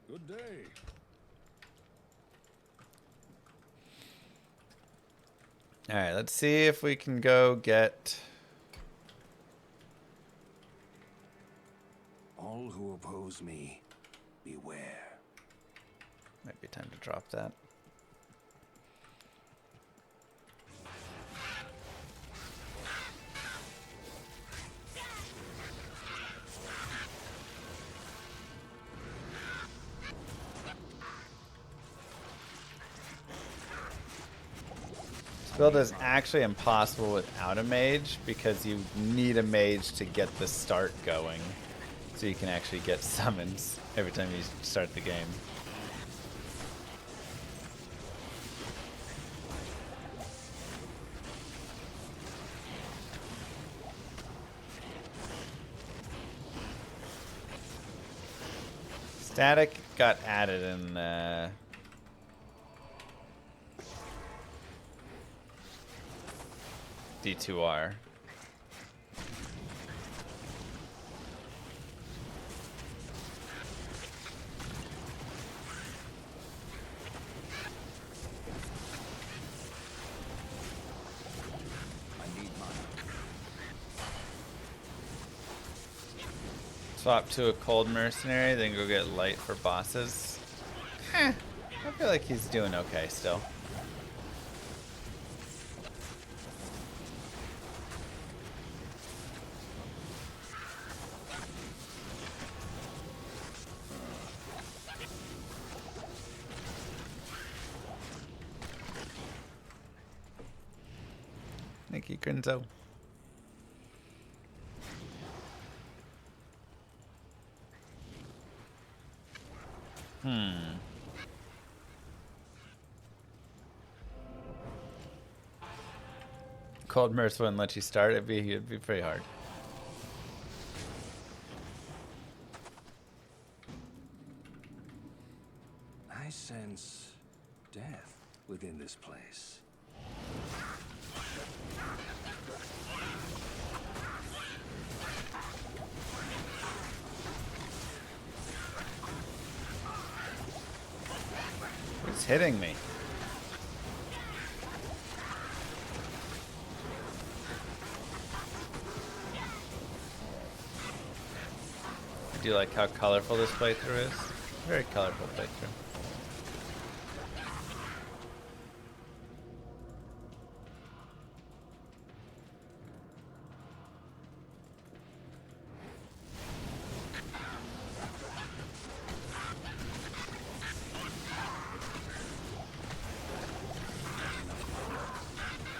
Good day. Alright, let's see if we can go get... All who oppose me, beware. Might be time to drop that. This build is actually impossible without a mage because you need a mage to get the start going. So you can actually get summons every time you start the game. Static got added in D2R. Swap to a cold mercenary, then go get light for bosses. I feel like he's doing okay still. Thank you, Grinzo. Cold Merc wouldn't let you start. It'd be pretty hard. I sense death within this place. Who's hitting me? I do like how colorful this playthrough is. Very colorful playthrough.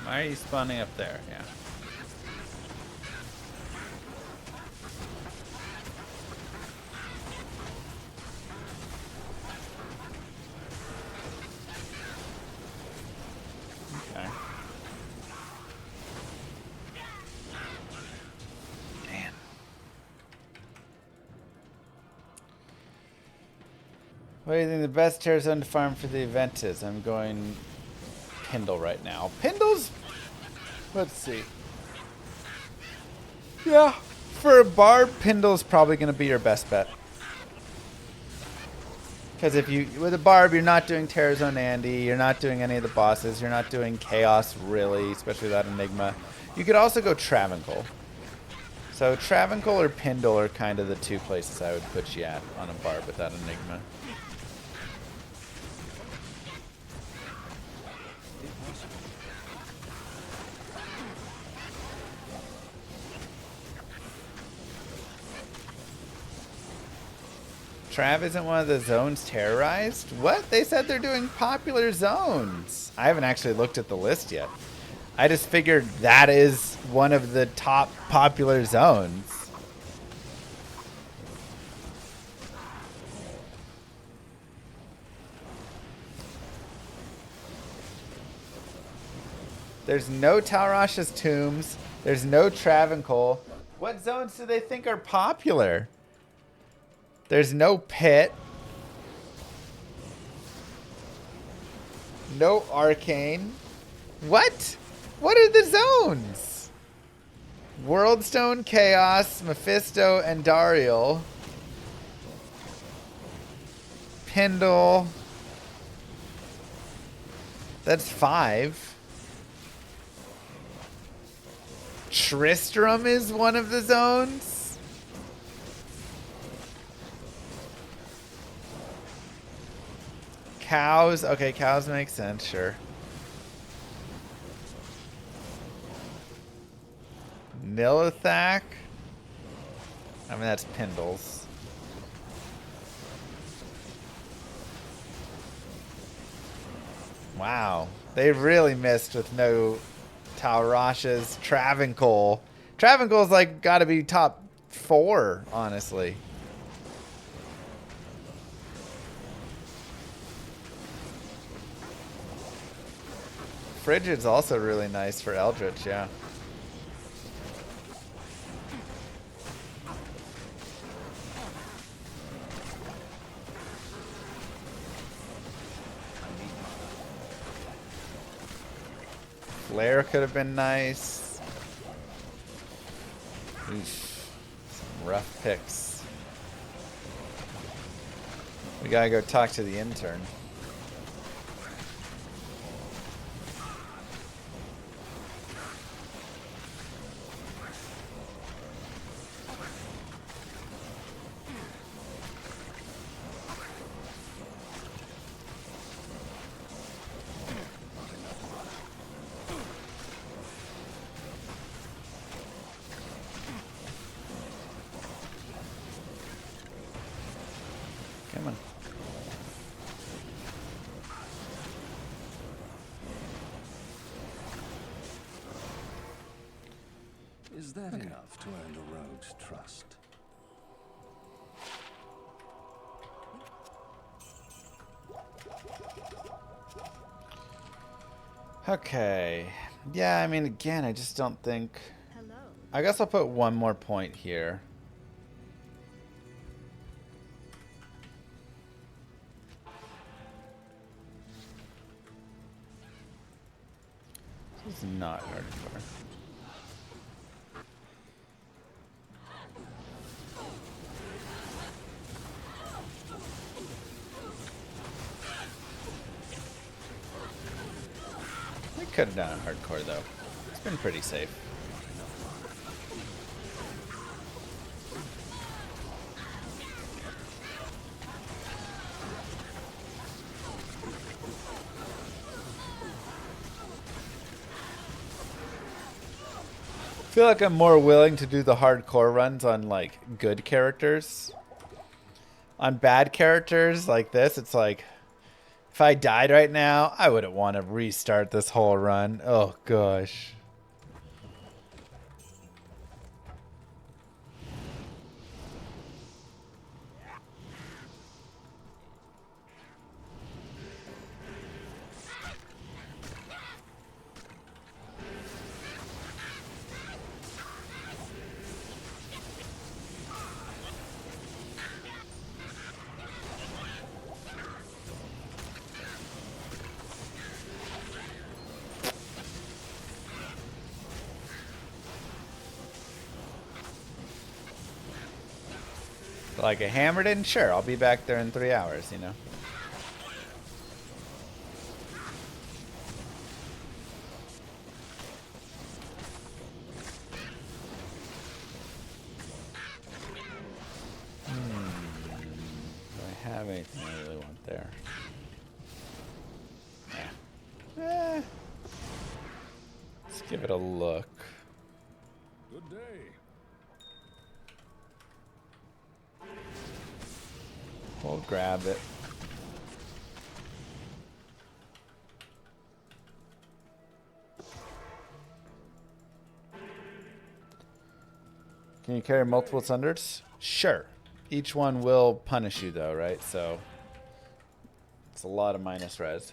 Why are you spawning up there? Yeah. Okay. Man. What do you think the best tier zone to farm for the event is? I'm going Pindle right now. Pindle's... Let's see. Yeah, for a barb, Pindle's probably going to be your best bet. Because if you, with a barb, you're not doing Terror Zone Andy, you're not doing any of the bosses, you're not doing Chaos really, especially that Enigma. You could also go Travancore. So Travancore or Pindle are kind of the two places I would put you at on a barb with that Enigma. Trav isn't one of the zones terrorized? What? They said they're doing popular zones. I haven't actually looked at the list yet. I just figured that is one of the top popular zones. There's no Talrash's Tombs. There's no Travancore. What zones do they think are popular? There's no Pit. No Arcane. What? What are the zones? Worldstone, Chaos, Mephisto, Andariel. Pendle. That's 5. Tristram is one of the zones. Cows. Okay, cows make sense, sure. Nilithak. I mean, that's Pendles. Wow. They really missed with no Talrash's Travancore. Travancore's like got to be top 4, honestly. Frigid's also really nice for Eldritch, yeah. Flare could have been nice. Oof. Some rough picks. We gotta go talk to the intern. Come on. Is that enough to earn a rogue's trust? Okay. Yeah, I mean, again, I just don't think... Hello. I guess I'll put one more point here. This is not hardcore. We could have done a hardcore though. It's been pretty safe. I feel like I'm more willing to do the hardcore runs on like good characters. On bad characters like this, it's like if I died right now, I wouldn't want to restart this whole run. Oh gosh. Like a hammered in? Sure, I'll be back there in 3 hours, you know. Do I have anything I really want there? Yeah. Let's give it a look. Good day. We'll grab it. Can you carry multiple Sunders? Sure. Each one will punish you though, right? So it's a lot of minus res.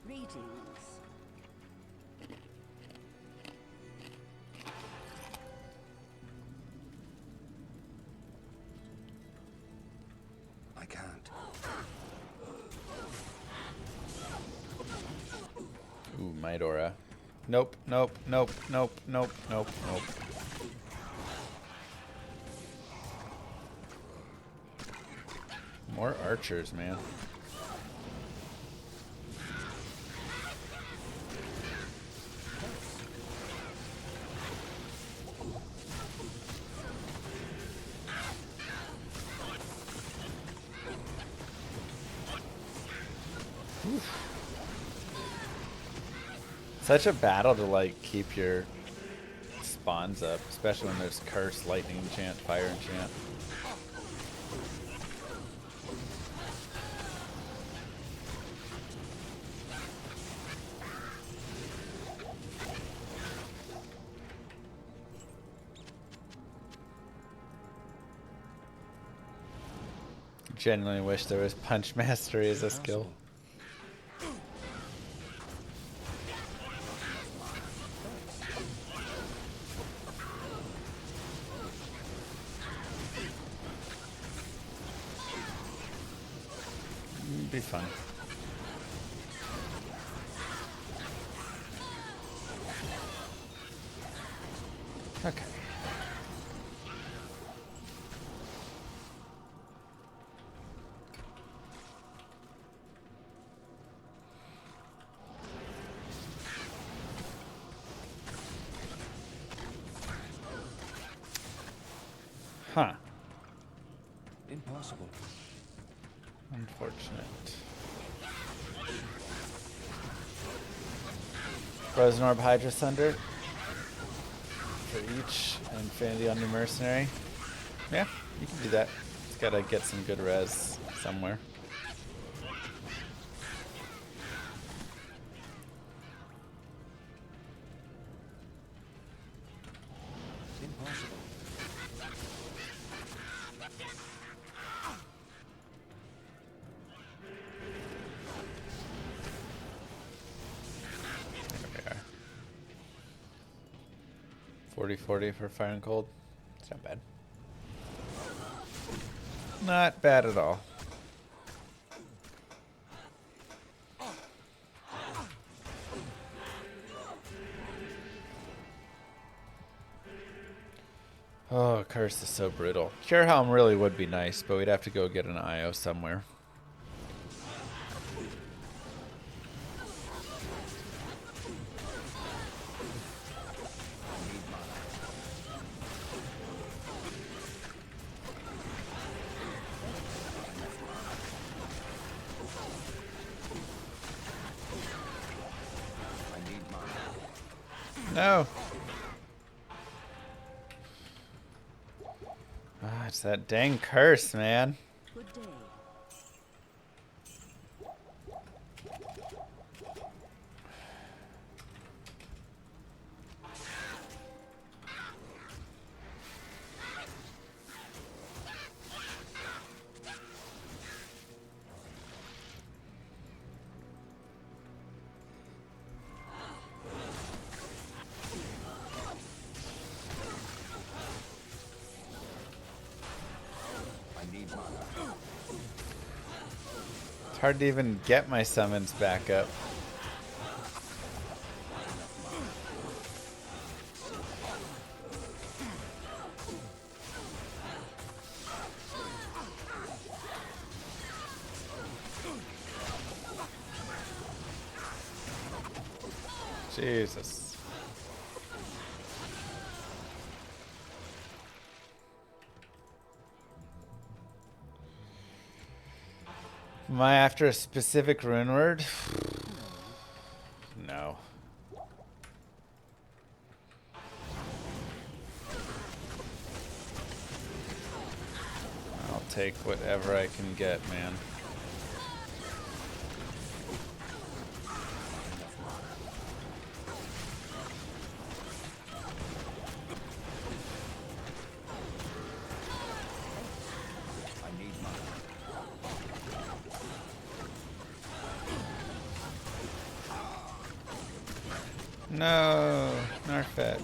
Greetings. I can't. Ooh, Might Aura. Nope, nope, nope, nope, nope, nope, nope. More archers, man. Such a battle to like keep your spawns up, especially when there's curse, lightning enchant, fire enchant. Genuinely wish there was punch mastery as a skill. Be fun. Okay. Huh. Impossible. Unfortunate. Frozen Orb Hydra Thunder for each Infinity on the Mercenary. Yeah, you can do that. Just gotta get some good res somewhere. Impossible. There we are. 40-40 for Fire and Cold. It's not bad. Not bad at all. Oh, Curse is so brutal. Cure Helm really would be nice, but we'd have to go get an IO somewhere. No. Ah, it's that dang curse, man. Good day. It's hard to even get my summons back up. Jesus. Am I after a specific rune word? No. I'll take whatever I can get, man. No, Narfet.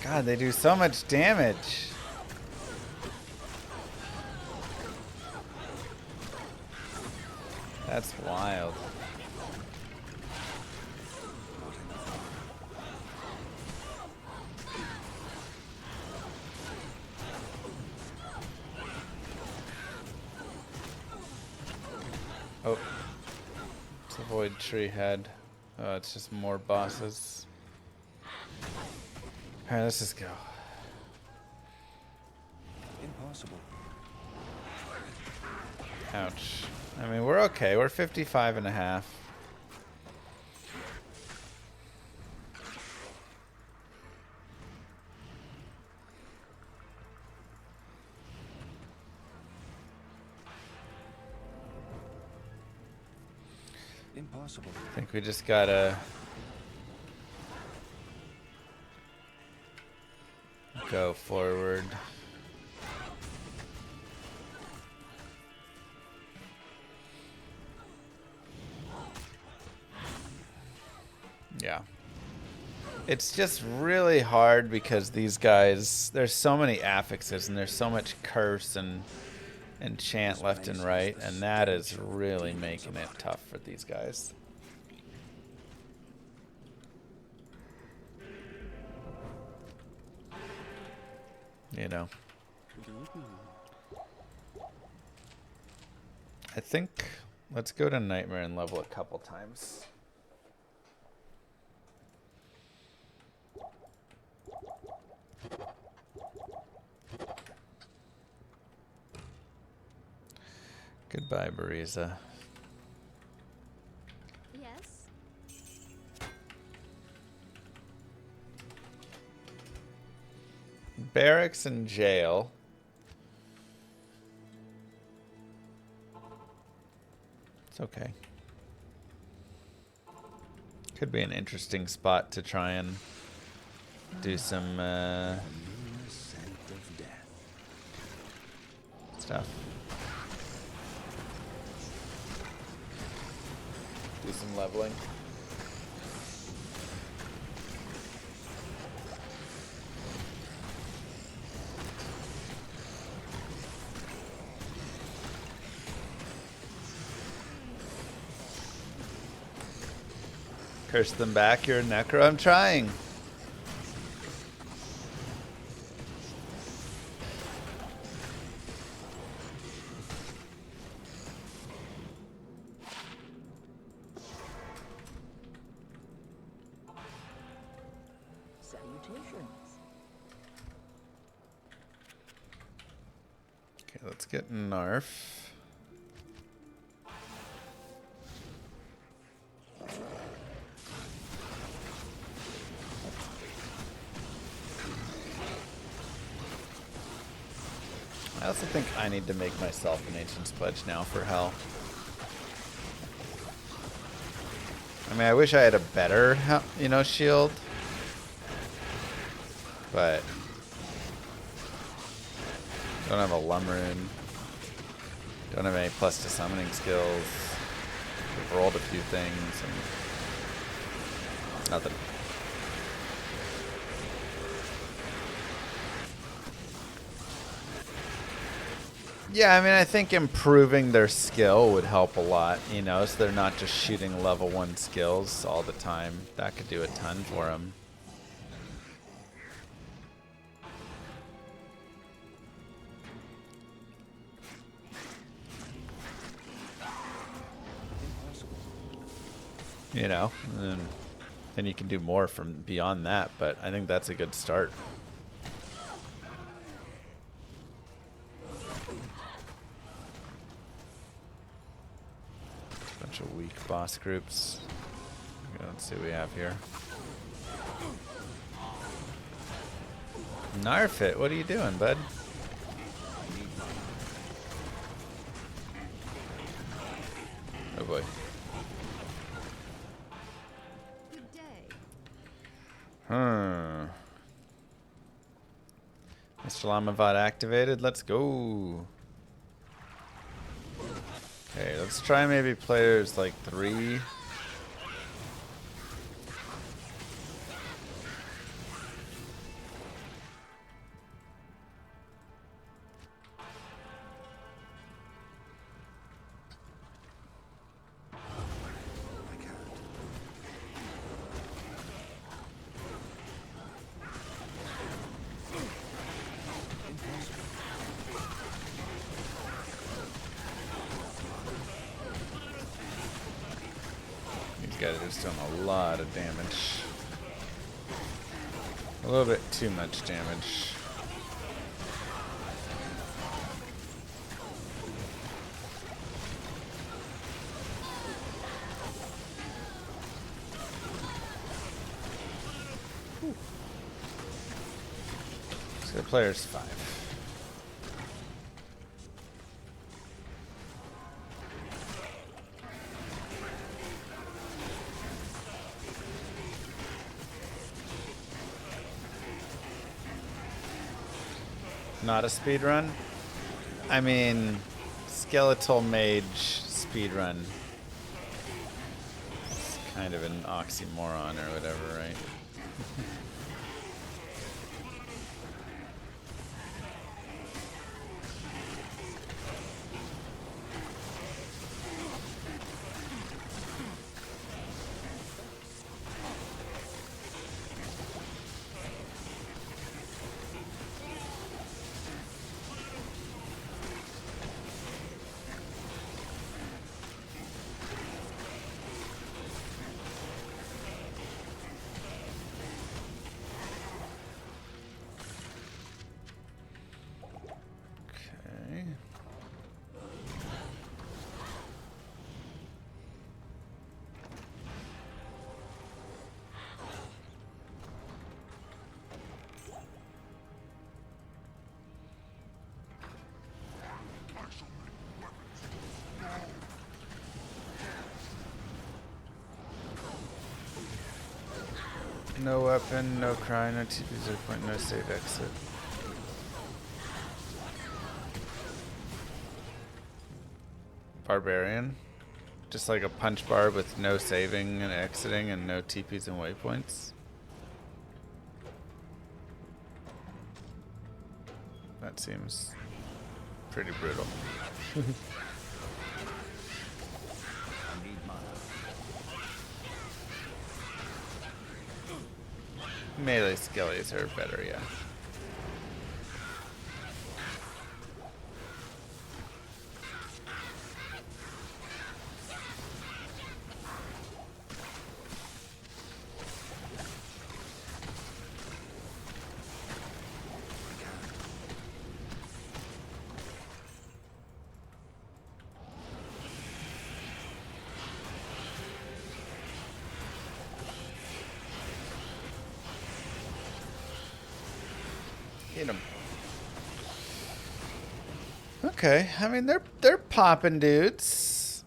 God, they do so much damage. That's wild. Avoid tree head. Oh, it's just more bosses. Alright, let's just go. Impossible. Ouch. I mean, we're okay. We're 55 and a half. Impossible. I think we just gotta go forward. Yeah. It's just really hard because these guys, there's so many affixes and there's so much curse and chant left and right, and that is really making it tough for these guys. You know. I think let's go to Nightmare and level a couple times. Goodbye, Bariza. Yes. Barracks and jail. It's okay. Could be an interesting spot to try and do some stuff. Do some leveling. Curse them back, you're a necro. I'm trying. Okay, let's get Narf. I also think I need to make myself an Ancient's Pledge now for hell. I mean, I wish I had a better, you know, shield. But don't have a Lumrune. Don't have any plus to summoning skills. We've rolled a few things and nothing. Yeah, I mean, I think improving their skill would help a lot, you know, so they're not just shooting level 1 skills all the time. That could do a ton for them. You know, and then you can do more from beyond that, but I think that's a good start. Bunch of weak boss groups. Let's see what we have here. Narfit, what are you doing, bud? Oh boy. Good day. Mr. Lamavad activated. Let's go. Okay, let's try maybe players like 3. guy is doing a lot of damage. A little bit too much damage. So the player's 5. Not a speed run? I mean, skeletal mage speed run. It's kind of an oxymoron or whatever, right? No weapon, no cry, no TP, 0 point, no save exit. Barbarian. Just like a punch bar with no saving and exiting and no TPs and waypoints. That seems pretty brutal. Melee skellies are better, yeah. Hit him. Okay, I mean they're popping dudes.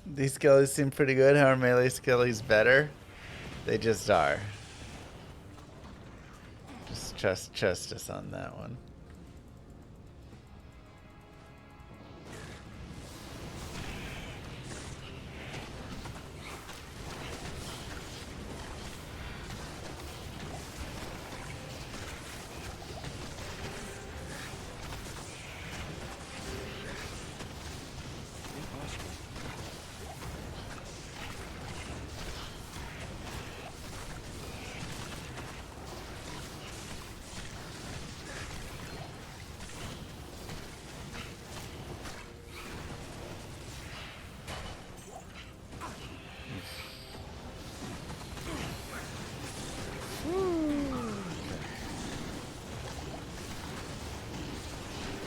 These skellies seem pretty good. How are melee skellies better? They just are. Just trust us on that one.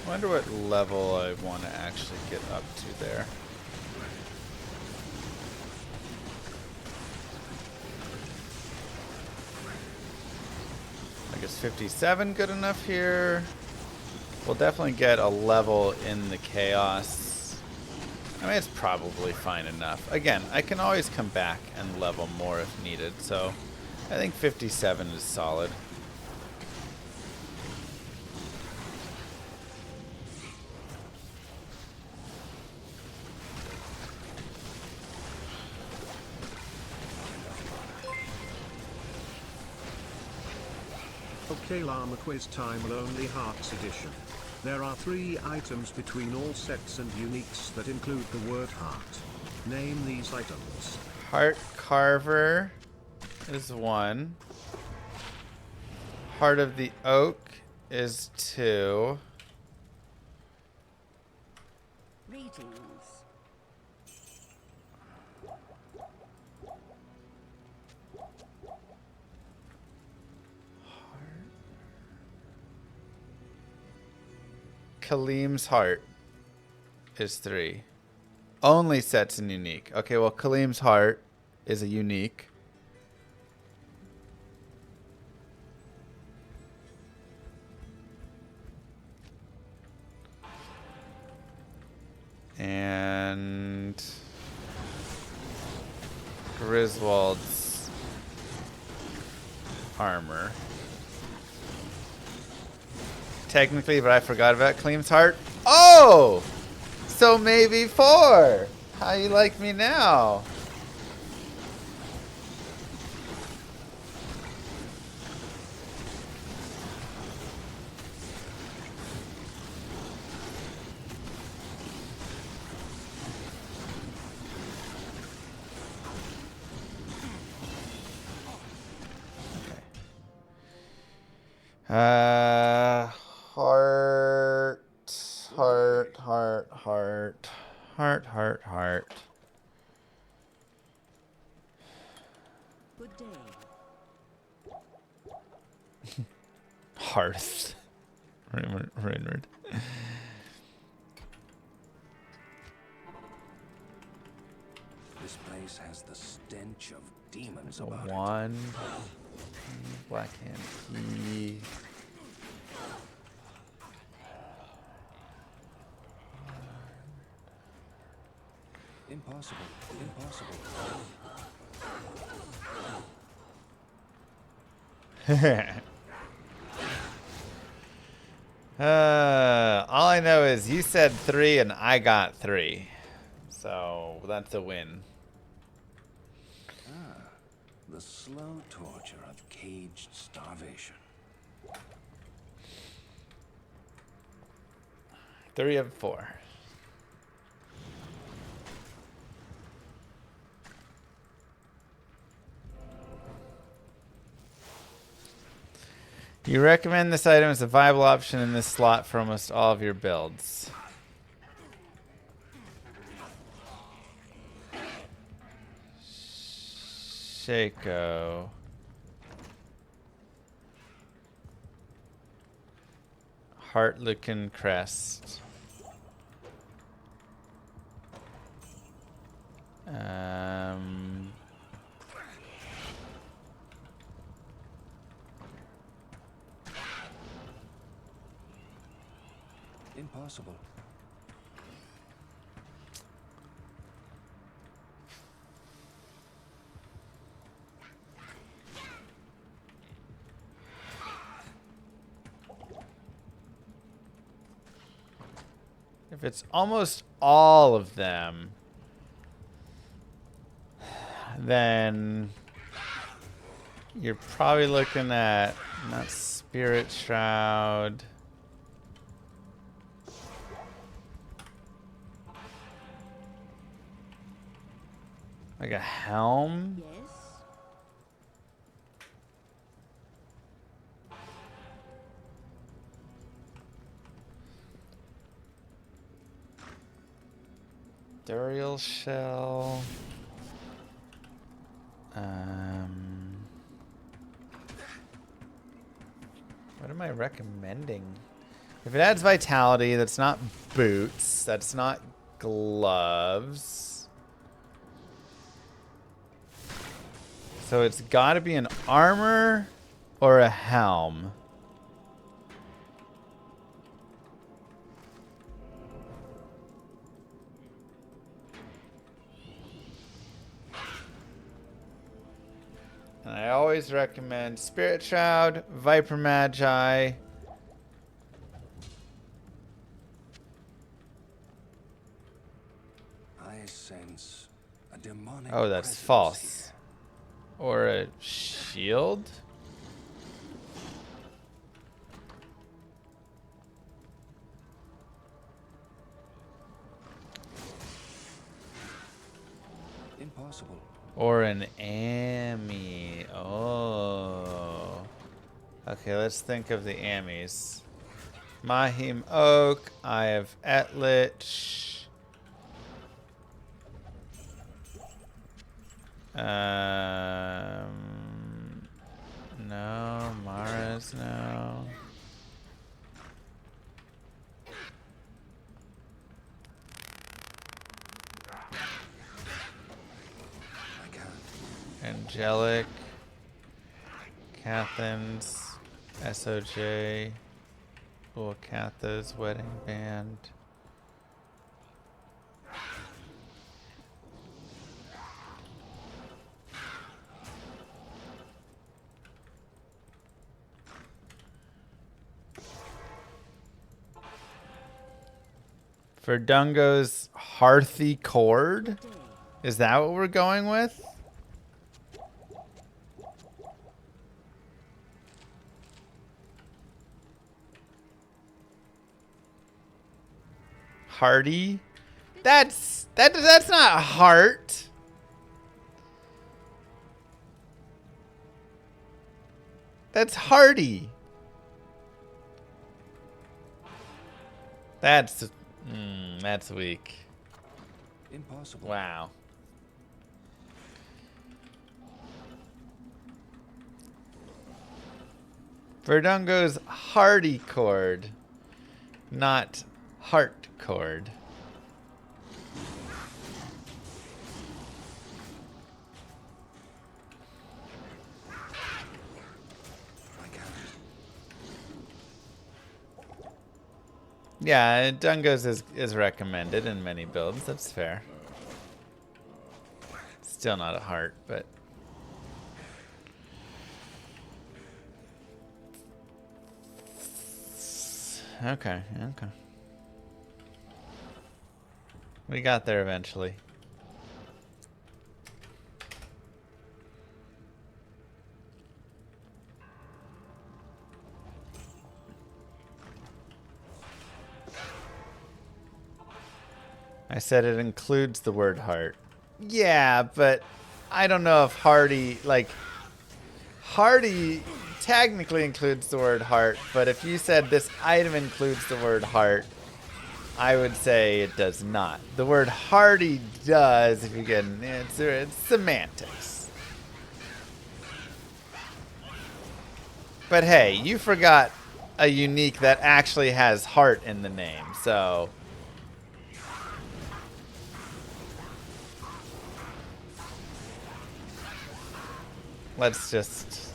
I wonder what level I want to actually get up to there. I guess 57 good enough here. We'll definitely get a level in the chaos. I mean, it's probably fine enough. Again, I can always come back and level more if needed, so I think 57 is solid. Okay, Llama quiz time, Lonely Hearts edition. There are 3 items between all sets and uniques that include the word heart. Name these items. Heart Carver, is 1. Heart of the Oak is 2. Greetings. Kalim's Heart is 3. Only sets in unique. Okay, well, Kalim's Heart is a unique. And Griswold's armor. Technically, but I forgot about Kalim's Heart. Oh! So maybe 4. How you like me now? Heart. Good day. Hearth. Raynard. This place has the stench of demons A about it. 1. Black hand key. Impossible. Impossible. All I know is you said 3 and I got 3. So that's a win. The slow torture of caged starvation. 3 of 4. You recommend this item as a viable option in this slot for almost all of your builds. Shaco. Heartlicken Crest. Impossible. If it's almost all of them, then you're probably looking at not Spirit Shroud. Like a helm? Yes. Andariel shell. What am I recommending? If it adds vitality, that's not boots. That's not gloves. So it's got to be an armor or a helm. And I always recommend Spirit Shroud, Viper Magi. I sense a demonic. Oh, that's presence false. here. Or a shield? Impossible. Or an Ami. Oh. Okay, let's think of the Amis. Mahim Oak. I have Etlich. No. Mara's no. Angelic, Cathans, SOJ, Catha's Wedding Band. Verdungo's Hearthy Chord? Is that what we're going with? Hardy? That's not heart. That's hardy. That's weak. Impossible. Wow. Verdungo's hardy chord, not heart chord. Yeah, Dungo's is recommended in many builds. That's fair. Still not a heart, but okay. We got there eventually. I said it includes the word heart. Yeah, but I don't know if hardy, like, hardy technically includes the word heart, but if you said this item includes the word heart, I would say it does not. The word hardy does, if you get an answer, it's semantics. But hey, you forgot a unique that actually has heart in the name, so let's just...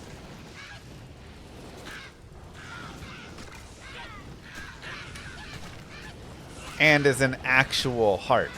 And is an actual heart.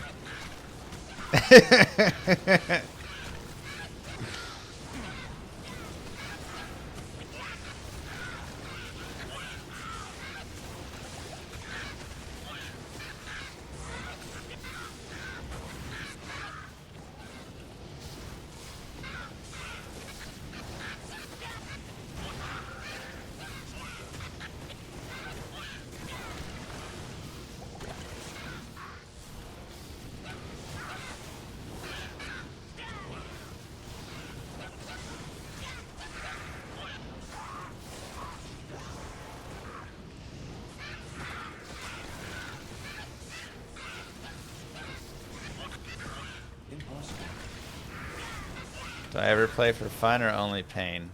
Do I ever play for fun or only pain?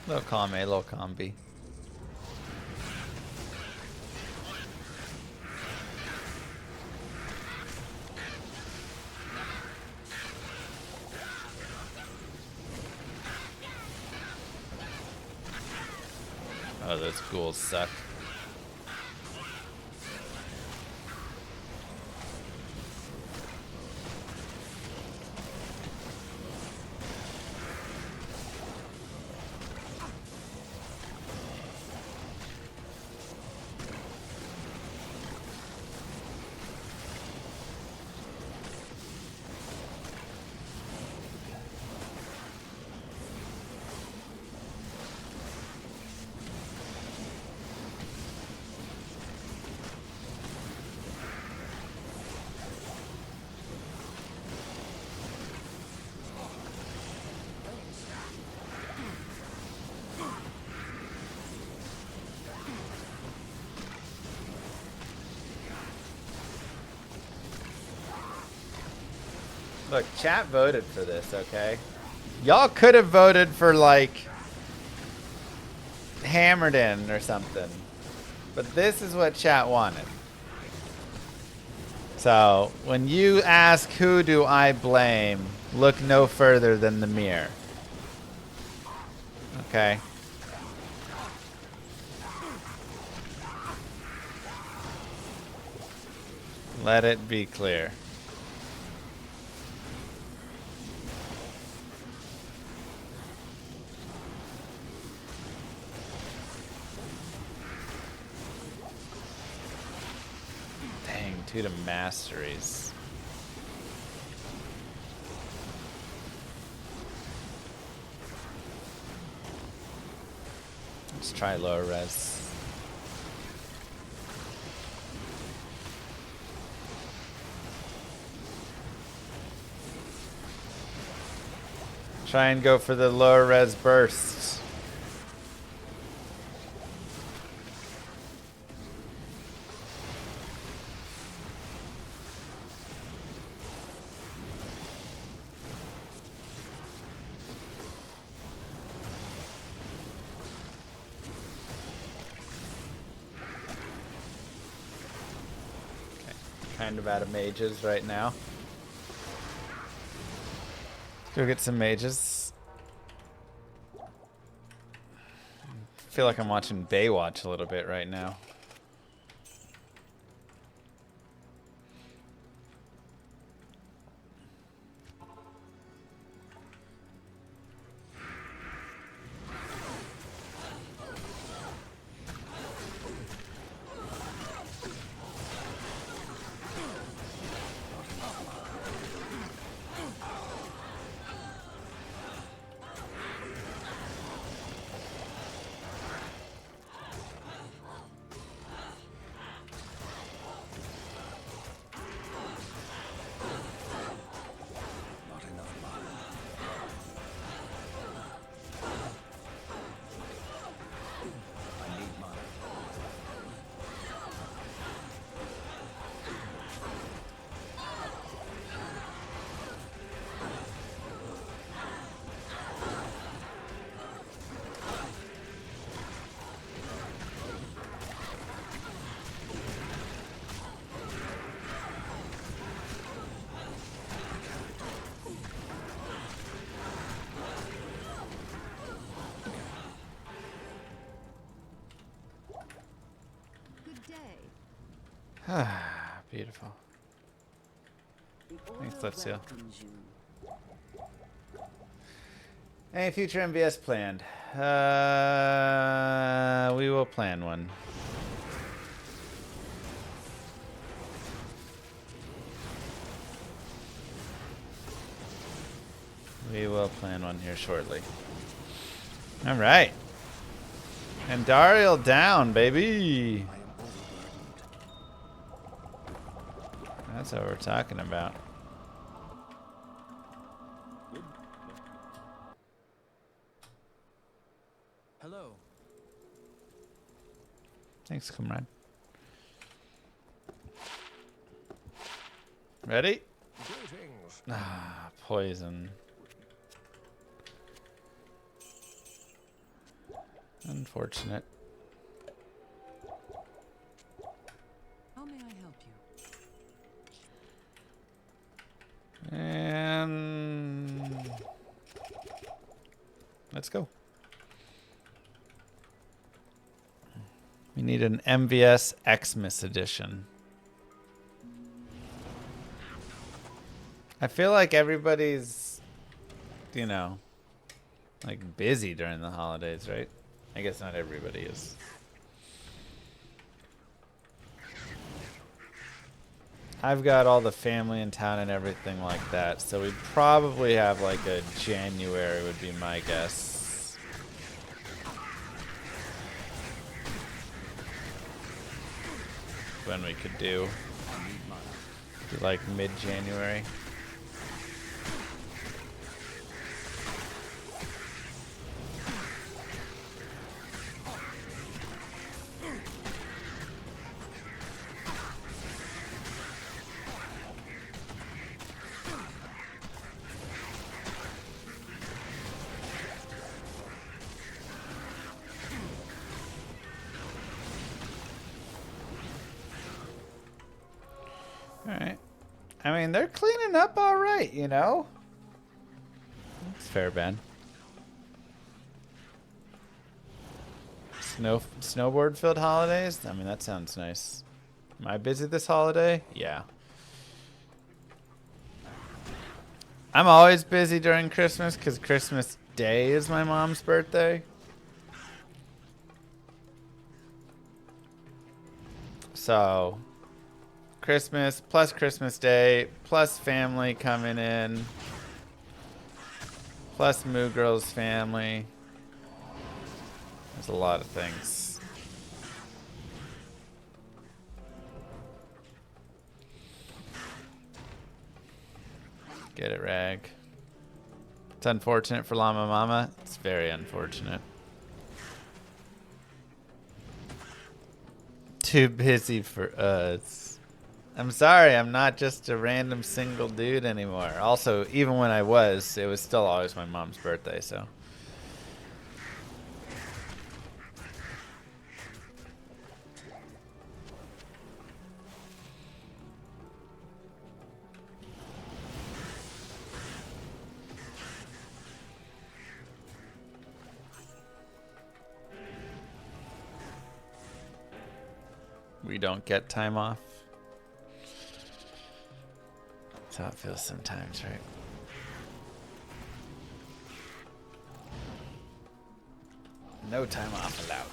Little column A, little column B. Oh, those ghouls suck. Look, chat voted for this, okay? Y'all could have voted for, like, Hammered In or something. But this is what chat wanted. So, when you ask who do I blame, look no further than the mirror. Okay? Let it be clear. Dang, 2 to masteries. Let's try lower res. Try and go for the lower res burst. Okay, kind of out of mages right now. Go get some mages. I feel like I'm watching Baywatch a little bit right now. Beautiful. Thanks, let's see. Any future MVS planned? We will plan one. We will plan one here shortly. All right. Andariel down, baby. That's what we're talking about. Hello. Thanks, comrade. Ready? Greetings. Ah, poison. Unfortunate. How may I help you? And let's go. We need an MVS Xmas edition. I feel like everybody's, you know, like busy during the holidays, right? I guess not everybody is. I've got all the family in town and everything like that, so we'd probably have like a January would be my guess. When we could do like mid-January. I mean, they're cleaning up all right, you know? It's fair, Ben. Snowboard-filled holidays? I mean, that sounds nice. Am I busy this holiday? Yeah. I'm always busy during Christmas because Christmas Day is my mom's birthday. So, Christmas plus Christmas Day plus family coming in plus Moo Girl's family. There's a lot of things. Get it, Rag. It's unfortunate for Llama Mama. It's very unfortunate. Too busy for us. I'm sorry, I'm not just a random single dude anymore. Also, even when I was, it was still always my mom's birthday, so. We don't get time off. That's how it feels sometimes, right? No time off allowed.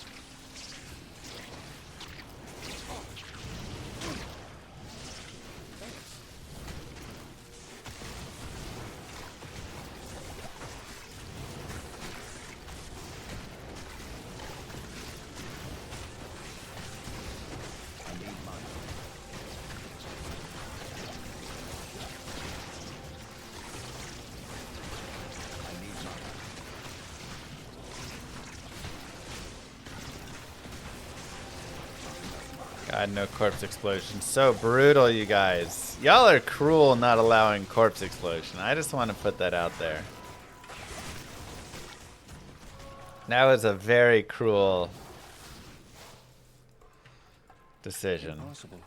God, no corpse explosion. So brutal, you guys. Y'all are cruel not allowing corpse explosion. I just want to put that out there. That was a very cruel decision. Impossible.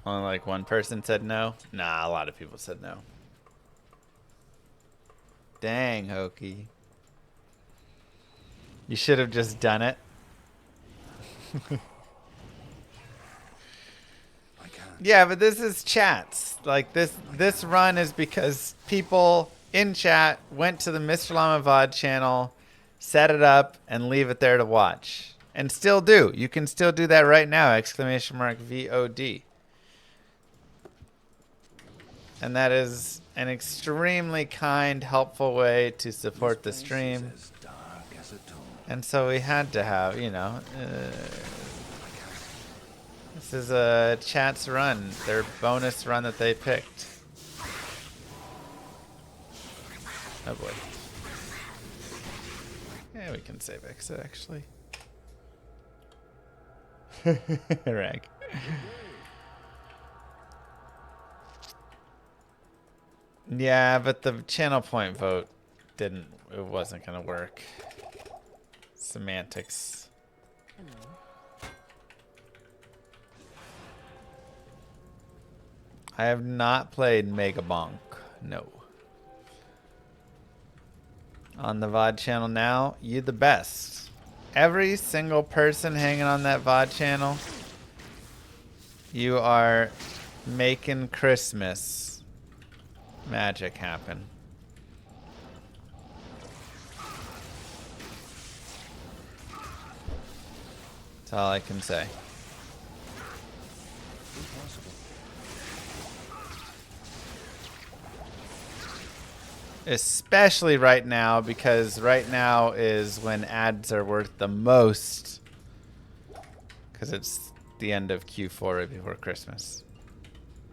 Only like one person said no? Nah, a lot of people said no. Dang, Hokey. You should have just done it. I can't. Yeah, but this is chats. Like this run is because people in chat went to the Mr. Llama VOD channel, set it up, and leave it there to watch. And still do. You can still do that right now, !VOD. And that is an extremely kind, helpful way to support the stream. As dark as a tomb. And so we had to have, you know, this is a chat's run, their bonus run that they picked. Oh boy. Yeah, we can save exit actually. Rag. Yeah, but the channel point vote it wasn't gonna work. Semantics. Hello. I have not played Mega Bonk. No. On the VOD channel now, you the best. Every single person hanging on that VOD channel, you are making Christmas magic happen. That's all I can say. Impossible. Especially right now, because right now is when ads are worth the most. Because it's the end of Q4 right before Christmas.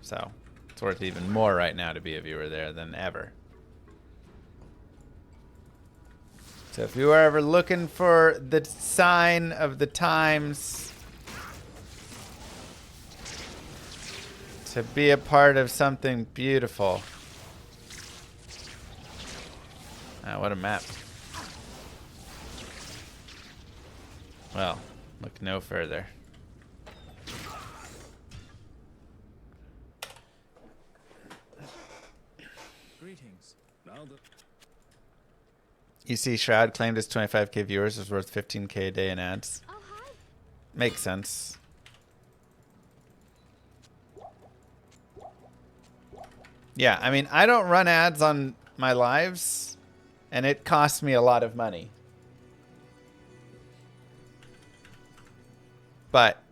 So, it's worth even more right now to be a viewer there than ever. So if you are ever looking for the sign of the times to be a part of something beautiful. Ah, what a map. Well, Look no further. Greetings. Now the You see Shroud claimed his 25k viewers was worth 15k a day in ads. Oh, hi. Makes sense. Yeah, I mean, I don't run ads on my lives, and it costs me a lot of money. But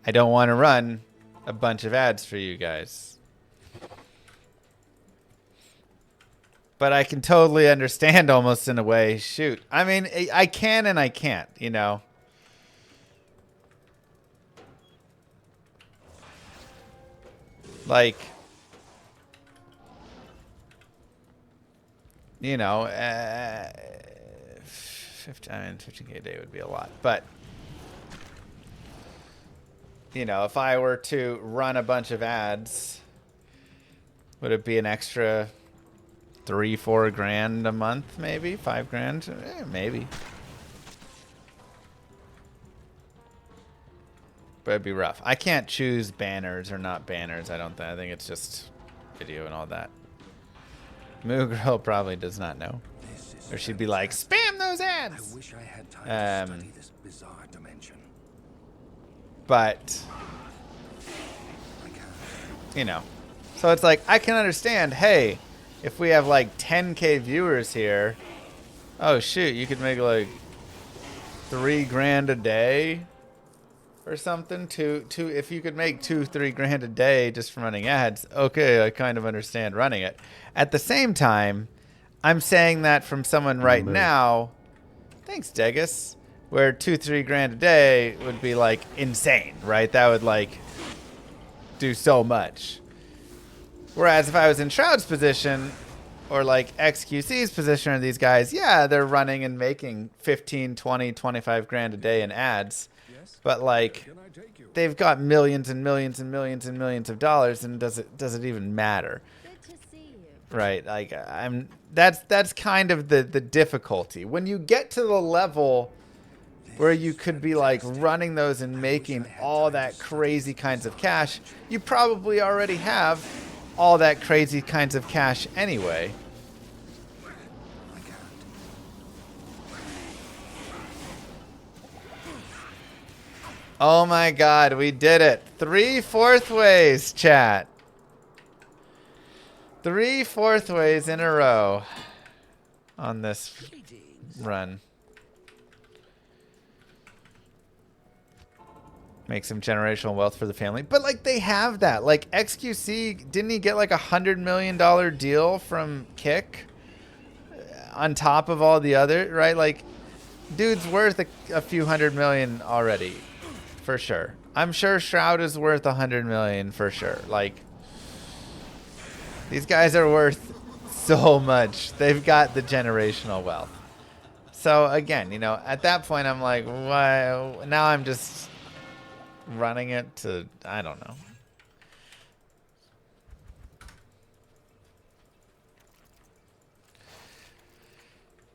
I don't want to run a bunch of ads for you guys. But I can totally understand almost in a way. Shoot. I mean, I can and I can't, you know. Like, you know, 15k a day would be a lot. But, you know, if I were to run a bunch of ads, would it be an extra 3-4 grand a month, maybe 5 grand, maybe. But it'd be rough. I can't choose banners or not banners. I don't think. I think it's just video and all that. Moo Girl probably does not know, or she'd be like, spam those ads. I wish I had time to study this bizarre dimension. But I can't. you know, so it's like I can understand. Hey, if we have like 10k viewers here, oh shoot, you could make like 3 grand a day or something. If you could make 2-3 grand a day just from running ads, okay, I kind of understand running it. At the same time, I'm saying that from someone right now. Thanks, Degus. Where 2-3 grand a day would be like insane, right? That would like do so much. Whereas if I was in Shroud's position, or like XQC's position, or these guys, yeah, they're running and making 15, 20, 25 grand a day in ads. But like, they've got millions and millions and millions and millions of dollars, and does it even matter? Good to see you. Right? Like, that's kind of the difficulty. When you get to the level where you could be like running those and making all that crazy kinds of cash, you probably already have all that crazy kinds of cash anyway. I can't. Oh my god, we did it. 3/4 ways, chat. 3/4 ways in a row on this run. Make some generational wealth for the family. But like, they have that. Like, XQC, didn't he get like $100 million deal from Kick on top of all the other, right? Like, dude's worth a few hundred million already, for sure. I'm sure Shroud is worth 100 million for sure. Like, these guys are worth so much. They've got the generational wealth. So again, you know, at that point, I'm like, why? Now I'm just running it to, I don't know.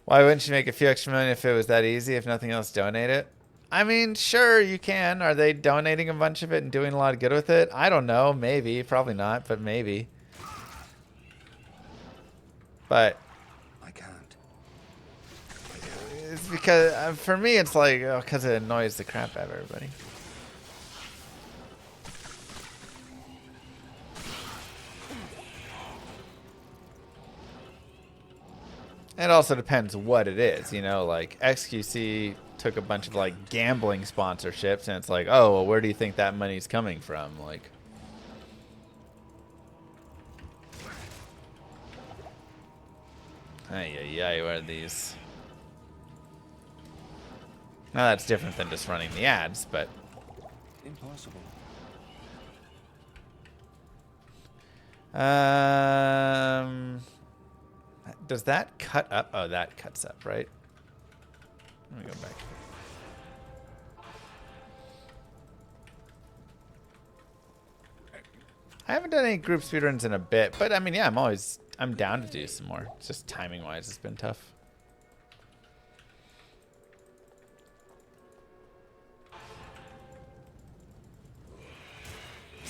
Why wouldn't you make a few extra million if it was that easy? If nothing else, donate it. I mean, sure, you can. Are they donating a bunch of it and doing a lot of good with it? I don't know. Maybe. Probably not, but maybe. But I can't. it's because, for me, it's like, oh, because it annoys the crap out of everybody. It also depends what it is, you know, like XQC took a bunch of like gambling sponsorships, and it's like, oh, well, where do you think that money's coming from? Like, ay, what are these? Now that's different than just running the ads, but Impossible. does that cut up? Oh, that cuts up, right? Let me go back. I haven't done any group speedruns in a bit, but I mean, yeah, I'm down to do some more. It's just timing wise, it's been tough.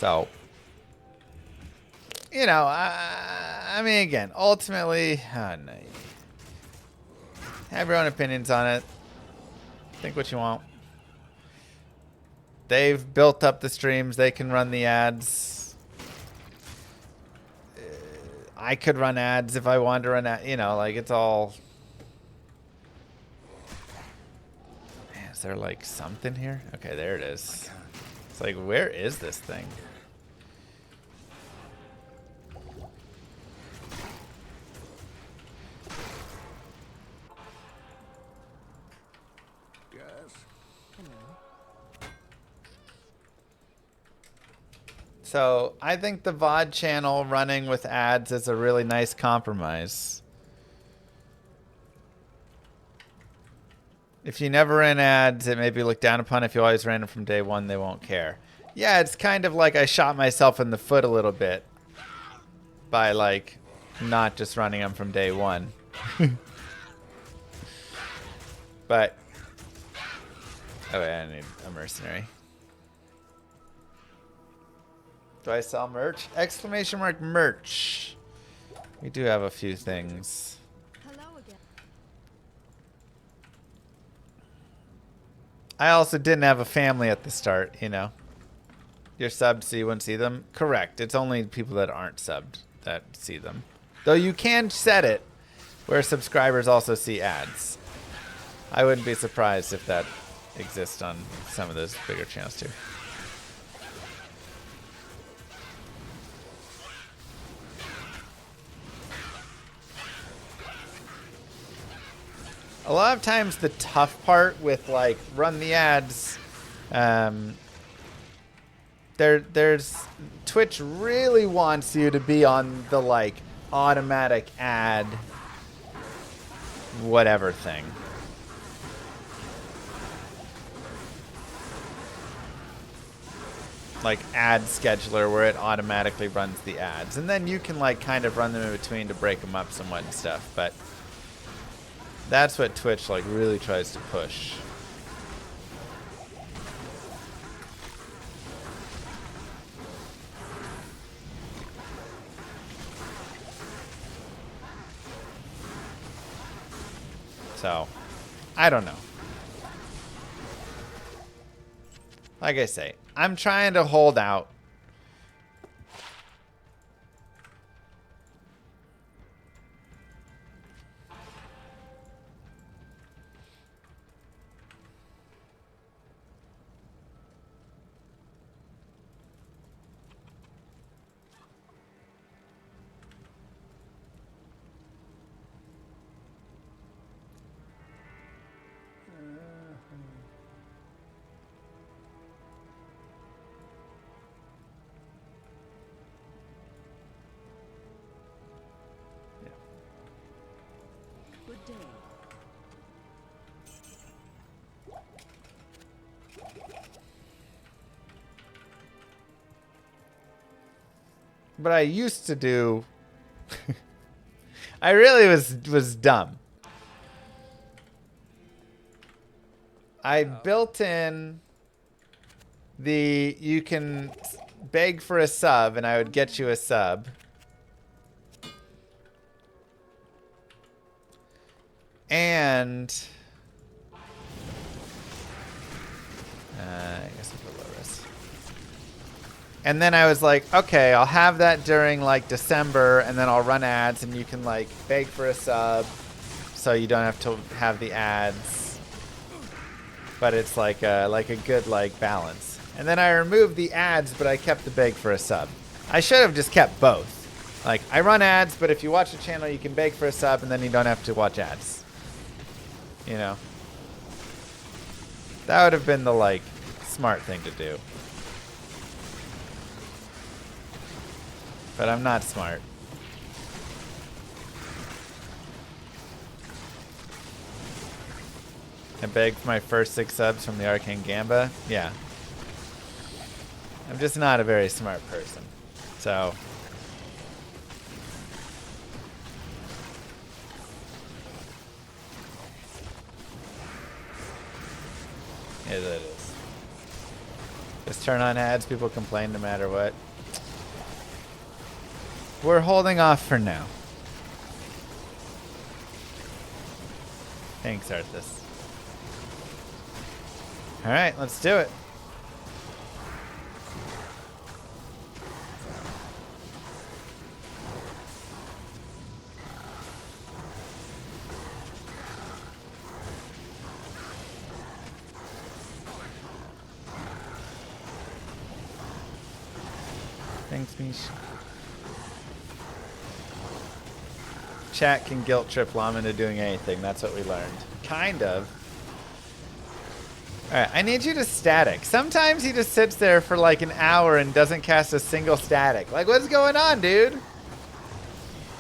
So, you know, I mean, again, ultimately, no, have your own opinions on it. Think what you want. They've built up the streams. They can run the ads. I could run ads if I wanted to run ads. You know, like, it's all... Man, is there, like, something here? Okay, there it is. It's like, where is this thing? Yes. So, I think the VOD channel running with ads is a really nice compromise. If you never ran ads, it may be looked down upon. If you always ran them from day one, they won't care. Yeah, it's kind of like I shot myself in the foot a little bit by, like, not just running them from day one. But, oh wait, I need a mercenary. Do I sell merch? Exclamation mark merch. We do have a few things. Hello again. I also didn't have a family at the start, you know. You're subbed so you wouldn't see them? Correct. It's only people that aren't subbed that see them. Though you can set it where subscribers also see ads. I wouldn't be surprised if that exists on some of those bigger channels too. A lot of times the tough part with, like, run the ads, there's Twitch really wants you to be on the, like, automatic ad whatever thing. Like ad scheduler where it automatically runs the ads. And then you can, like, kind of run them in between to break them up somewhat and stuff, but that's what Twitch, like, really tries to push. So, I don't know. Like I say, I'm trying to hold out. Good day. But I used to do... I really was dumb. I built in the... You can beg for a sub, and I would get you a sub. And... I guess I'll put low risk. And then I was like, okay, I'll have that during, like, December, and then I'll run ads, and you can, like, beg for a sub, so you don't have to have the ads. But it's like a good, like, balance. And then I removed the ads, but I kept the beg for a sub. I should have just kept both. Like, I run ads, but if you watch the channel, you can beg for a sub, and then you don't have to watch ads. You know? That would have been the, like, smart thing to do. But I'm not smart. I begged for my first 6 subs from the Arcane Gamba. Yeah. I'm just not a very smart person. So... It is. Just turn on ads. People complain no matter what. We're holding off for now. Thanks, Arthas. Alright, let's do it. Thanks, Mish. Chat can guilt trip Llama into doing anything. That's what we learned. Kind of. Alright, I need you to static. Sometimes he just sits there for like an hour and doesn't cast a single static. Like, what's going on, dude?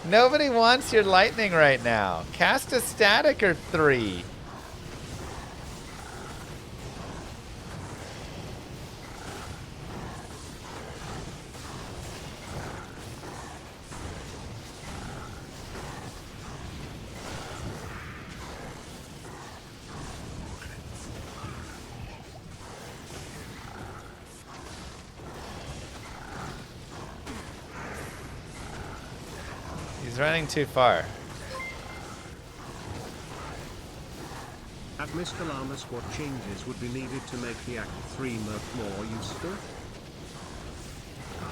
Nobody wants your lightning right now. Cast a static or 3. He's running too far. At Mr. Lamas, what changes would be needed to make the Act 3 merc more useful?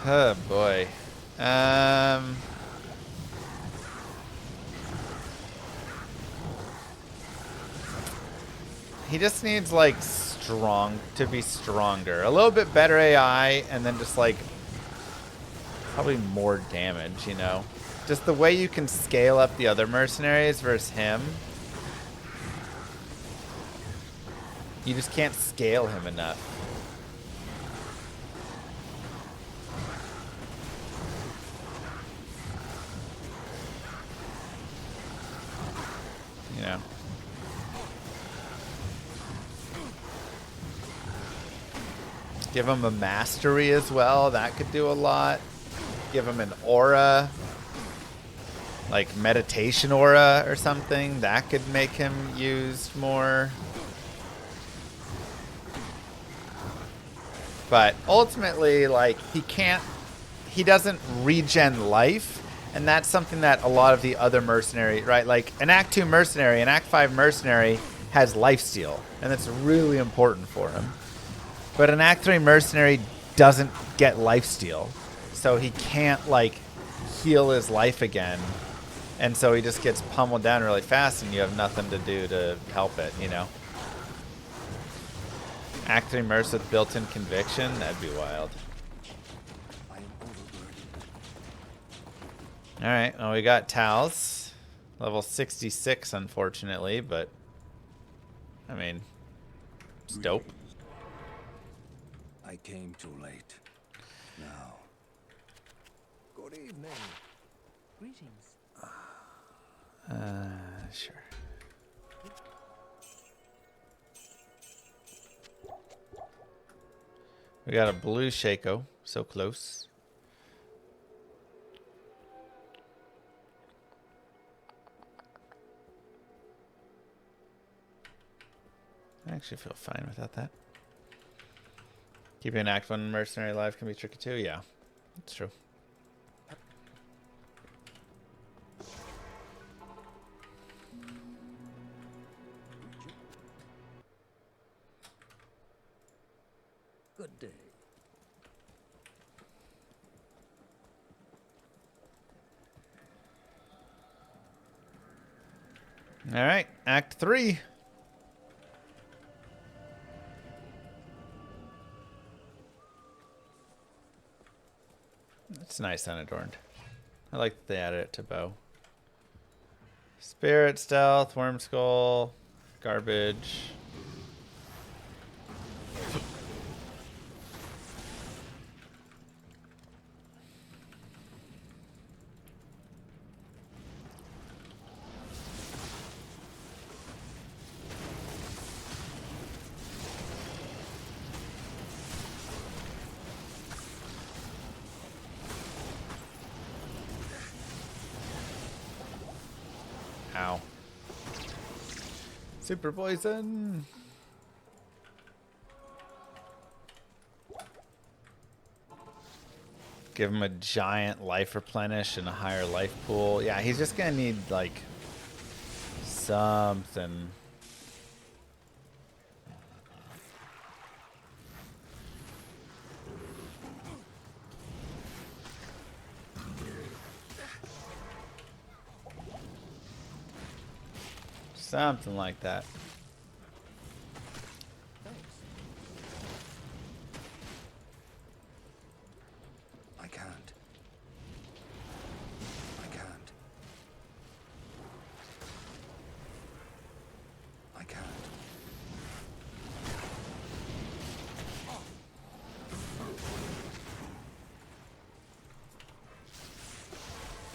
Oh boy. He just needs like to be stronger. A little bit better AI and then just like probably more damage, you know. Just the way you can scale up the other mercenaries versus him. You just can't scale him enough. You know. Give him a mastery as well. That could do a lot. Give him an aura. Like meditation aura or something. That could make him used more. But ultimately, like, he doesn't regen life. And that's something that a lot of the other mercenary, right? Like an Act 2 mercenary, an Act 5 mercenary has lifesteal. And that's really important for him. But an Act 3 mercenary doesn't get lifesteal. So he can't, like, heal his life again. And so he just gets pummeled down really fast and you have nothing to do to help it, you know? Act 3 Merc with built-in conviction? That'd be wild. Alright, well we got Tals. Level 66, unfortunately, but... I mean... It's dope. I came too late. Now. Good evening. Greetings. Sure. We got a blue Shaco, so close. I actually feel fine without that. Keeping an Act 1 mercenary alive can be tricky too. Yeah, that's true. Good day. All right, Act 3. It's nice unadorned. I like that they added it to bow. Spirit, stealth, worm skull, garbage. Ow. Super poison. Give him a giant life replenish and a higher life pool. Yeah, he's just gonna need like something. Something like that. I can't. I can't. I can't.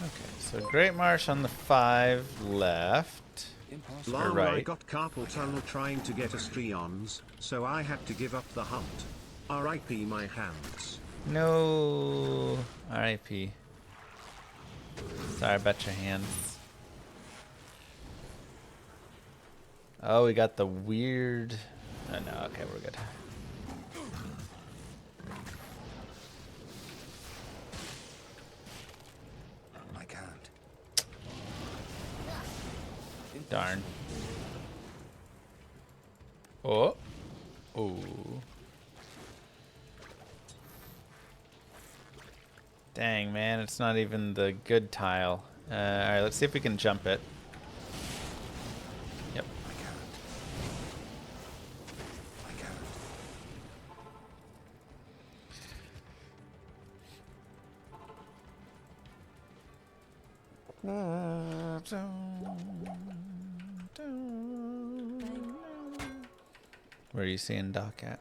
Okay, so Great Marsh on the 5 left. Impossible. You're Lol, right. I got carpal tunnel trying to get a Streons, so I had to give up the hunt. R.I.P. my hands. No. R.I.P. Sorry about your hands. Oh, we got the weird... Oh, no, okay, we're good. I can't. Darn. Oh. Ooh. Dang, man, it's not even the good tile. Alright, let's see if we can jump it. Yep. I can't. I can't. Where are you seeing Doc at?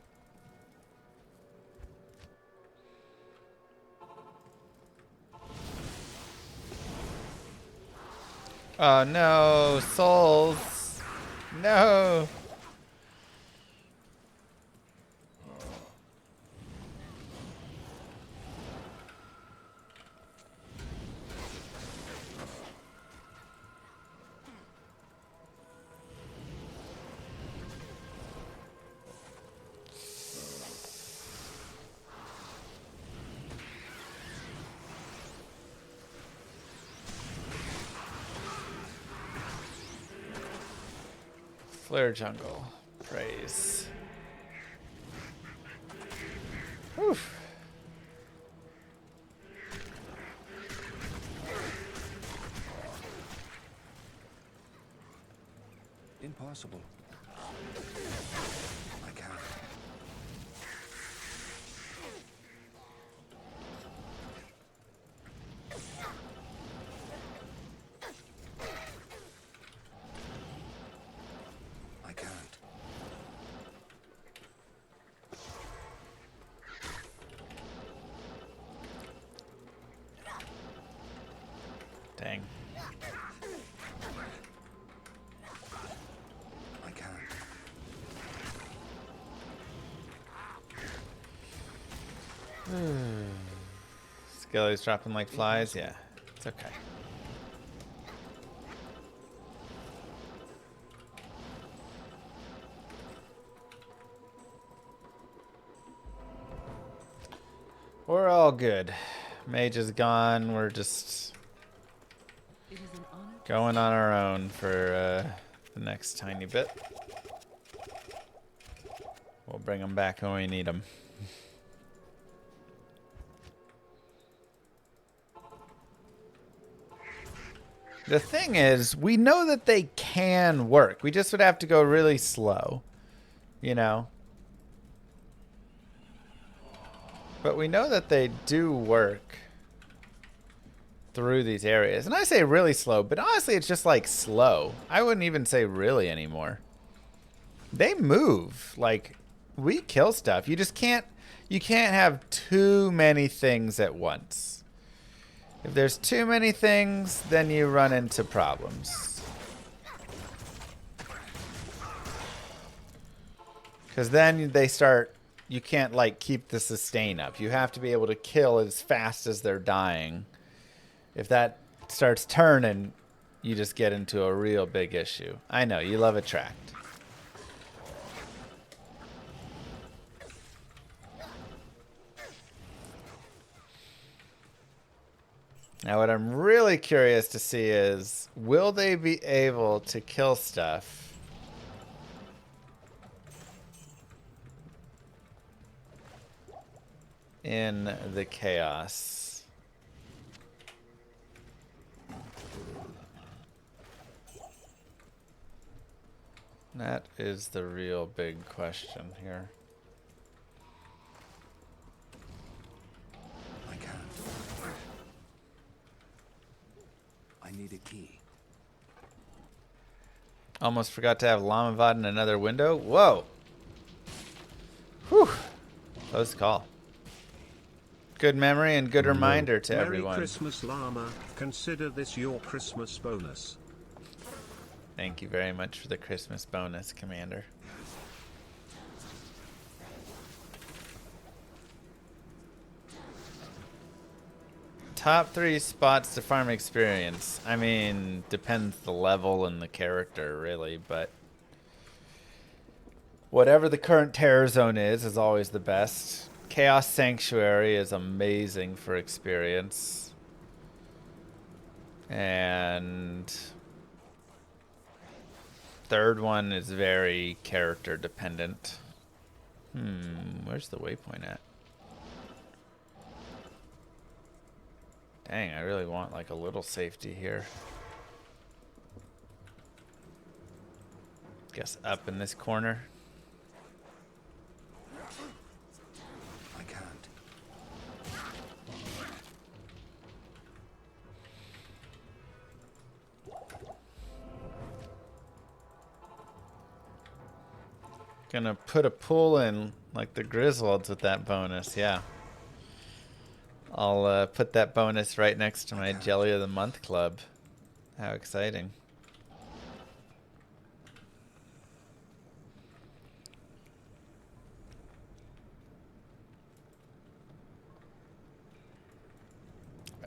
Oh no, souls! No! Flare jungle. Praise. Oof. Impossible. I can't. I can't. Dang. I can't. Skelly's dropping like flies? Yeah, it's okay. We're all good. Mage is gone. We're just It is an honor. going on our own for the next tiny bit. We'll bring them back when we need them. The thing is, we know that they can work. We just would have to go really slow, you know? But we know that they do work through these areas. And I say really slow, but honestly, it's just like slow. I wouldn't even say really anymore. They move. Like, we kill stuff. You just can't, you can't have too many things at once. If there's too many things, then you run into problems. Because then they start, you can't like keep the sustain up. You have to be able to kill as fast as they're dying. If that starts turning, you just get into a real big issue. I know, you love Attract. Now what I'm really curious to see is, will they be able to kill stuff in the chaos? That is the real big question here. I can't. I need a key. Almost forgot to have Lamavad in another window. Whoa. Whew. Close call. Good memory and good reminder to Merry everyone. Christmas, Llama. Consider this your Christmas bonus. Thank you very much for the Christmas bonus, Commander. Top 3 spots to farm experience. I mean, depends the level and the character, really, but whatever the current terror zone is always the best. Chaos Sanctuary is amazing for experience. And third one is very character dependent. Where's the waypoint at? Dang, I really want like a little safety here. Guess up in this corner. I can't. Gonna put a pool in like the Griswolds with that bonus, yeah. I'll put that bonus right next to my Jelly of the Month club. How exciting.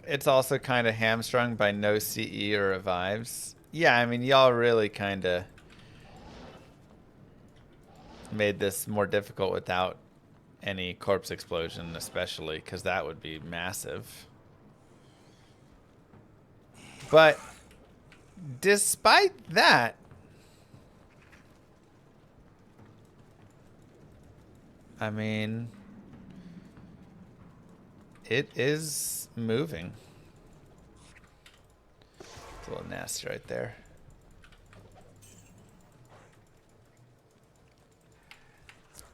It's also kind of hamstrung by no CE or revives. Yeah, I mean, y'all really kind of made this more difficult without any corpse explosion, especially, because that would be massive. But despite that, I mean, it is moving. It's a little nasty right there.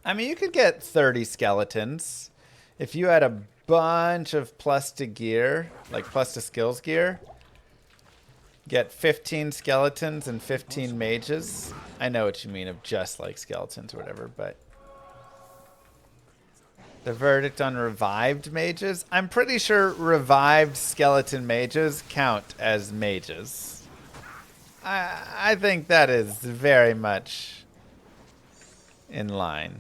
I mean, you could get 30 skeletons. If you had a bunch of plus to gear, like plus to skills gear, get 15 skeletons and 15 mages. I know what you mean of just like skeletons or whatever, but the verdict on revived mages? I'm pretty sure revived skeleton mages count as mages. I think that is very much in line.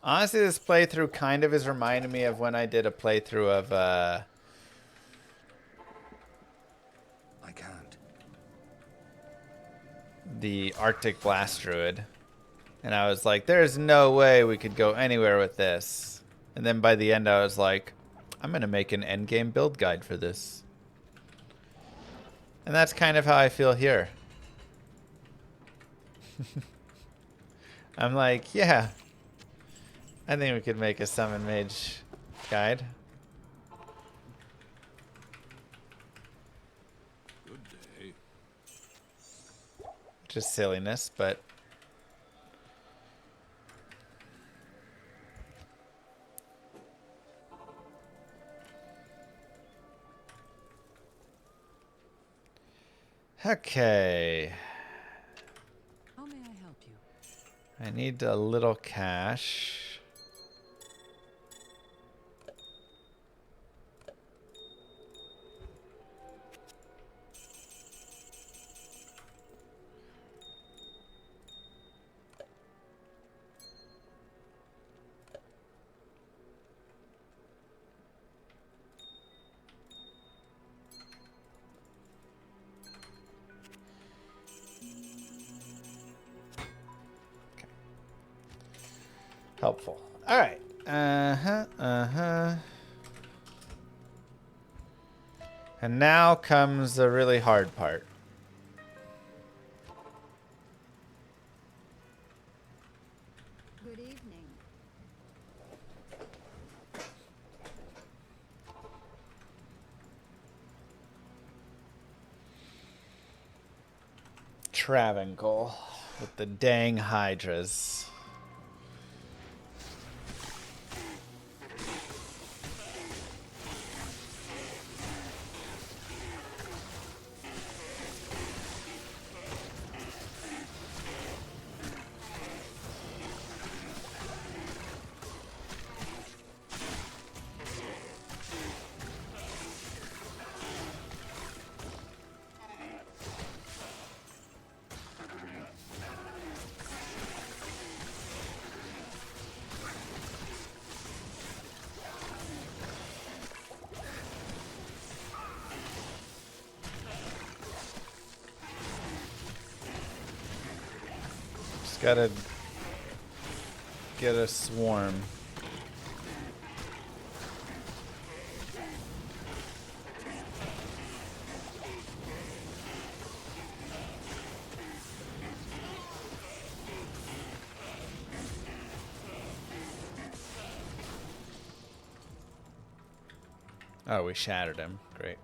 Honestly, this playthrough kind of is reminding me of when I did a playthrough of I can't. the Arctic Blast Druid. And I was like, there's no way we could go anywhere with this. And then by the end I was like, I'm going to make an endgame build guide for this. And that's kind of how I feel here. I'm like, yeah. I think we could make a summon mage guide. Good day. Just silliness, but okay. How may I help you? I need a little cash. Helpful. All right. And now comes the really hard part. Good evening. Travancore with the dang hydras. Gotta get a swarm. Oh, we shattered him. Great.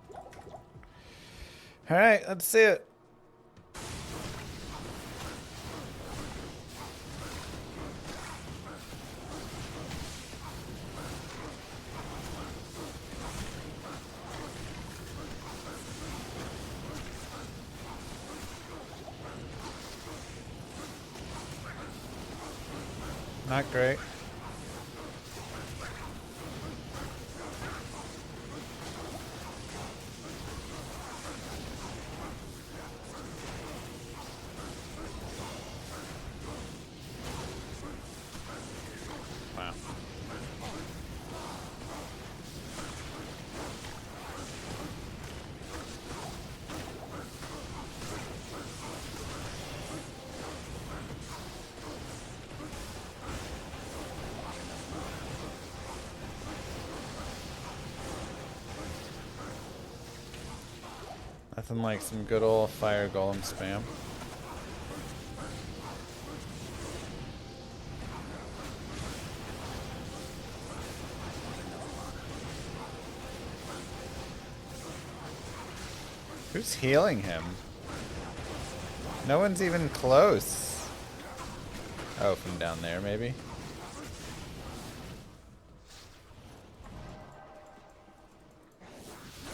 All right, let's see it. Not great. Wow. Nothing like some good old fire golem spam. Who's healing him? No one's even close. Oh, from down there, maybe?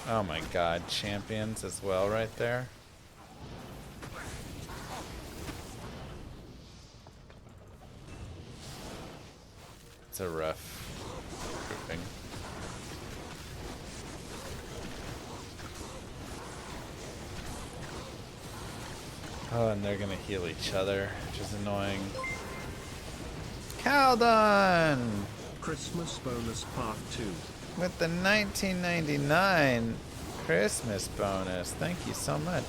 Oh my god, champions as well right there. It's a rough grouping. Oh, and they're gonna heal each other, which is annoying. Caldon! Christmas bonus part 2. With the 1999 Christmas bonus. Thank you so much.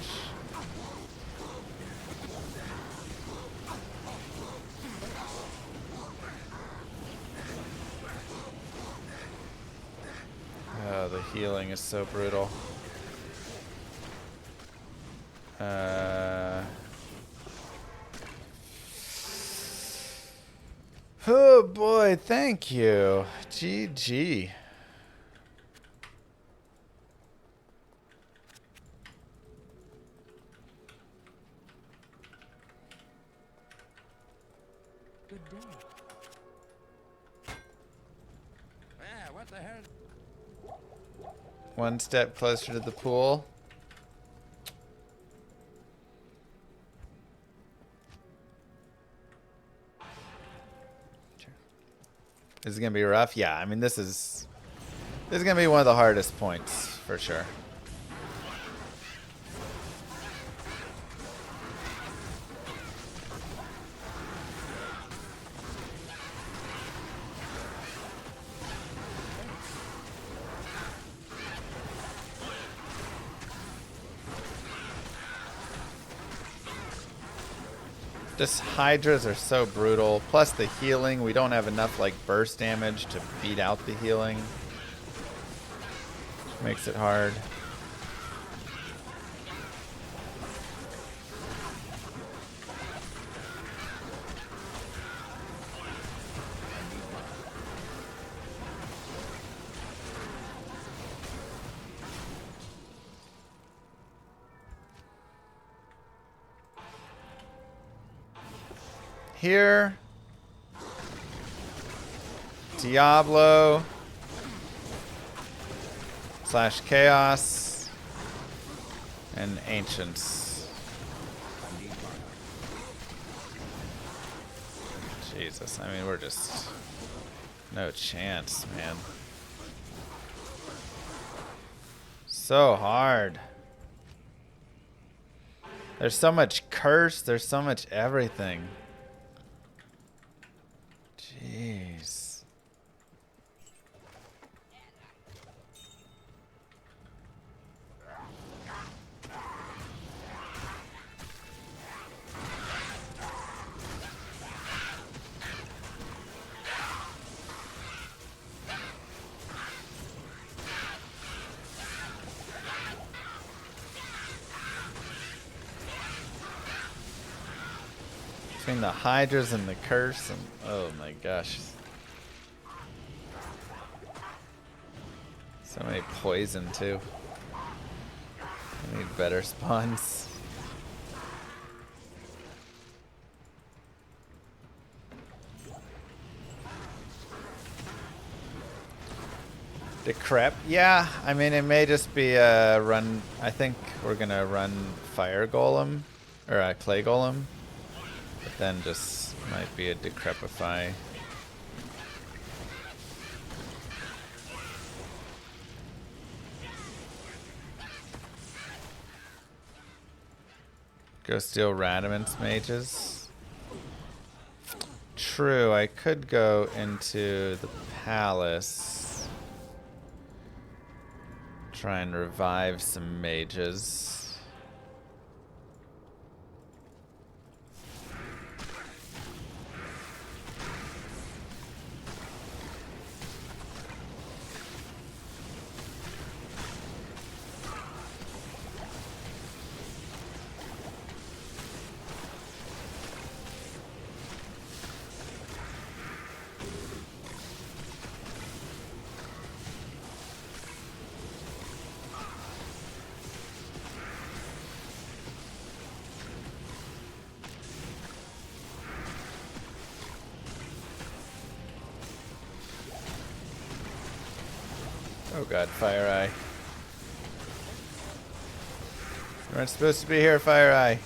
Oh, the healing is so brutal. Oh boy, thank you. GG. Good day. Ah, what the hell? One step closer to the pool. This is gonna be rough. Yeah, I mean this is gonna be one of the hardest points for sure. Just Hydras are so brutal. Plus the healing. We don't have enough like burst damage to beat out the healing. Which makes it hard. Here, Diablo / Chaos and Ancients. Jesus, I mean, we're just no chance, man. So hard. There's so much curse, there's so much everything. Jeez. Between the Hydras and the curse and oh my gosh. So many poison too. I need better spawns. Decrep? Yeah, I mean it may just be a run. I think we're gonna run Fire Golem or a Clay Golem. But then just might be a Decrepify. Go steal Radamant's mages. True, I could go into the palace. Try and revive some mages. Oh god, Fire Eye. You weren't supposed to be here, Fire Eye.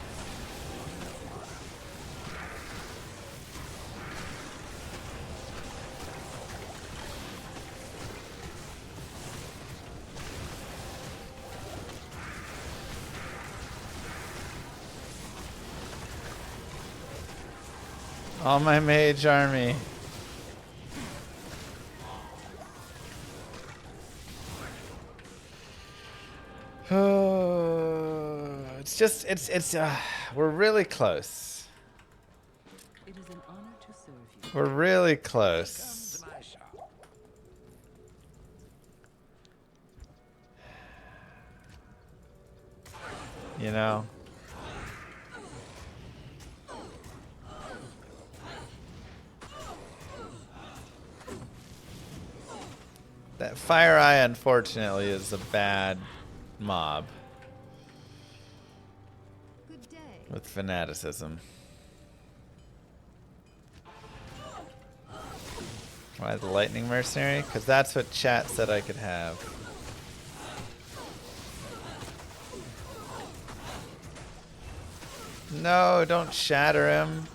All my mage army. It's we're really close. It is an honor to serve you. We're really close. You know. That Fire Eye, unfortunately, is a bad mob. Good day. With fanaticism. Why the Lightning Mercenary? Because that's what chat said I could have. No, don't shatter him.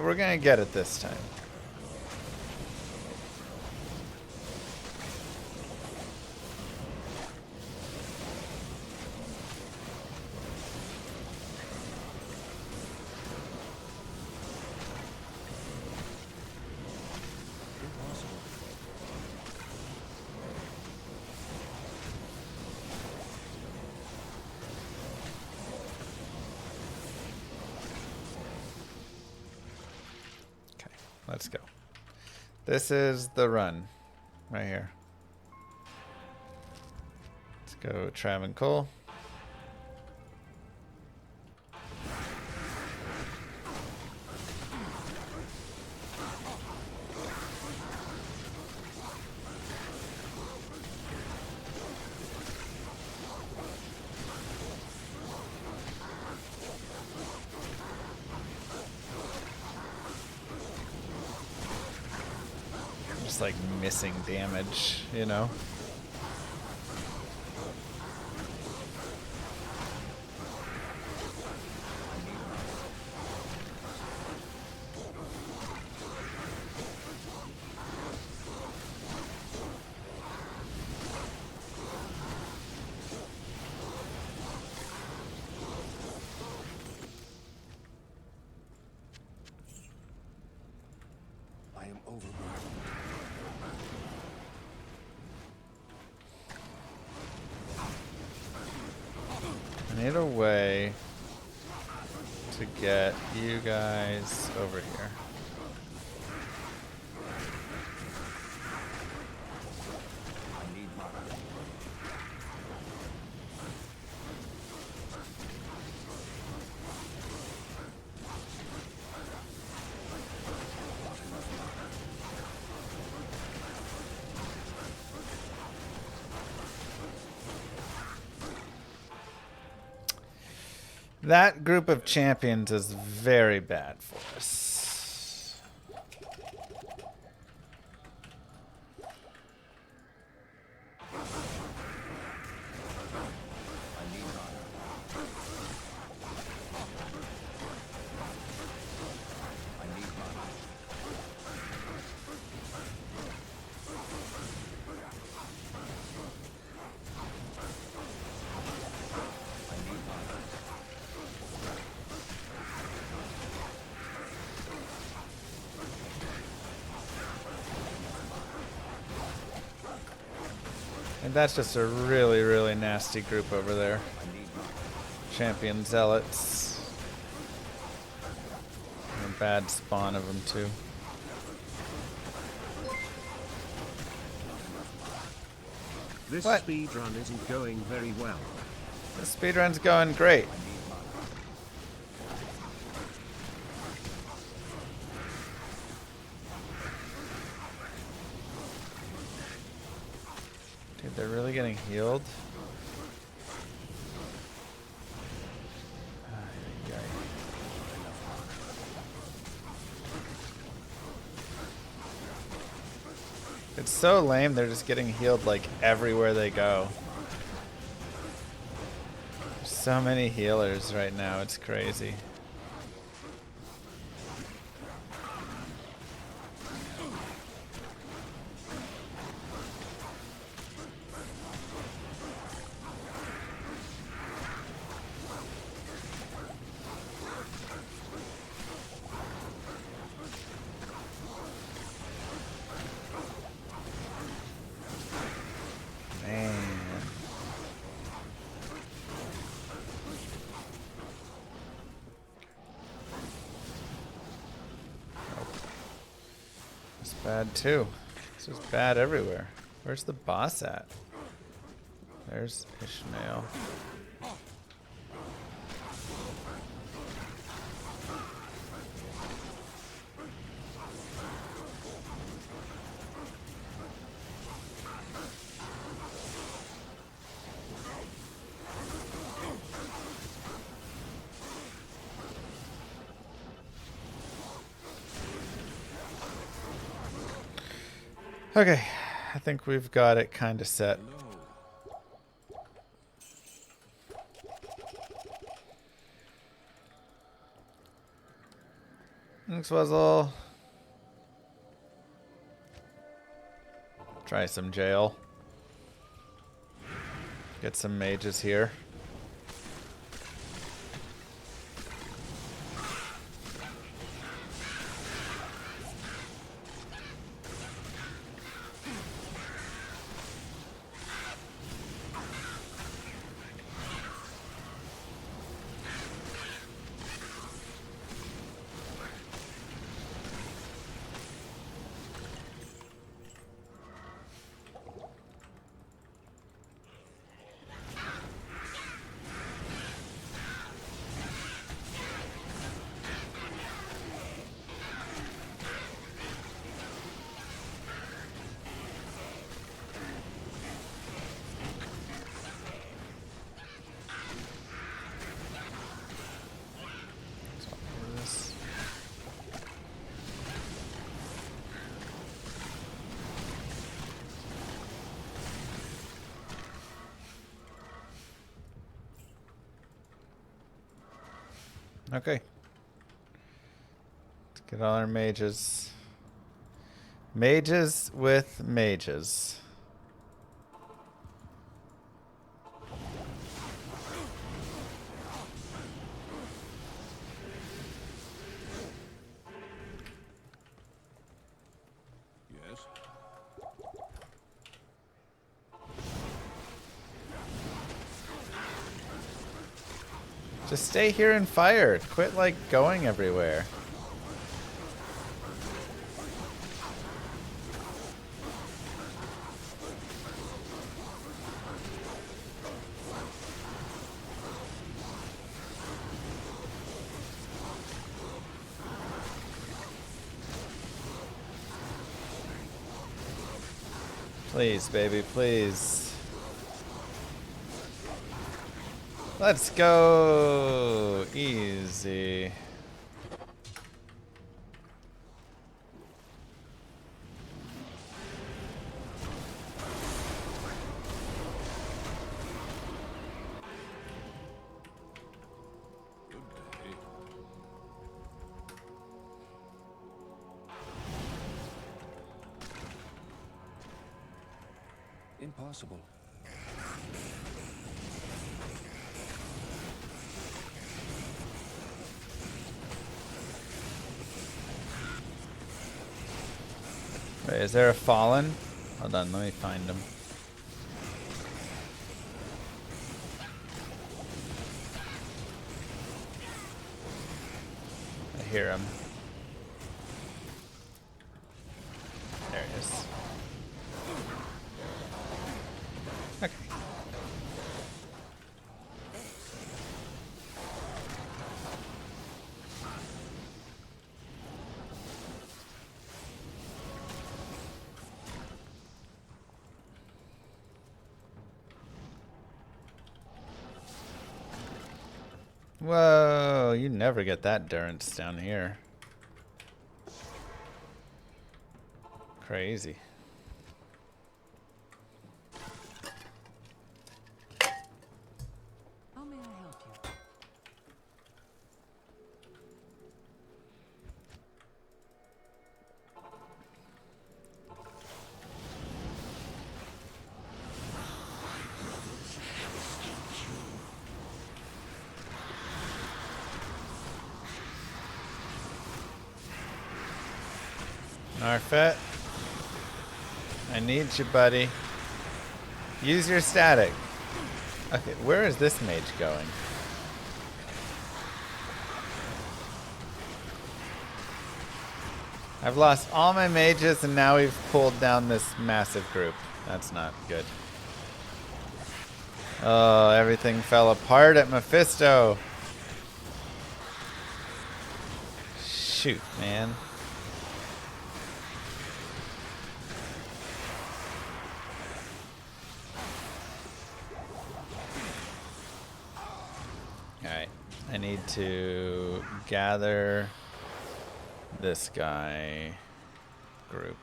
We're gonna get it this time. let's go. This is the run right here. Let's go Travancore. Just like missing damage, you know? I am overburdened. I need a way to get you guys over here. I need mana. That group of champions is very bad for us. I need mana. I need mana. I need mana. And that's just a really, really nasty group over there. I need mana. Champion zealots. And a bad spawn of them too. This What? speedrun isn't going very well. The speedrun's going great. I need mana. Dude, they're really getting healed. Ay, ay, ay. It's so lame, they're just getting healed like everywhere they go. There's so many healers right now, it's crazy. Man. It's bad too. It's just bad everywhere. Where's the boss at? There's Ishmael. Okay, I think we've got it kind of set. Thanks, Wuzzle. Try some jail. Get some mages here. Okay. Let's get all our mages. Mages with mages. Yes. Just stay here and fire. Quit, like, going everywhere. Please, baby, please. Let's go. Easy. Good day. Impossible. Wait, is there a fallen? Hold on, let me find him. I hear him. There he is. Okay. Whoa, you never get that endurance down here. Crazy. How may I help you? Narfet, I need you, buddy. Use your static. Okay, where is this mage going? I've lost all my mages and now we've pulled down this massive group. That's not good. Oh, everything fell apart at Mephisto. Shoot, man. Alright, I need to gather this guy group.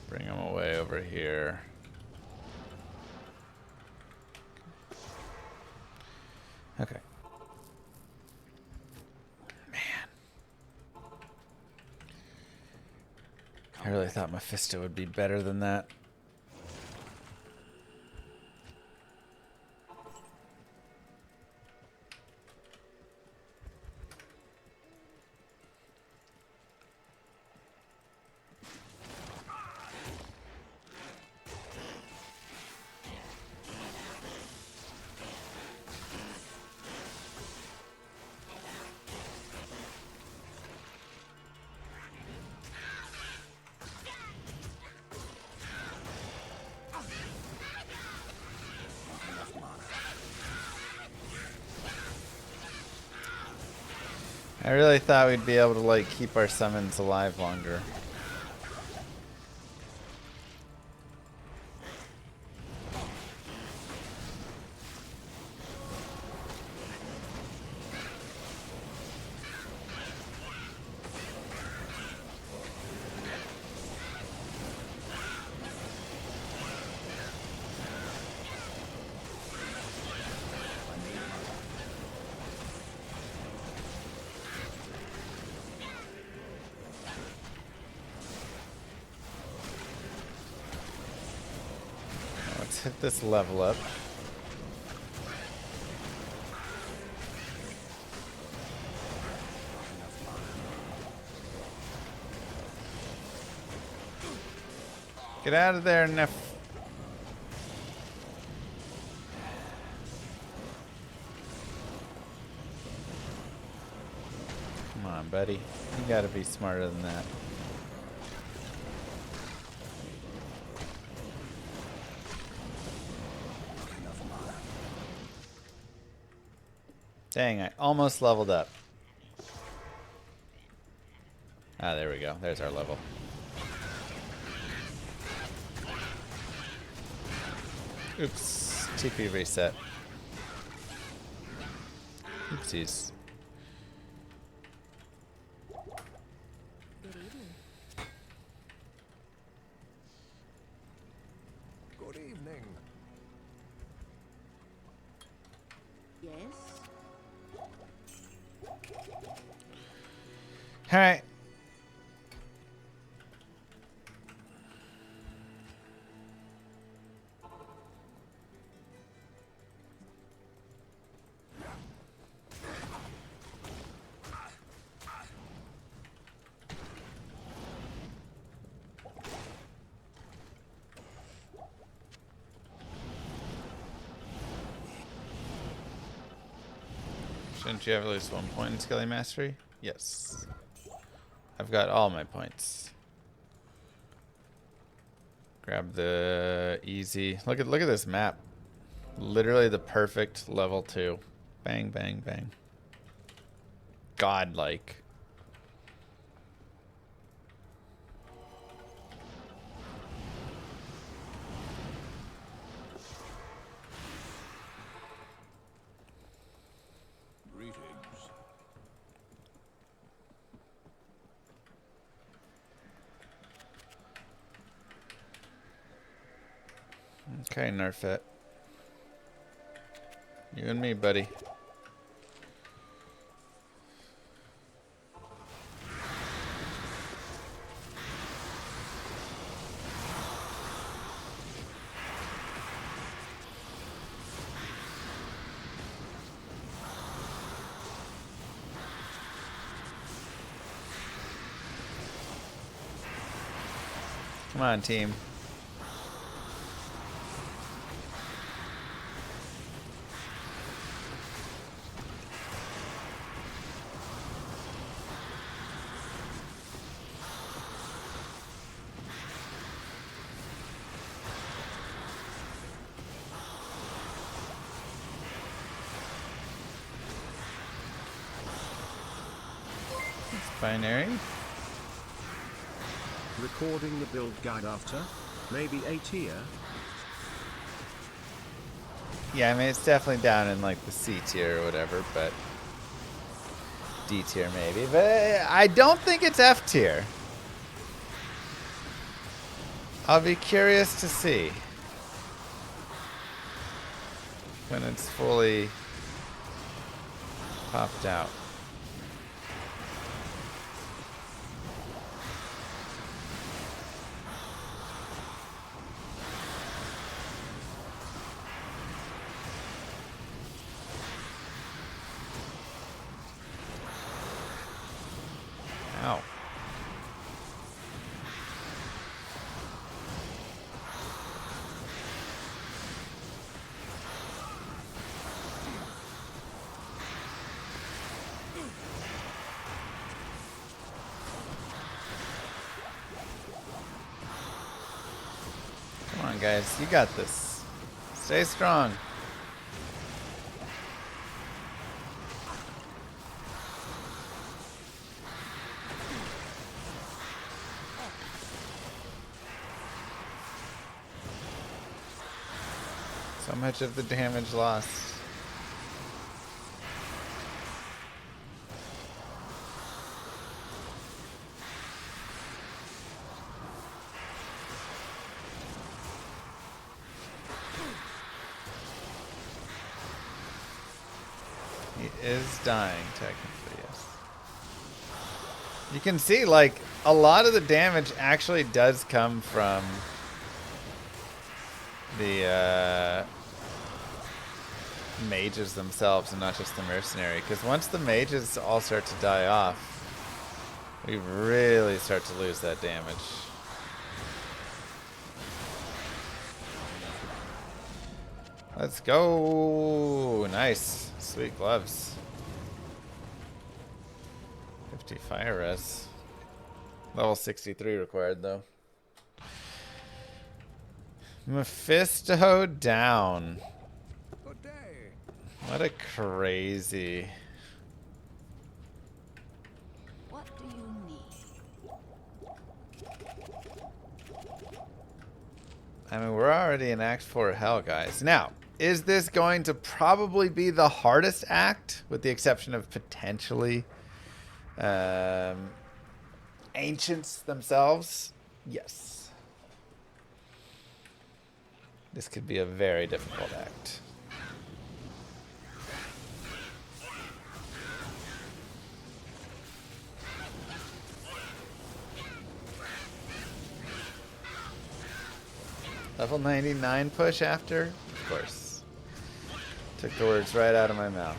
Bring him away over here. Okay. Man. I really thought Mephisto would be better than that. I really thought we'd be able to, like, keep our summons alive longer. hit this level up. Get out of there, Neff. Come on, buddy. You gotta be smarter than that. Dang, I almost leveled up. Ah, there we go. There's our level. Oops. TP reset. Oopsies. Good evening. Good evening. Yes. Alright. Shouldn't you have at least 1 point in Skelly Mastery? Yes. I've got all my points. Grab the easy. Look at this map. Literally the perfect level 2. Bang, bang, bang. Godlike. Greetings. Okay, nerf it. You and me, buddy. Come on, team. Binary. Recording the build guide after? Maybe A tier? Yeah, I mean, it's definitely down in like the C tier or whatever, but D tier maybe. But I don't think it's F tier. I'll be curious to see when it's fully popped out. Ow. Come on, guys. You got this. Stay strong. So much of the damage lost. He is dying, technically, yes. You can see, like, a lot of the damage actually does come from the mages themselves and not just the mercenary. Because once the mages all start to die off, we really start to lose that damage. Let's go! Nice. Sweet gloves. 50 fire res. Level 63 required though. Mephisto down. Good day. What a crazy. What do you need? I mean, we're already in Act 4 hell, guys. Now, is this going to probably be the hardest act, with the exception of potentially ancients themselves? Yes. This could be a very difficult act. Level 99 push after? Of course. Took the words right out of my mouth.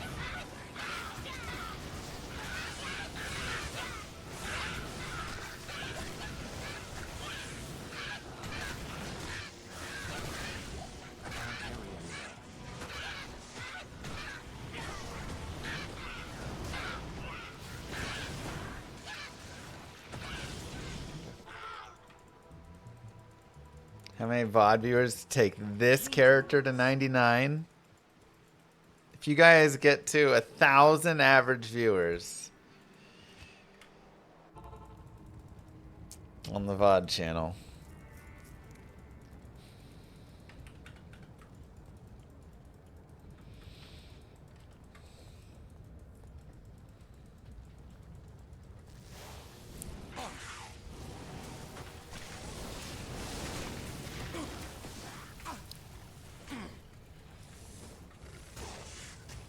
How many VOD viewers take this character to 99? If you guys get to 1,000 average viewers on the VOD channel,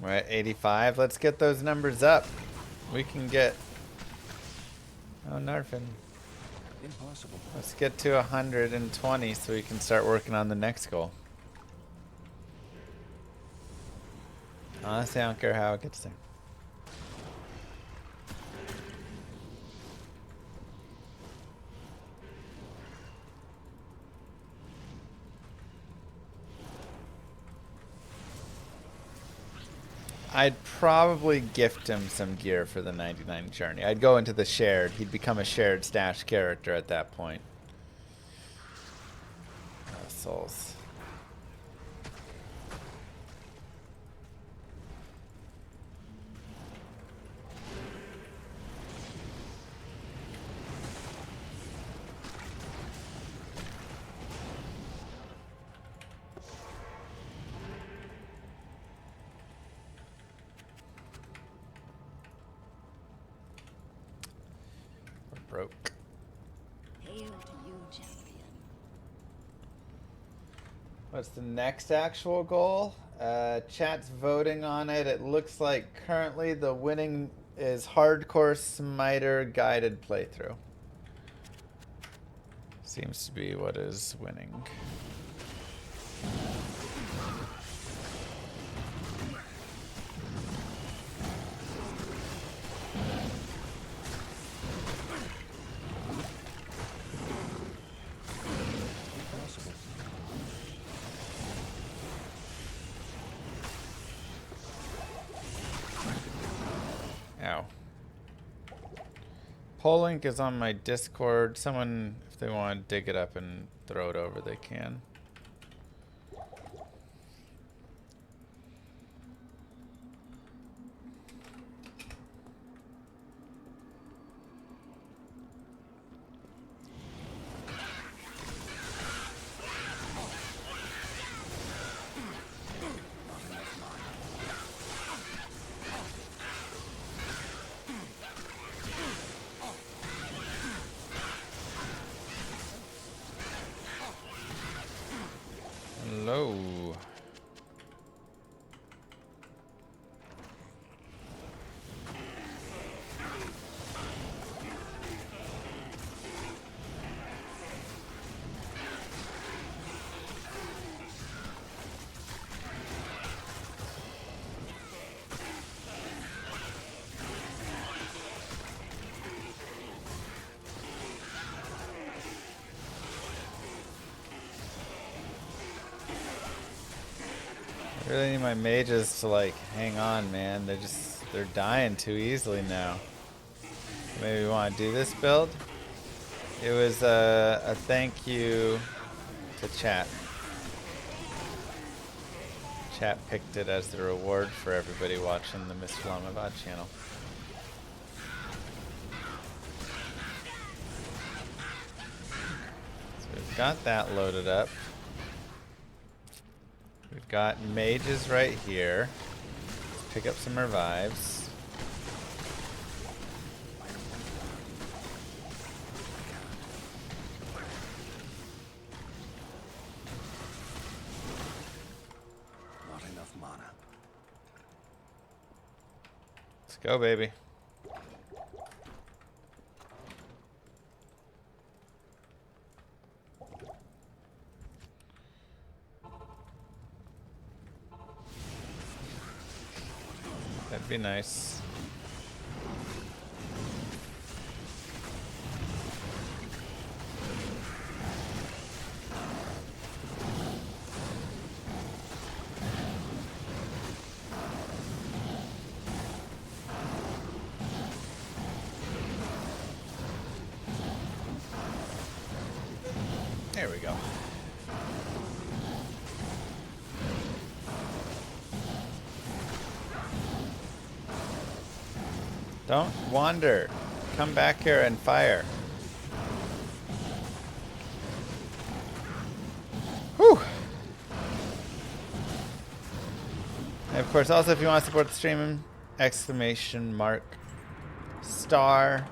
we're at 85. Let's get those numbers up. We can get... Oh, Narfin. Impossible. Let's get to 120 so we can start working on the next goal. Honestly, I don't care how it gets there. I'd probably gift him some gear for the 99 journey. I'd go into the shared. He'd become a shared stash character at that point. Oh, souls. Broke. Hail to you, champion. What's the next actual goal? Chat's voting on it. It looks like currently the winning is Hardcore Smiter Guided Playthrough. Seems to be what is winning. Ow. Poll link is on my Discord. Someone, if they want to dig it up and throw it over, they can. Really need my mages to like hang on, man. They're dying too easily now. Maybe we want to do this build. It was a thank you to chat. Chat picked it as the reward for everybody watching the Miss Flamavad channel. So we've got that loaded up. We've got mages right here. Let's pick up some revives. Not enough mana. Let's go, baby. That'd be nice. There we go. Don't wander. Come back here and fire. Whew. And of course, also if you want to support the stream, exclamation mark star.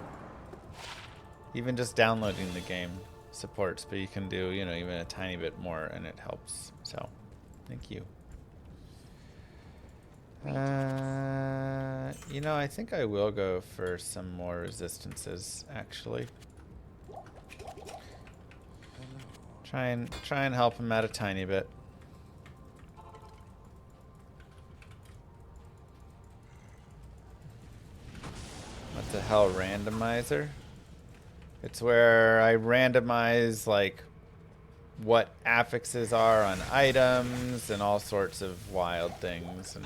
Even just downloading the game supports, but you can do, you know, even a tiny bit more and it helps. So, thank you. You know, I think I will go for some more resistances, actually. Try and help him out a tiny bit. What the hell, randomizer? It's where I randomize, like, what affixes are on items and all sorts of wild things, and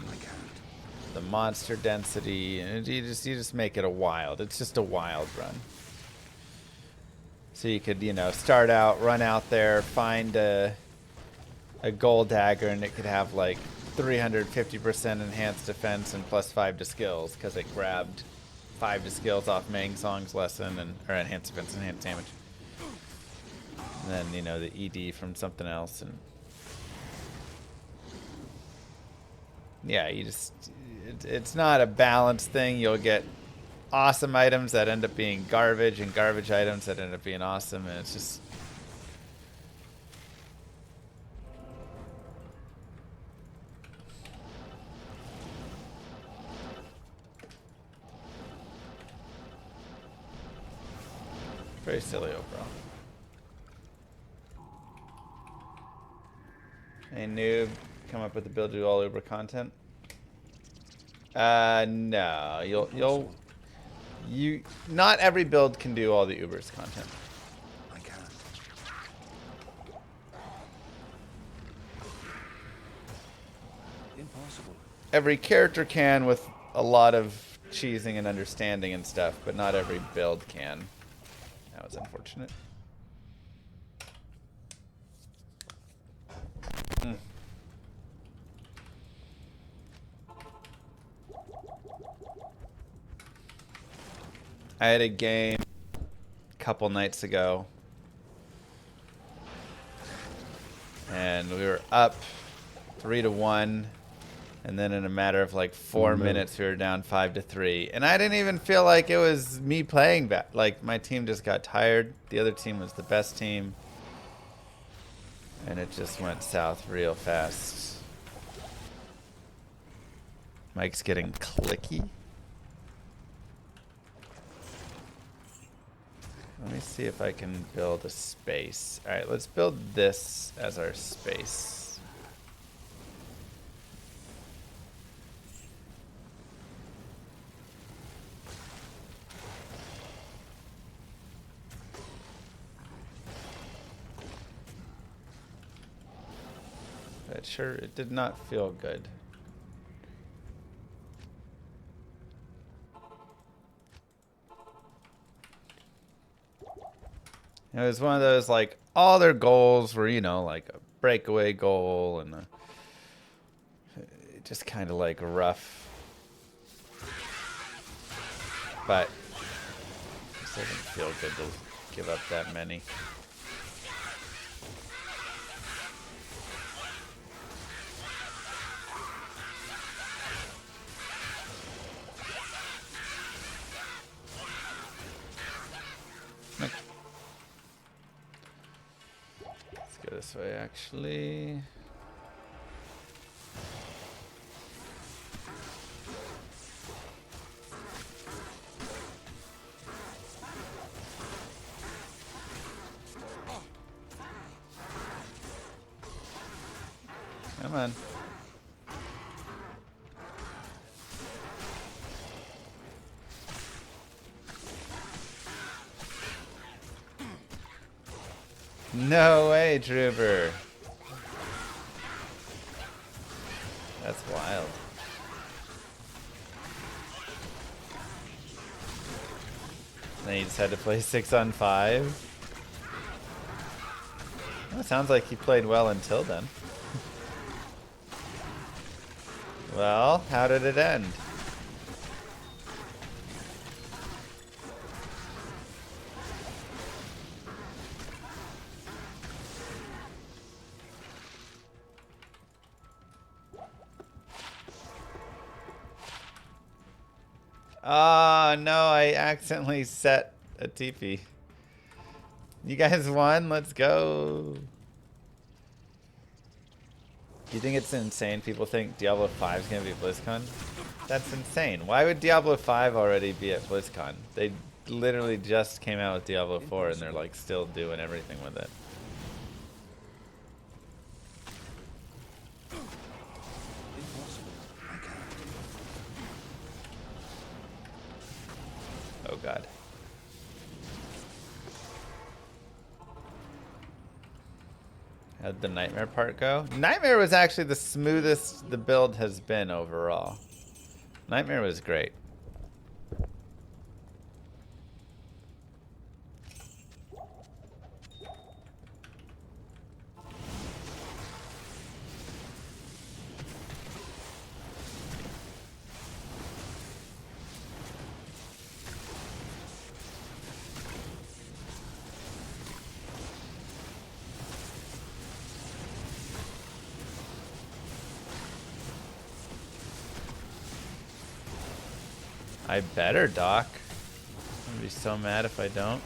the monster density, and you just make it a wild. It's just a wild run. So you could, you know, start out, run out there, find a gold dagger, and it could have like 350% enhanced defense and +5 to skills because it grabbed 5 to skills off Mang Song's lesson, and or enhanced defense, enhanced damage. And then, you know, the ED from something else, and yeah, you just, it's not a balanced thing. You'll get awesome items that end up being garbage, and garbage items that end up being awesome, and it's just, very silly overall. Hey noob, come up with the build, do all Uber content. No, you not every build can do all the Uber's content. I can't. Impossible. Every character can with a lot of cheesing and understanding and stuff, but not every build can. That was unfortunate. I had a game a couple nights ago, and we were up 3-1, and then in a matter of like 4 minutes we were down 5-3, and I didn't even feel like it was me playing bad. Like, my team just got tired. The other team was the best team, and it just went south real fast. Mike's getting clicky. Let me see if I can build a space. All right, let's build this as our space. it did not feel good. It was one of those, like, all their goals were, you know, like a breakaway goal and just kind of like rough. But it just doesn't feel good to give up that many. Let's go this way, actually. Come on. No way, Trooper. That's wild. Then he just had to play 6 on 5. Well, it sounds like he played well until then. Well, how did it end? Oh, no, I accidentally set a TP. You guys won? Let's go. Do you think it's insane people think Diablo 5 is going to be BlizzCon? That's insane. Why would Diablo 5 already be at BlizzCon? They literally just came out with Diablo 4 and they're like still doing everything with it. Oh god. How'd the Nightmare part go? Nightmare was actually the smoothest the build has been overall. Nightmare was great. I better, Doc. I'm gonna be so mad if I don't.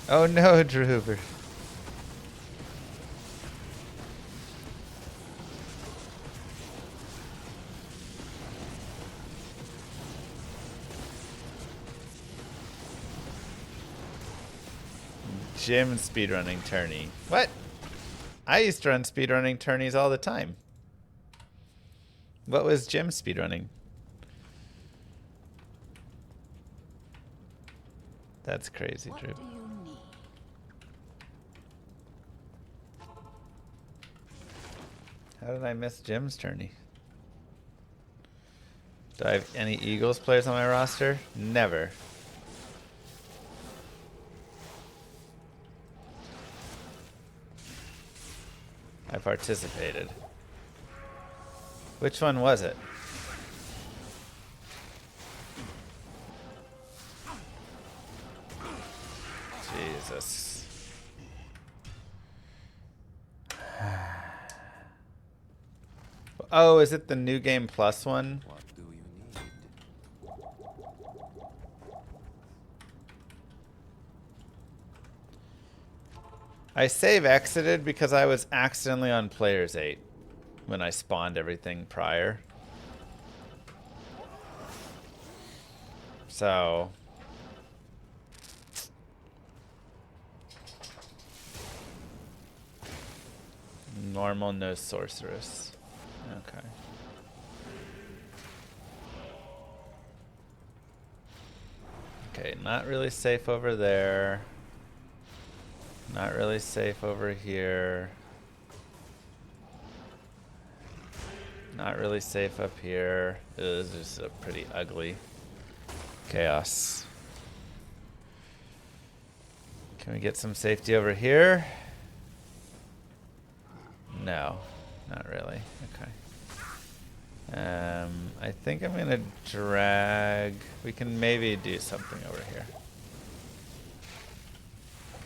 Oh no, Drooper. Jim speedrunning tourney. What? I used to run speedrunning tourneys all the time. What was Jim speedrunning? That's crazy, Drew. What do you need? How did I miss Jim's tourney? Do I have any Eagles players on my roster? Never. I participated. Which one was it? Jesus. Oh, is it the New Game Plus one? What do you need? I save exited because I was accidentally on Players 8 when I spawned everything prior. So... normal, no sorceress. Okay. Okay, not really safe over there. Not really safe over here. Not really safe up here. This is a pretty ugly chaos. Can we get some safety over here? No, not really. Okay. I think I'm gonna drag. We can maybe do something over here.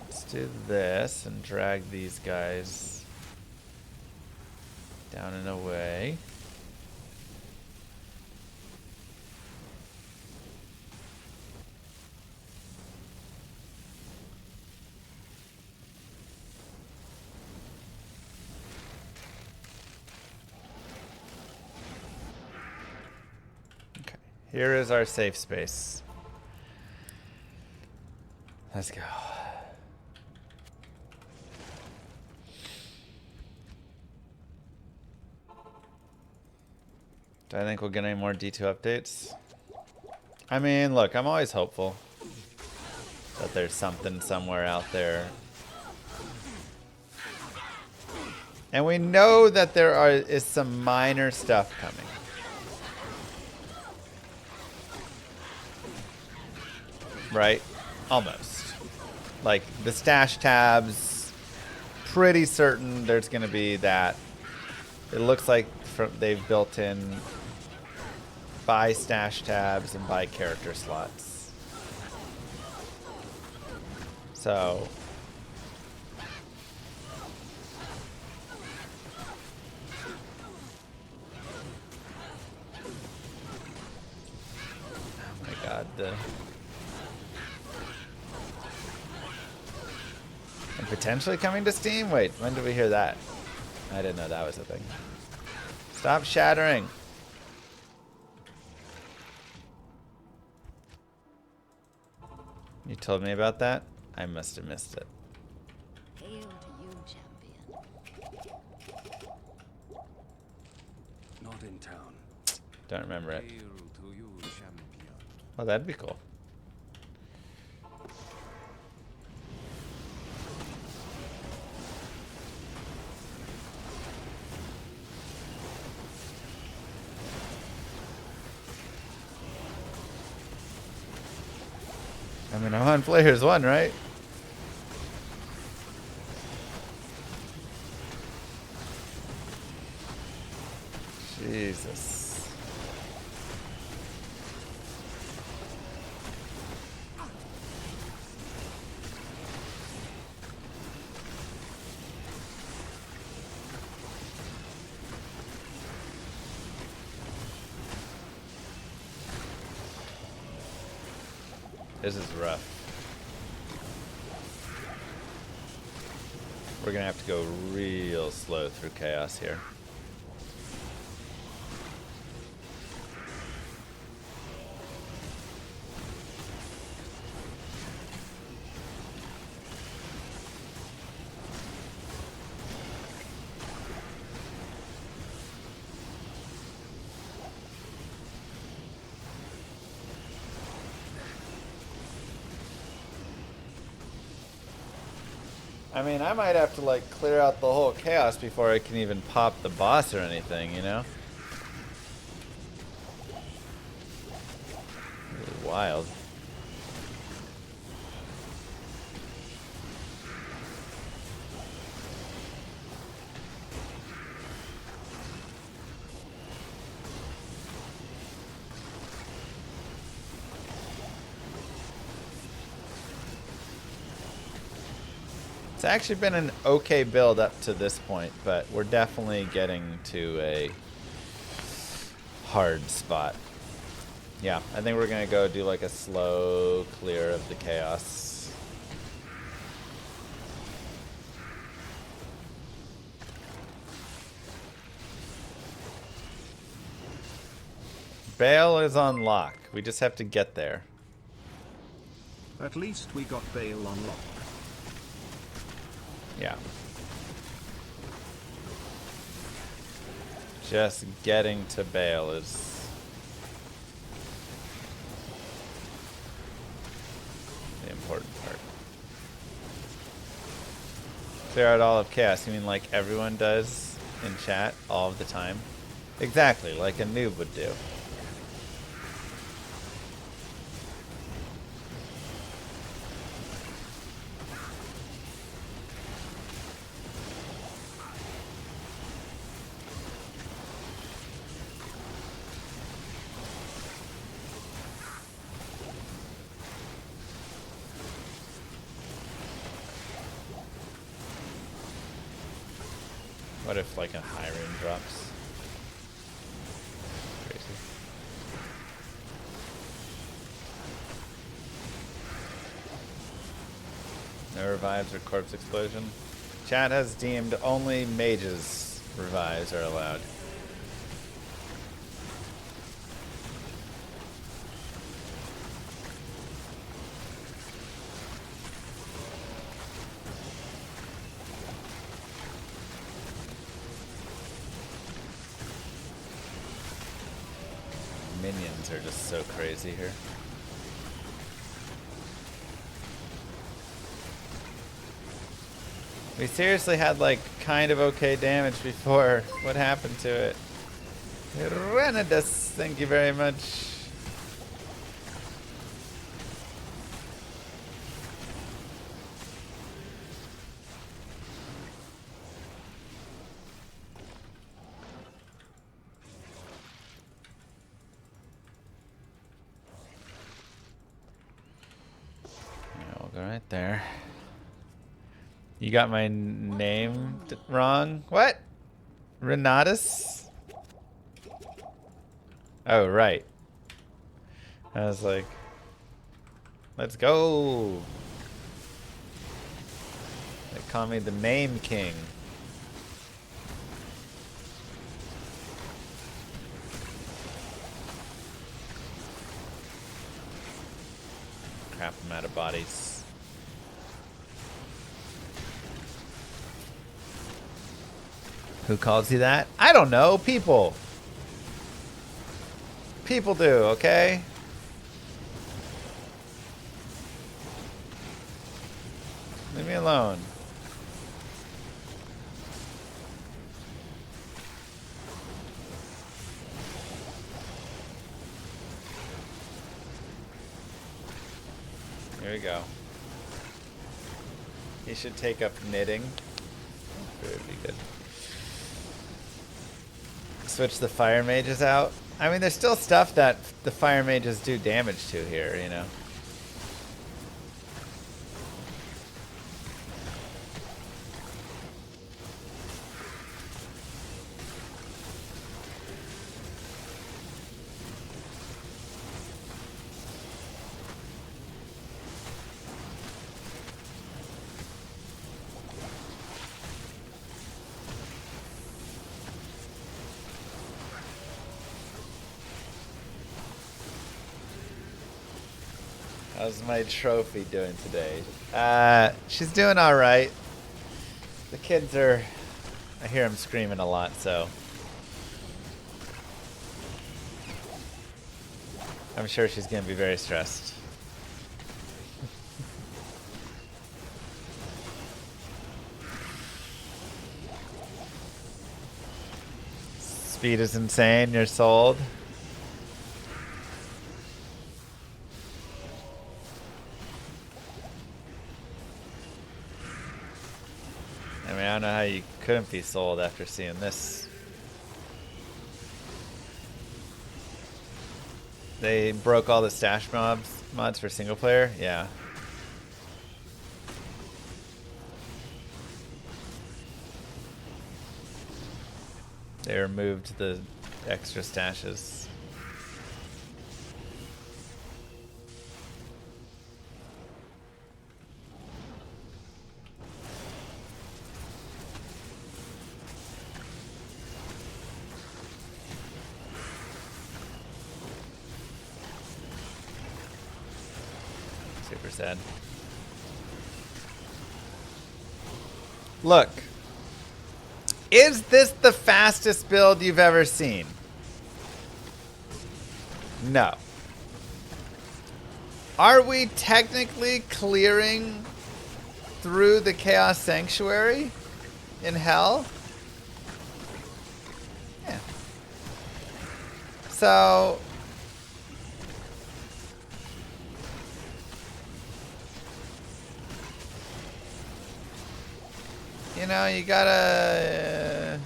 Let's do this and drag these guys down and away. Here is our safe space. Let's go. Do I think we'll get any more D2 updates? I mean, look, I'm always hopeful that there's something somewhere out there. And we know that there is some minor stuff coming. Right? Almost. Like, the stash tabs, pretty certain there's going to be that. It looks like they've built in buy stash tabs and buy character slots. So... oh my god, And potentially coming to Steam? Wait, when did we hear that? I didn't know that was a thing. Stop shattering! You told me about that? I must have missed it. Hail to you, champion. Not in town. Don't remember it. Hail to you, champion. Well, that'd be cool. I mean, I'm on Players 1, right? Jesus. This is rough. We're gonna have to go real slow through chaos here. I mean, I might have to, like, clear out the whole chaos before I can even pop the boss or anything, you know? Really wild. It's actually been an okay build up to this point, but we're definitely getting to a hard spot. Yeah, I think we're gonna go do like a slow clear of the chaos. Baal is on lock. We just have to get there. At least we got Baal on lock. Yeah. Just getting to Baal is... Clear out all of chaos. You mean like everyone does in chat all of the time? Exactly, like a noob would do. What if like a high rune drops? Crazy. No revives or corpse explosion. Chat has deemed only mages revives are allowed. Minions are just so crazy here. We seriously had like kind of okay damage before. What happened to it? Renadus, thank you very much. Right there. You got my name wrong? What? Renatus? Oh, right. I was like, let's go. They call me the Mame King. Crap, I'm out of bodies. Who calls you that? I don't know. People. People do, okay? Leave me alone. Here we go. He should take up knitting. It would be good. Switch the fire mages out. I mean, there's still stuff that the fire mages do damage to here, you know. How's my trophy doing today? She's doing all right. The kids are... I hear them screaming a lot, so... I'm sure she's going to be very stressed. Speed is insane. You're sold. I don't know how you couldn't be sold after seeing this. They broke all the stash mods for single player? Yeah. They removed the extra stashes. Super sad. Look. Is this the fastest build you've ever seen? No. Are we technically clearing through the Chaos Sanctuary in Hell. Yeah. So you know, you gotta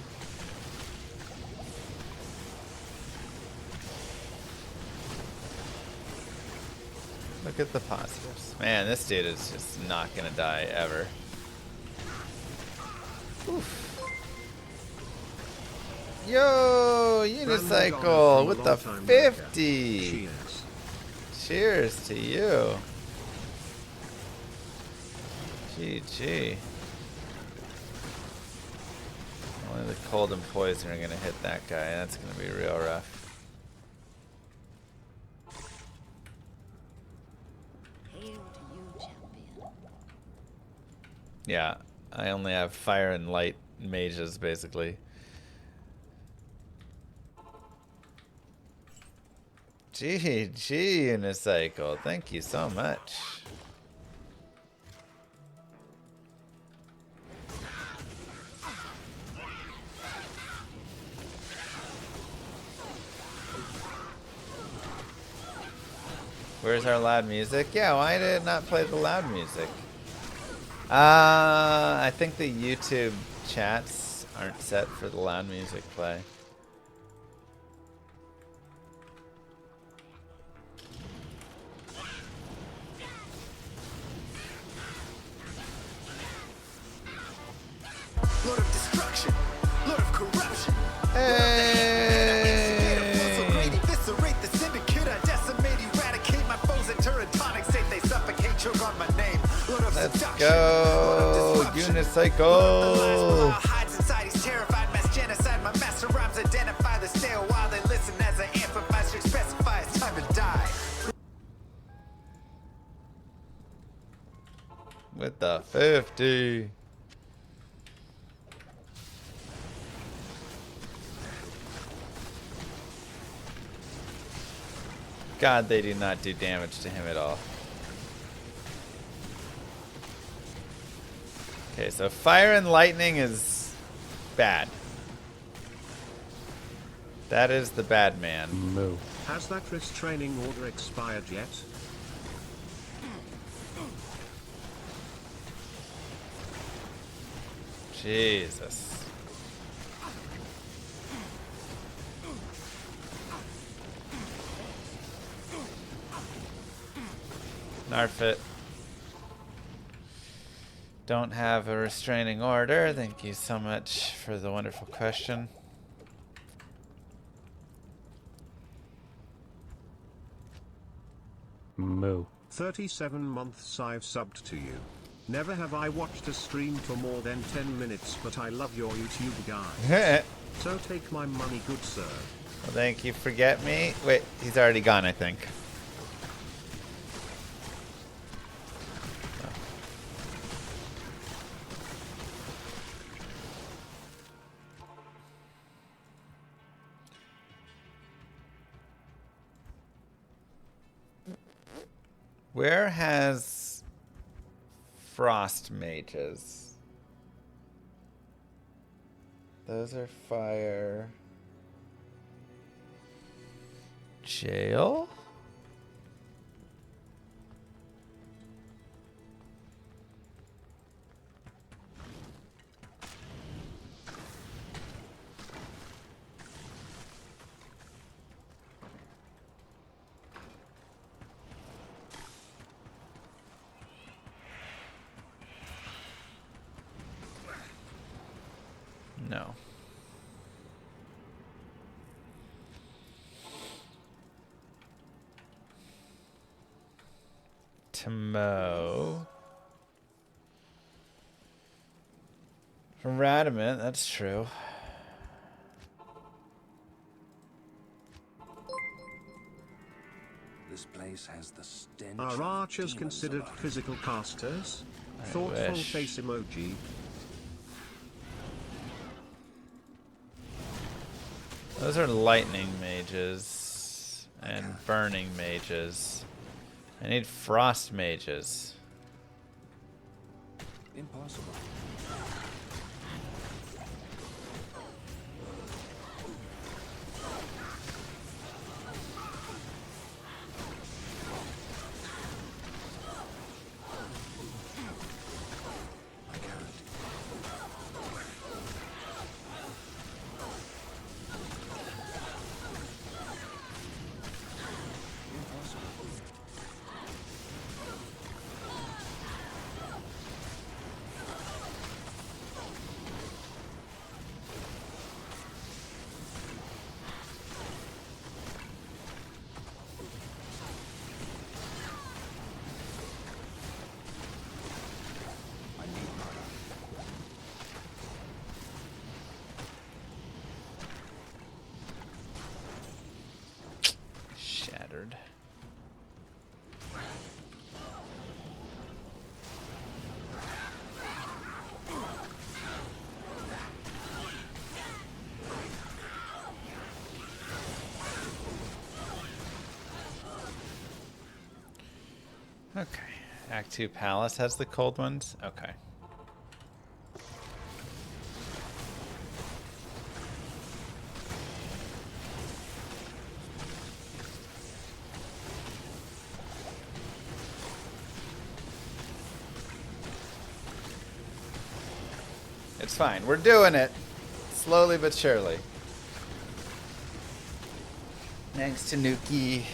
look at the positives. Man, this dude is just not gonna die ever. Oof. Yo, Unicycle with the 50. Cheers to you. GG. Only the cold and poison are gonna hit that guy. That's gonna be real rough. Hail to you, champion. Yeah, I only have fire and light mages basically. GG Unicycle, thank you so much. Where's our loud music? Yeah, why did it not play the loud music? I think the YouTube chats aren't set for the loud music play. Lord of destruction, Lord of corruption. Hey! Eviscerate the syndicate, I decimate, eradicate my foes and turn tonic, say they suffocate, choke on my name. Lord of Let's seduction, go, Lord of disruption. Unicycle! Hides inside, he's terrified, mass genocide. My master rhymes identify the stale while they listen as I amplify, should specify it's time to die. With the 50. God, they do not do damage to him at all. Okay, so fire and lightning is bad. That is the bad man. Move. Has that restraining order expired yet? Jesus. Narf it. Don't have a restraining order. Thank you so much for the wonderful question. Moo. 37 months I've subbed to you. Never have I watched a stream for more than 10 minutes, but I love your YouTube guys. Well, So take my money, good sir. thank you. Forget me. Wait, he's already gone, I think. Where has frost mages? Those are fire. Jail? No. Tomo. From Radamant, that's true. This place has the stench Are of archers demons considered about it. physical casters? I Thoughtful wish. face emoji. Those are lightning mages and burning mages. I need frost mages. Impossible. I can't. Impossible. I need mana. Shattered. Okay. Act 2 Palace has the cold ones? Okay. It's fine. We're doing it. Slowly but surely. Thanks to Nuki.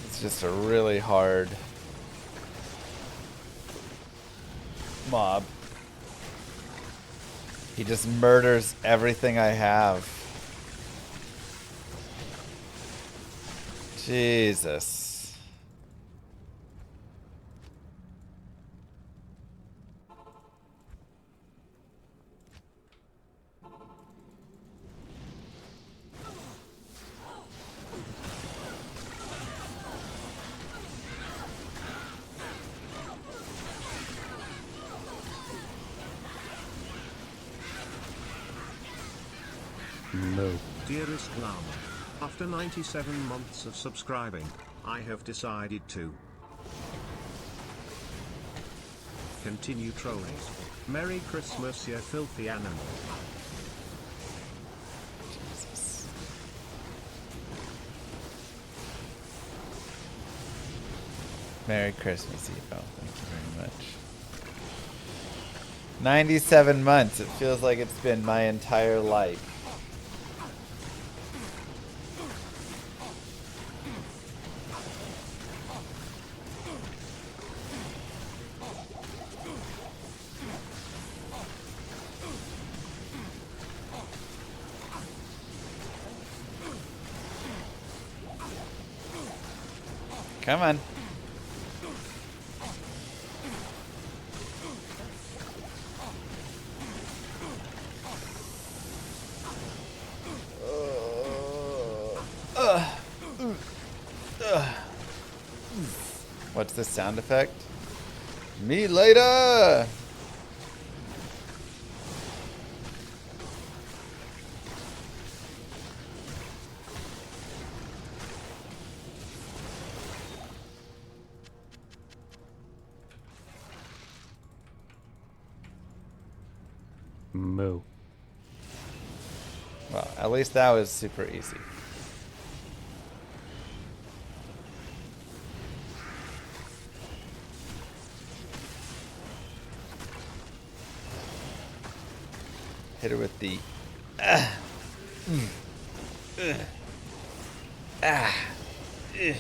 It's just a really hard mob. He just murders everything I have. Jesus. No. Dearest Llama, after 97 months of subscribing, I have decided to continue trolling. Merry Christmas, you filthy animal. Jesus. Merry Christmas, Evo. Thank you very much. 97 months. It feels like it's been my entire life. Come on. What's the sound effect? Me later! Moo. Well, at least that was super easy. Hit her with the You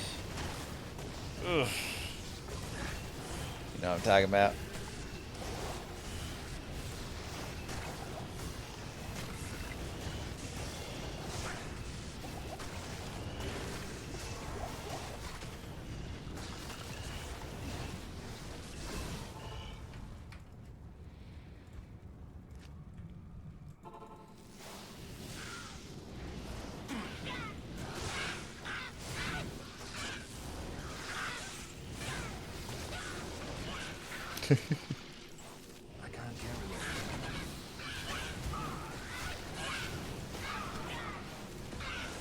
know what I'm talking about? I can't carry it.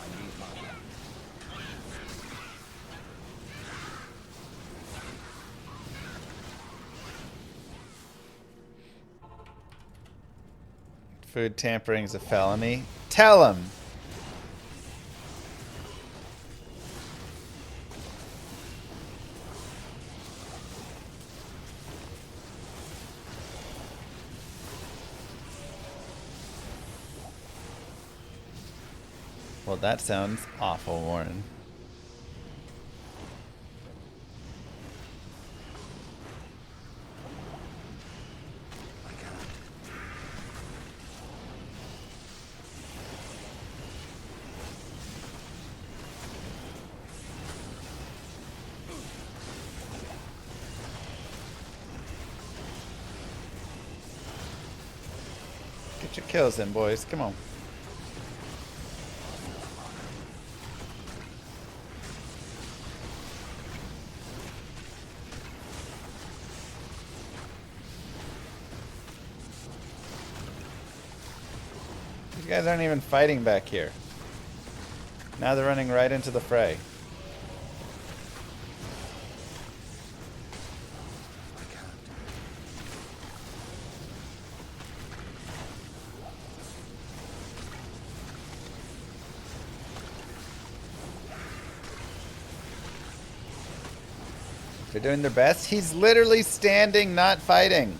I need my weapon. Food tampering is a felony. Tell him. Well, that sounds awful, Warren. I can't. Get your kills in, boys. Come on. These guys aren't even fighting back here. Now they're running right into the fray. I can't. They're doing their best. He's literally standing, not fighting.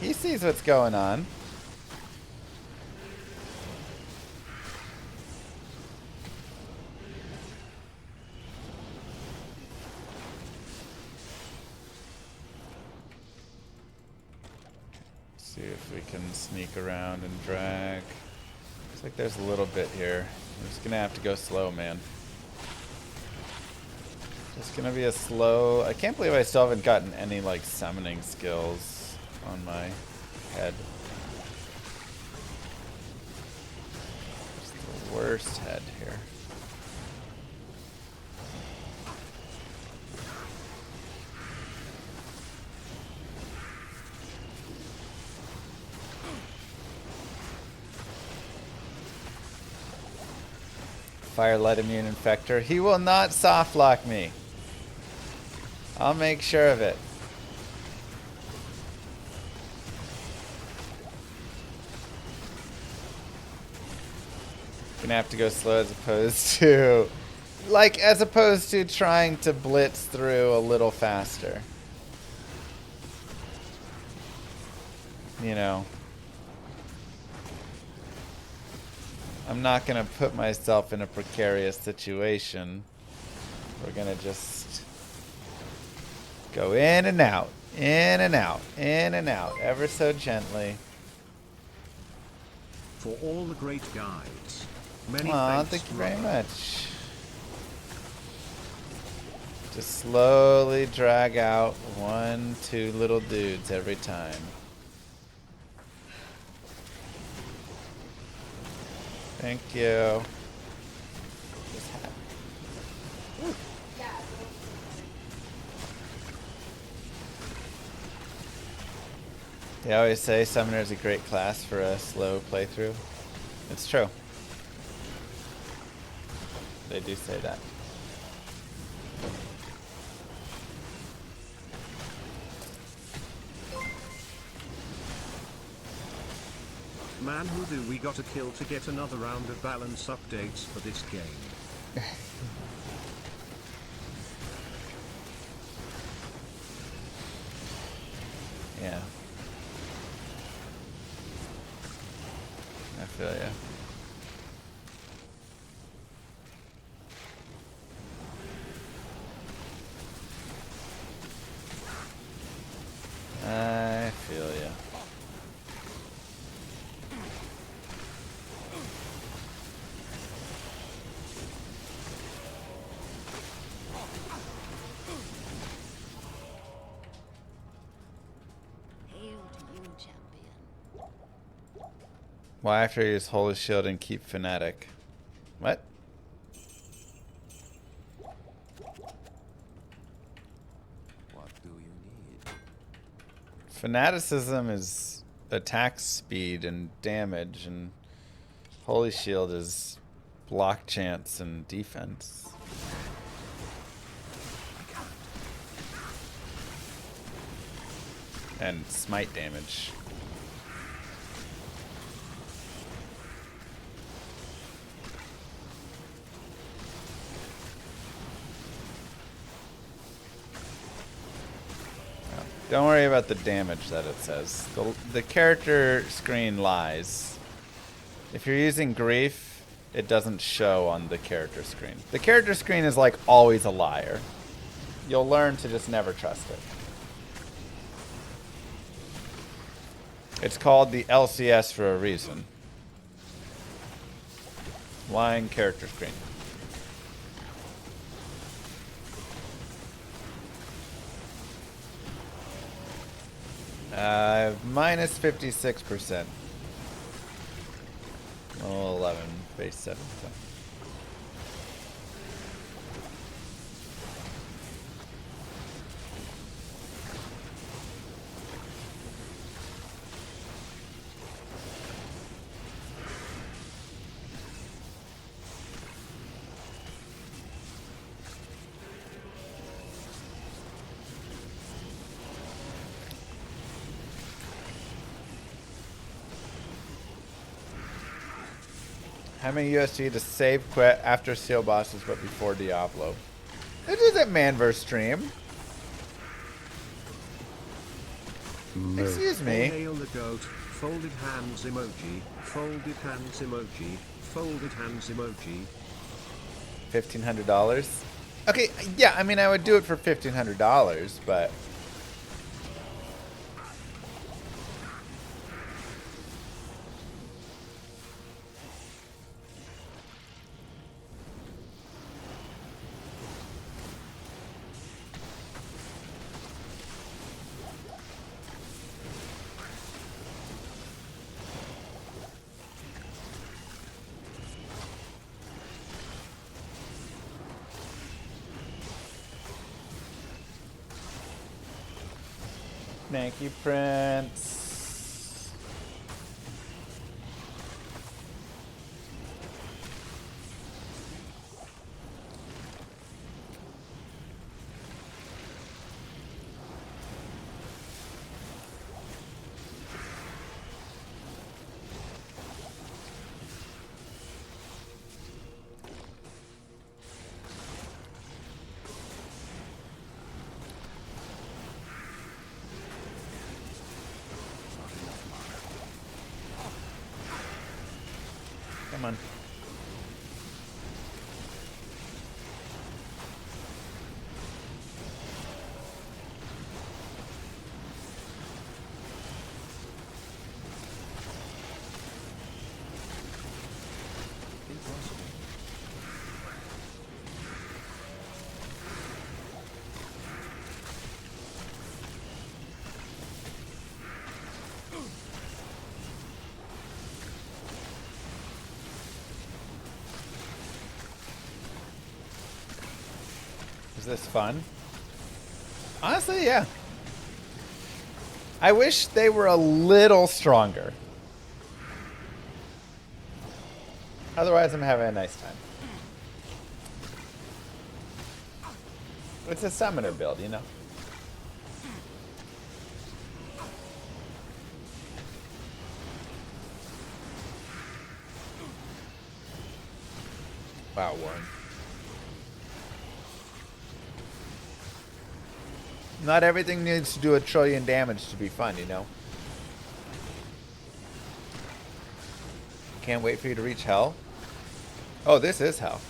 He sees what's going on. See if we can sneak around and drag. Looks like there's a little bit here. I'm just gonna have to go slow, man. Just gonna be a slow. I can't believe I still haven't gotten any like summoning skills on my head. It's the worst head here. Firelight immune infector. He will not soft lock me. I'll make sure of it. Gonna have to go slow as opposed to trying to blitz through a little faster. You know. I'm not gonna put myself in a precarious situation. We're gonna just go in and out, in and out, in and out, ever so gently. For all the great guides. Many Aw, thanks, thank you very brother. much. Just slowly drag out 1, 2 little dudes every time. Thank you. Just hat. They always say Summoner is a great class for a slow playthrough. It's true. They do say that. Man, who do we got to kill to get another round of balance updates for this game? Yeah. I feel ya. I feel ya. Hail to you, champion. Why after you use Holy Shield and keep Fanatic? What? What do you need? Fanaticism is attack speed and damage, and Holy Shield is block chance and defense. And smite damage. Don't worry about the damage that it says. The character screen lies. If you're using grief, it doesn't show on the character screen. The character screen is like always a liar. You'll learn to just never trust it. It's called the LCS for a reason. Lying character screen. Minus 56%. Oh, 11, base 7. So. How many USD to save quit after seal bosses but before Diablo? This isn't Manverse stream. Excuse me. Hail the goat, folded hands emoji, folded hands emoji, folded hands emoji. $1,500. Okay, yeah, I mean I would do it for $1,500, but thank you, Prince. Come on. Is this fun? Honestly, yeah. I wish they were a little stronger. Otherwise, I'm having a nice time. It's a summoner build, you know? Wow, Warren. Not everything needs to do a trillion damage to be fun, you know? Can't wait for you to reach hell. Oh, this is hell.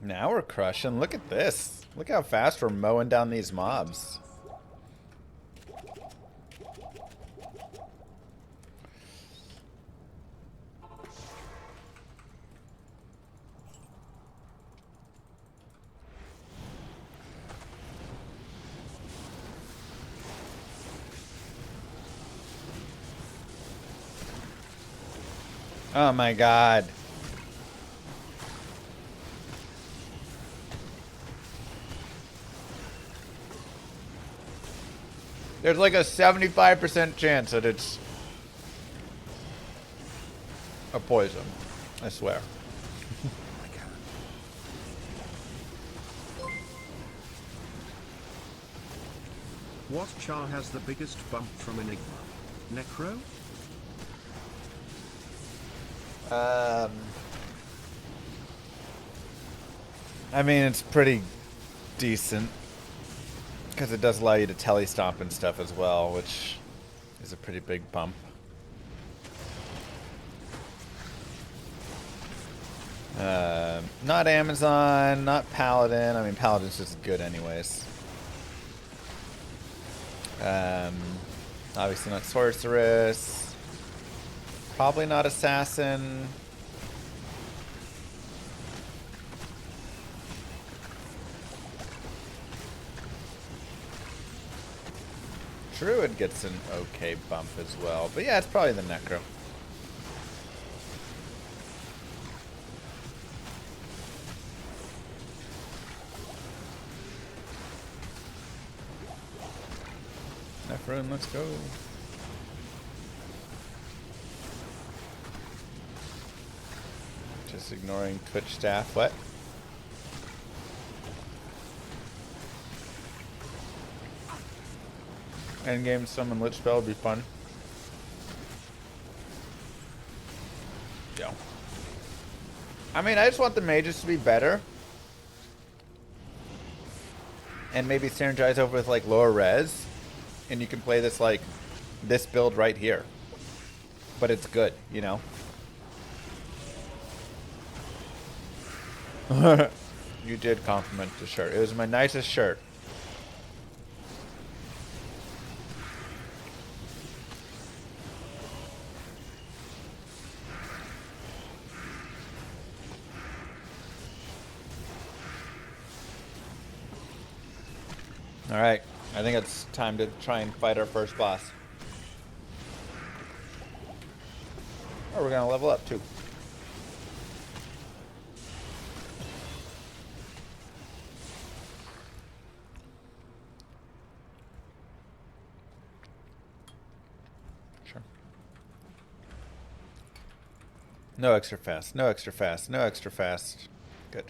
Now we're crushing. Look at this. Look how fast we're mowing down these mobs. Oh my god. There's like a 75% chance that it's a poison. I swear. What char has the biggest bump from Enigma? Necro? I mean, it's pretty decent because it does allow you to telestomp and stuff as well, which is a pretty big bump. Not Amazon, not Paladin. I mean, Paladin's just good anyways. Obviously not Sorceress. Probably not Assassin. Druid gets an okay bump as well. But yeah, it's probably the Necro. Nephron, let's go. Just ignoring Twitch staff. What? Endgame summon Lich Spell would be fun. Yeah. I mean, I just want the mages to be better. And maybe synergize over with like lower res. And you can play this like this build right here. But it's good, you know? You did compliment the shirt. It was my nicest shirt. Alright, I think it's time to try and fight our first boss. Or we're gonna level up too. Sure. No extra fast, no extra fast, no extra fast. Good.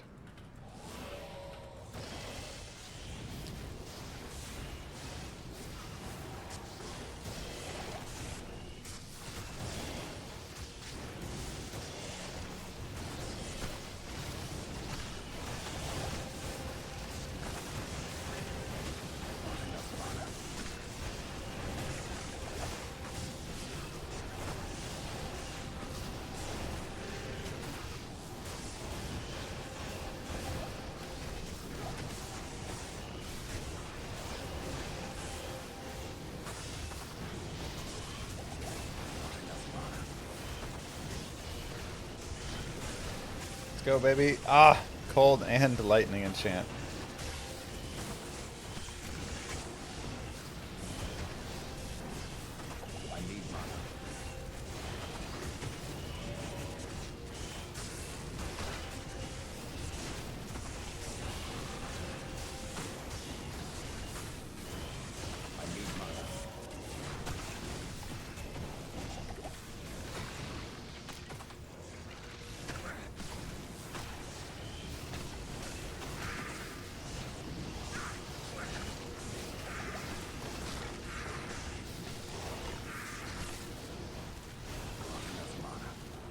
Let's go, baby. Ah, cold and lightning enchant.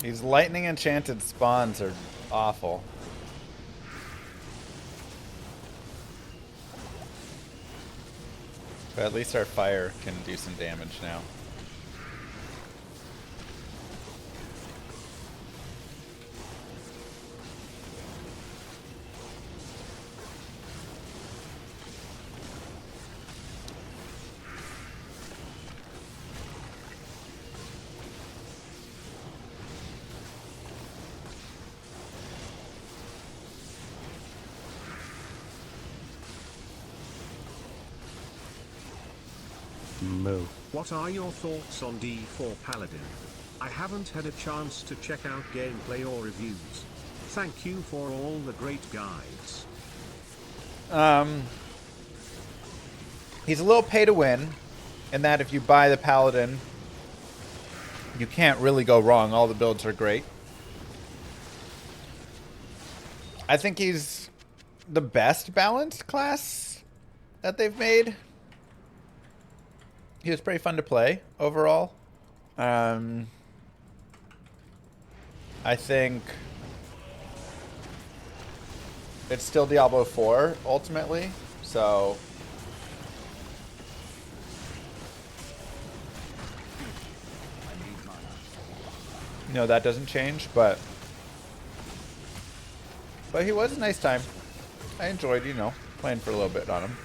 These lightning enchanted spawns are awful. But at least our fire can do some damage now. Moo. What are your thoughts on D4 Paladin? I haven't had a chance to check out gameplay or reviews. Thank you for all the great guides. He's a little pay to win, in that if you buy the Paladin, you can't really go wrong. All the builds are great. I think he's the best balanced class that they've made. He was pretty fun to play overall. I think it's still Diablo 4 ultimately, so no, that doesn't change, but he was a nice time. I enjoyed, you know, playing for a little bit on him.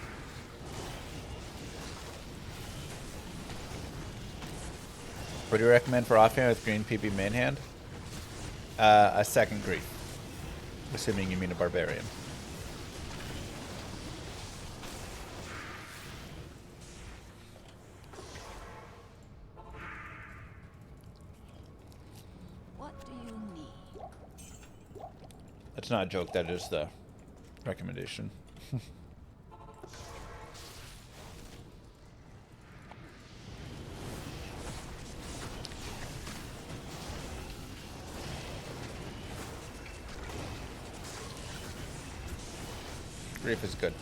What do you recommend for offhand with green PP main hand? A second green. Assuming you mean a barbarian. What do you need? That's not a joke, that is the recommendation. Grief is good.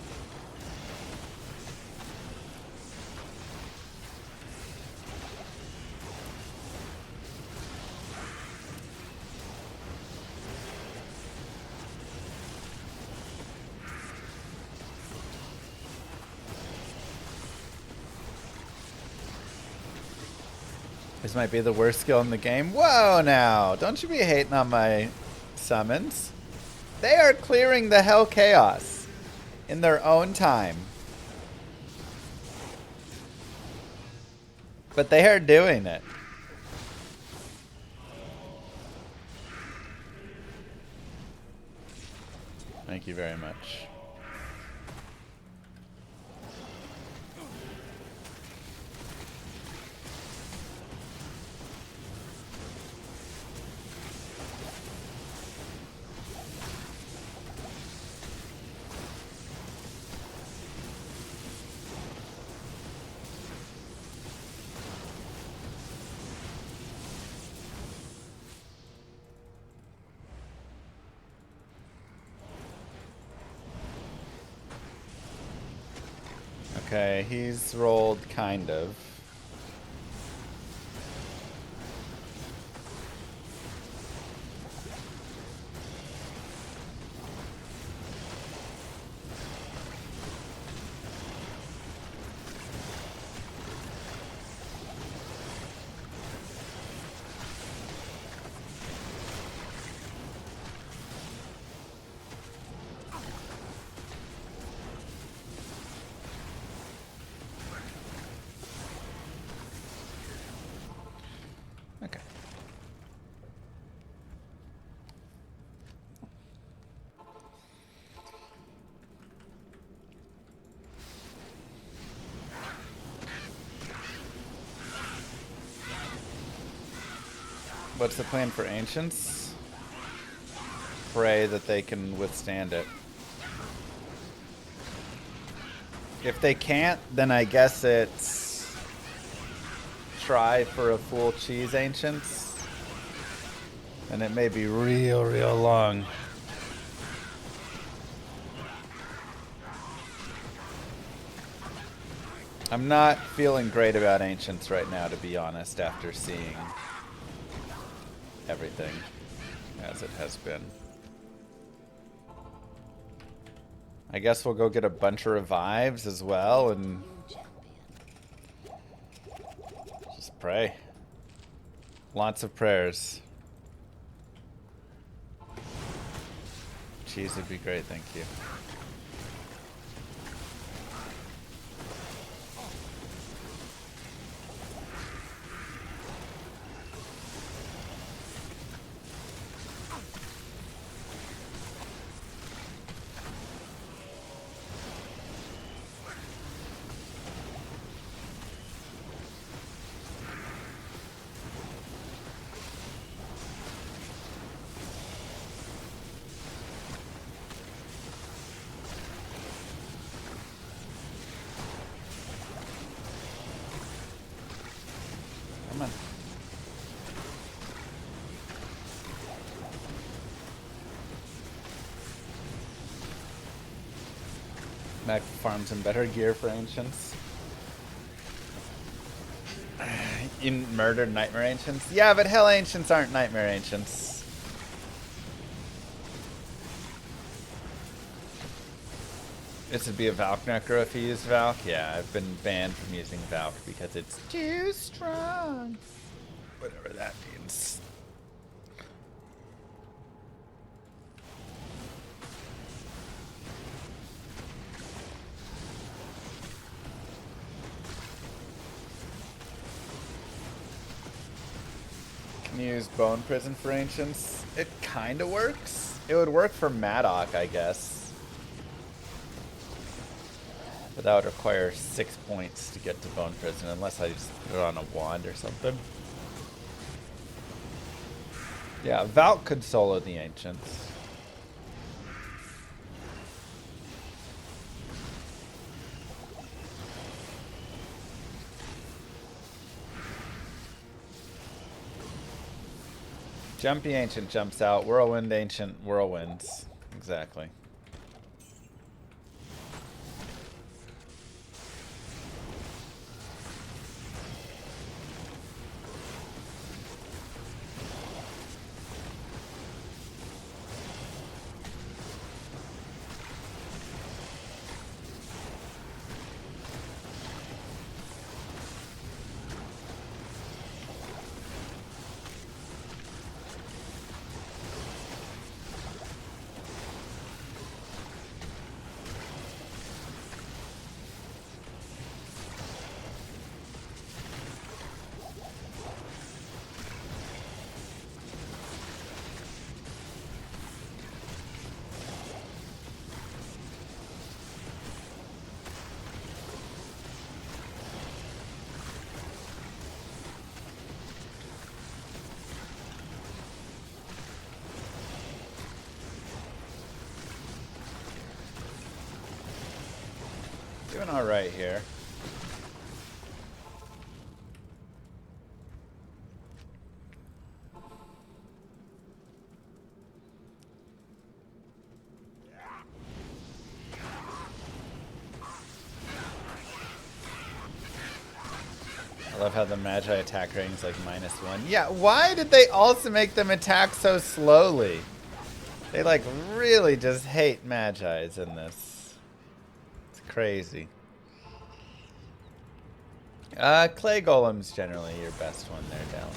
This might be the worst skill in the game. Whoa, now! Don't you be hating on my summons. They are clearing the Hell Chaos in their own time. But they are doing it. Thank you very much. Okay, he's rolled kind of. Okay. What's the plan for Ancients? Pray that they can withstand it. If they can't, then I guess it's try for a full cheese Ancients. And it may be real, real long. I'm not feeling great about Ancients right now, to be honest, after seeing everything as it has been. I guess we'll go get a bunch of revives as well and just pray. Lots of prayers. Cheese would be great, thank you. on. Mac farms some better gear for ancients. You murdered nightmare ancients? Yeah, but hell ancients aren't nightmare ancients. This would be a Valk Necro if he used Valk. Yeah, I've been banned from using Valk because it's too strong. Whatever that means. Can you use Bone Prison for Ancients? It kinda works. It would work for Maddock, I guess. But that would require 6 points to get to Bone Prison, unless I just put it on a wand or something. Yeah, Valk could solo the Ancients. Jumpy Ancient jumps out. Whirlwind Ancient whirlwinds. Exactly. Doing alright here. I love how the Magi attack rating is like -1. Yeah, why did they also make them attack so slowly? They like really just hate Magi's in this. Crazy. Clay Golem's generally your best one there, Dallas.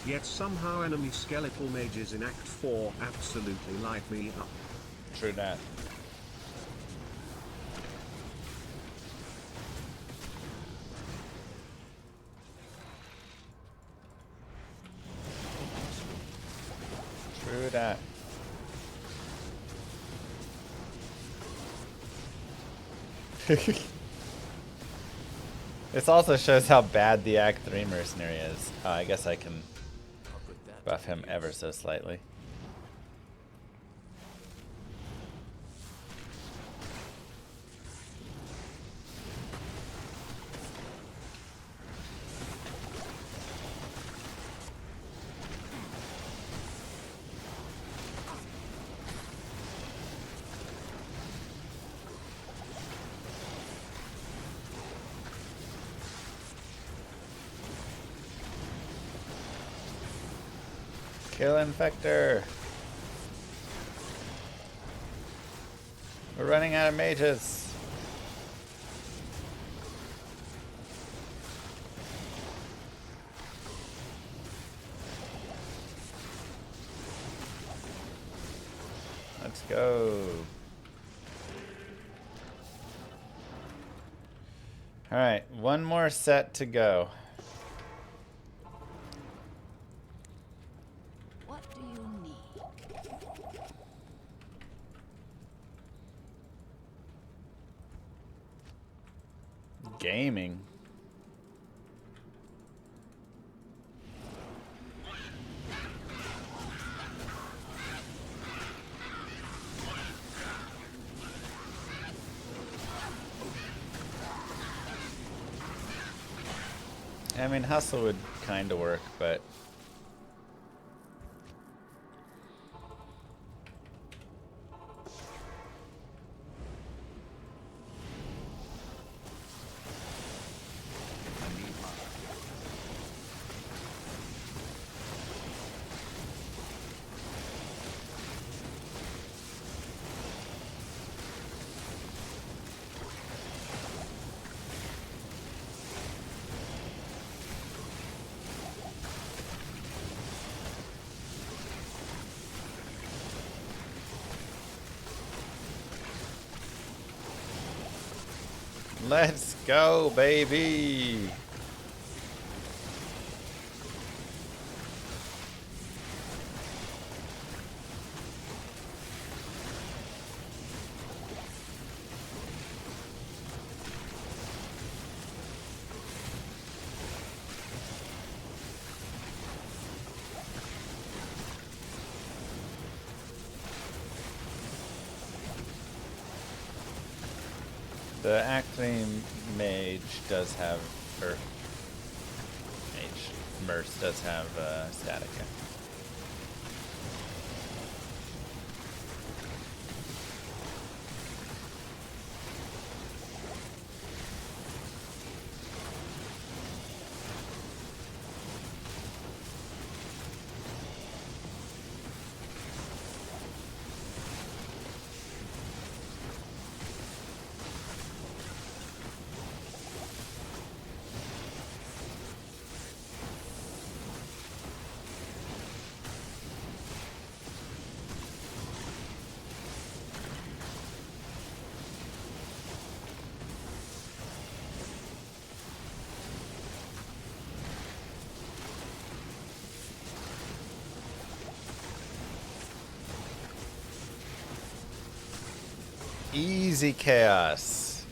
Yet somehow enemy skeletal mages in Act 4 absolutely light me up. True that. True that. This also shows how bad the Act 3 Mercenary is. Oh, I guess I can buff him ever so slightly. Kill Infector! We're running out of mages. go. Alright, one more set to go. What do you need? Gaming. I mean, hustle would kind of work, but let's go, baby. The Acme Mage does have, or Mage, Merce does have Statica. Easy chaos.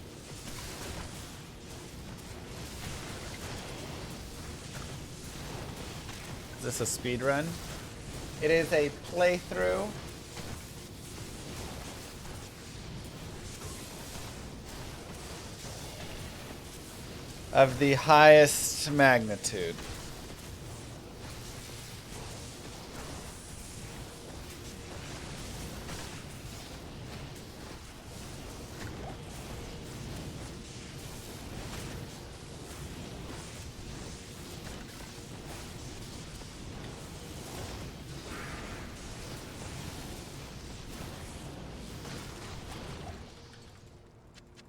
Is this a speed run? It is a playthrough. Of the highest magnitude.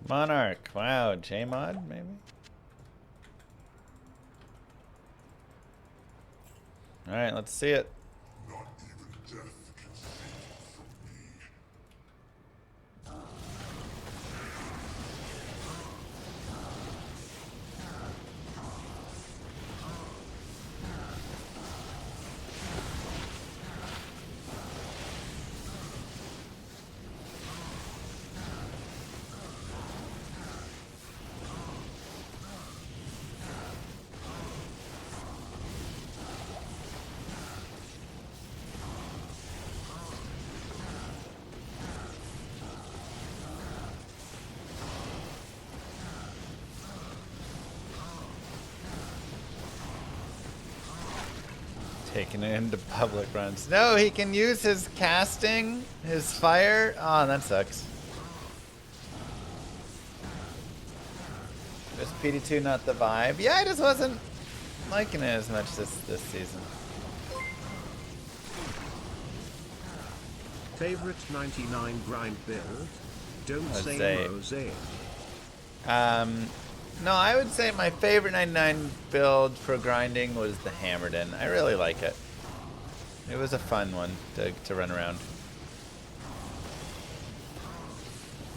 Monarch. Wow, J-Mod, maybe? Alright, let's see it. Taking it into public runs. No, he can use his casting, his fire. Oh, that sucks. Is PD2 not the vibe? Yeah, I just wasn't liking it as much this season. Favorite 99 grind build? Don't Jose. say Rosé. No, I would say my favorite 99 build for grinding was the Hammerden. I really like it. It was a fun one to run around.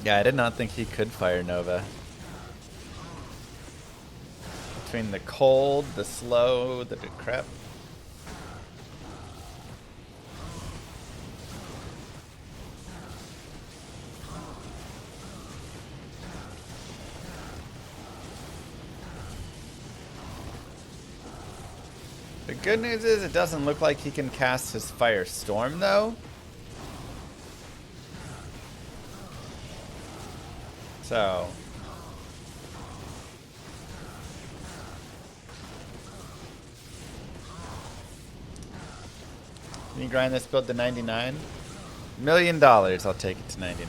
Yeah, I did not think he could fire Nova. Between the cold, the slow, the decrep. The good news is it doesn't look like he can cast his Firestorm, though. So... Can you grind this build to 99? $1 million, I'll take it to 99.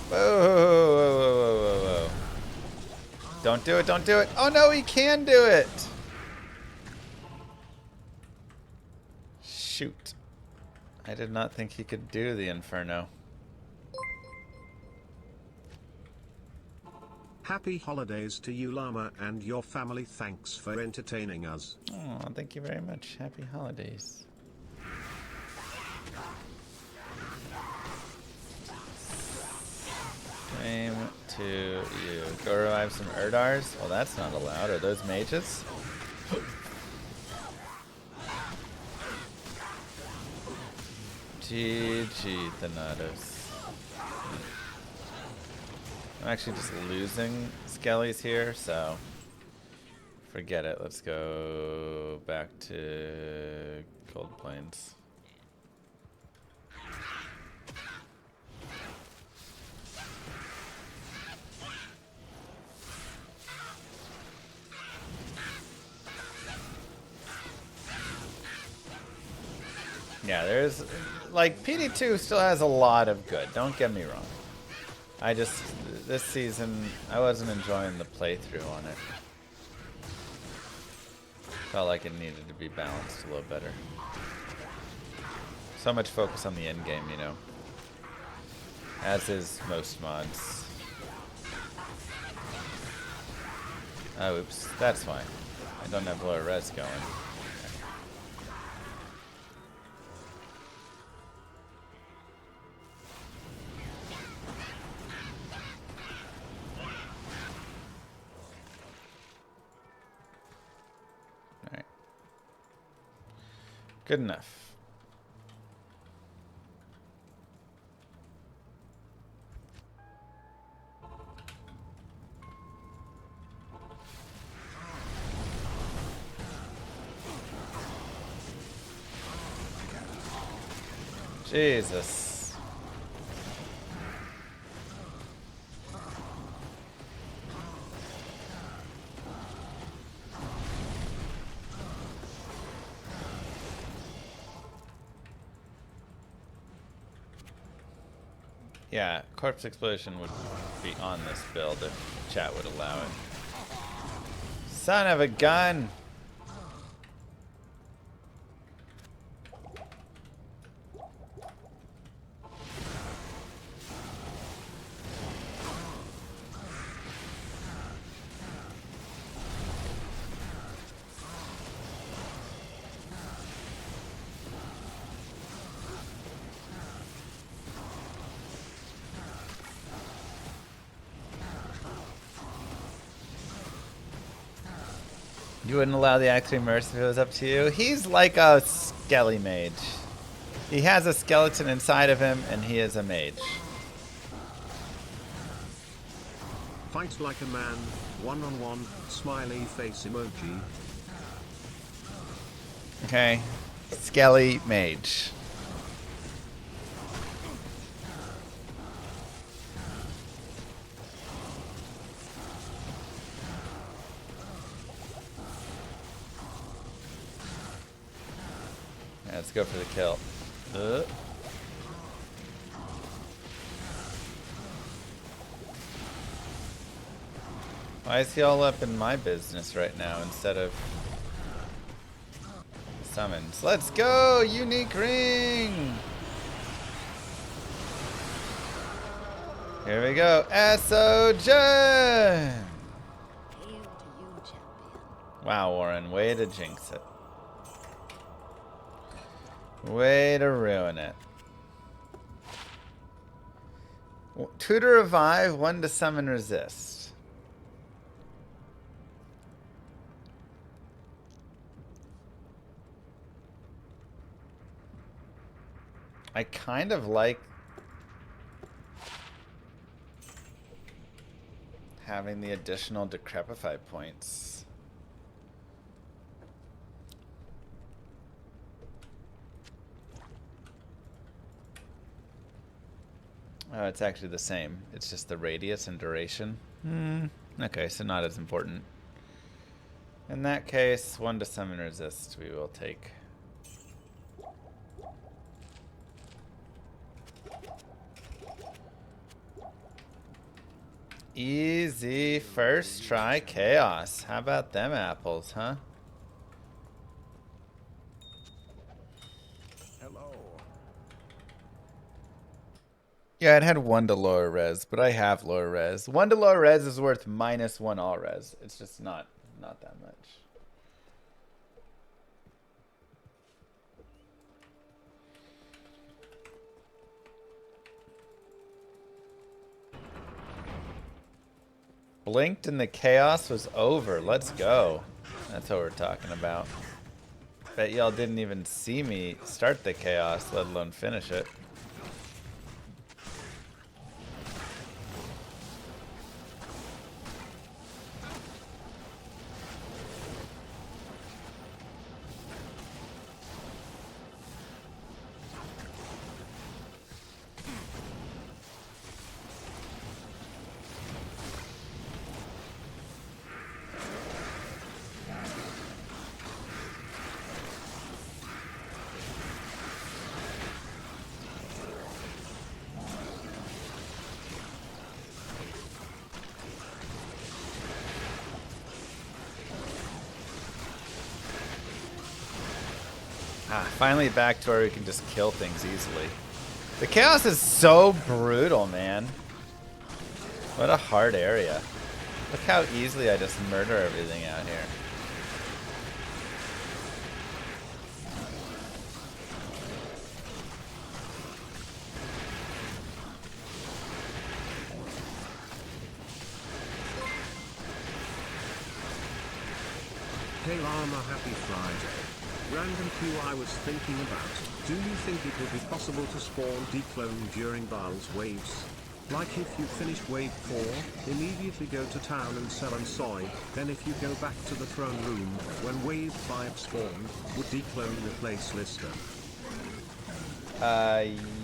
Whoa, whoa, whoa, whoa, whoa, whoa. Don't do it, don't do it. Oh no, he can do it! Shoot. I did not think he could do the Inferno. Happy holidays to you, Llama, and your family. Thanks for entertaining us. Oh, thank you very much. Happy holidays. Same to you. Go revive some Erdars. Well, that's not allowed. Are those mages? GG, Thanatos. I'm actually just losing skellies here, so forget it. Let's go back to Cold Plains. Yeah, there's like PD2 still has a lot of good. Don't get me wrong. I just this season I wasn't enjoying the playthrough on it. Felt like it needed to be balanced a little better. So much focus on the end game, you know. As is most mods. Oh, oops, that's fine. I don't have lower res going. Alright. Good enough. Jesus. Yeah, corpse explosion would be on this build if chat would allow it. Son of a gun! You wouldn't allow the Acting Mercy if it was up to you? He's like a skelly mage. He has a skeleton inside of him, and he is a mage. Fight like a man, one-on-one, smiley face emoji. Okay. Skelly mage. Let's go for the kill. Why is he all up in my business right now instead of summons? Let's go! Unique ring! Here we go. SOJ! Hail to you, champion. Wow, Warren. Way to jinx it. Way to ruin it. 2 to revive, 1 to summon resist. I kind of like having the additional decrepify points. Oh, it's actually the same. It's just the radius and duration. Okay, so not as important. In that case, 1 to summon resist we will take. Easy first try chaos. How about them apples, huh? Hello. Yeah, it had 1 to lower res, but I have lower res. 1 to lower res is worth -1 all res. It's just not that much. Blinked and the chaos was over. Let's go. That's what we're talking about. Bet y'all didn't even see me start the chaos, let alone finish it. Finally back to where we can just kill things easily. The chaos is so brutal, man. What a hard area. Look how easily I just murder everything out here. Hey Lama, happy Friday. Random Q I was thinking about, do you think it would be possible to spawn declone during Baal's waves? Like if you finished wave 4, immediately go to town and sell and soy, then if you go back to the throne room, when wave 5 spawned, would declone replace Lister?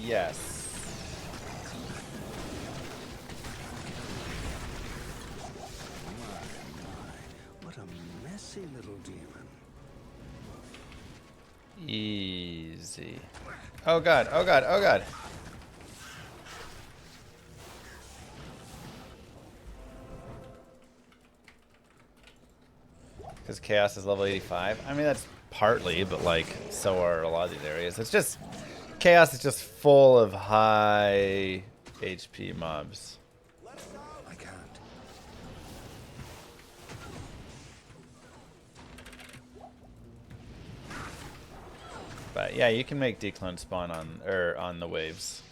Yes. What a messy little demon. Easy. Oh god, oh god, oh god. Because chaos is level 85. I mean, that's partly, but like, so are a lot of these areas. It's just, chaos is just full of high HP mobs. I can't. But yeah, you can make declone spawn on the waves.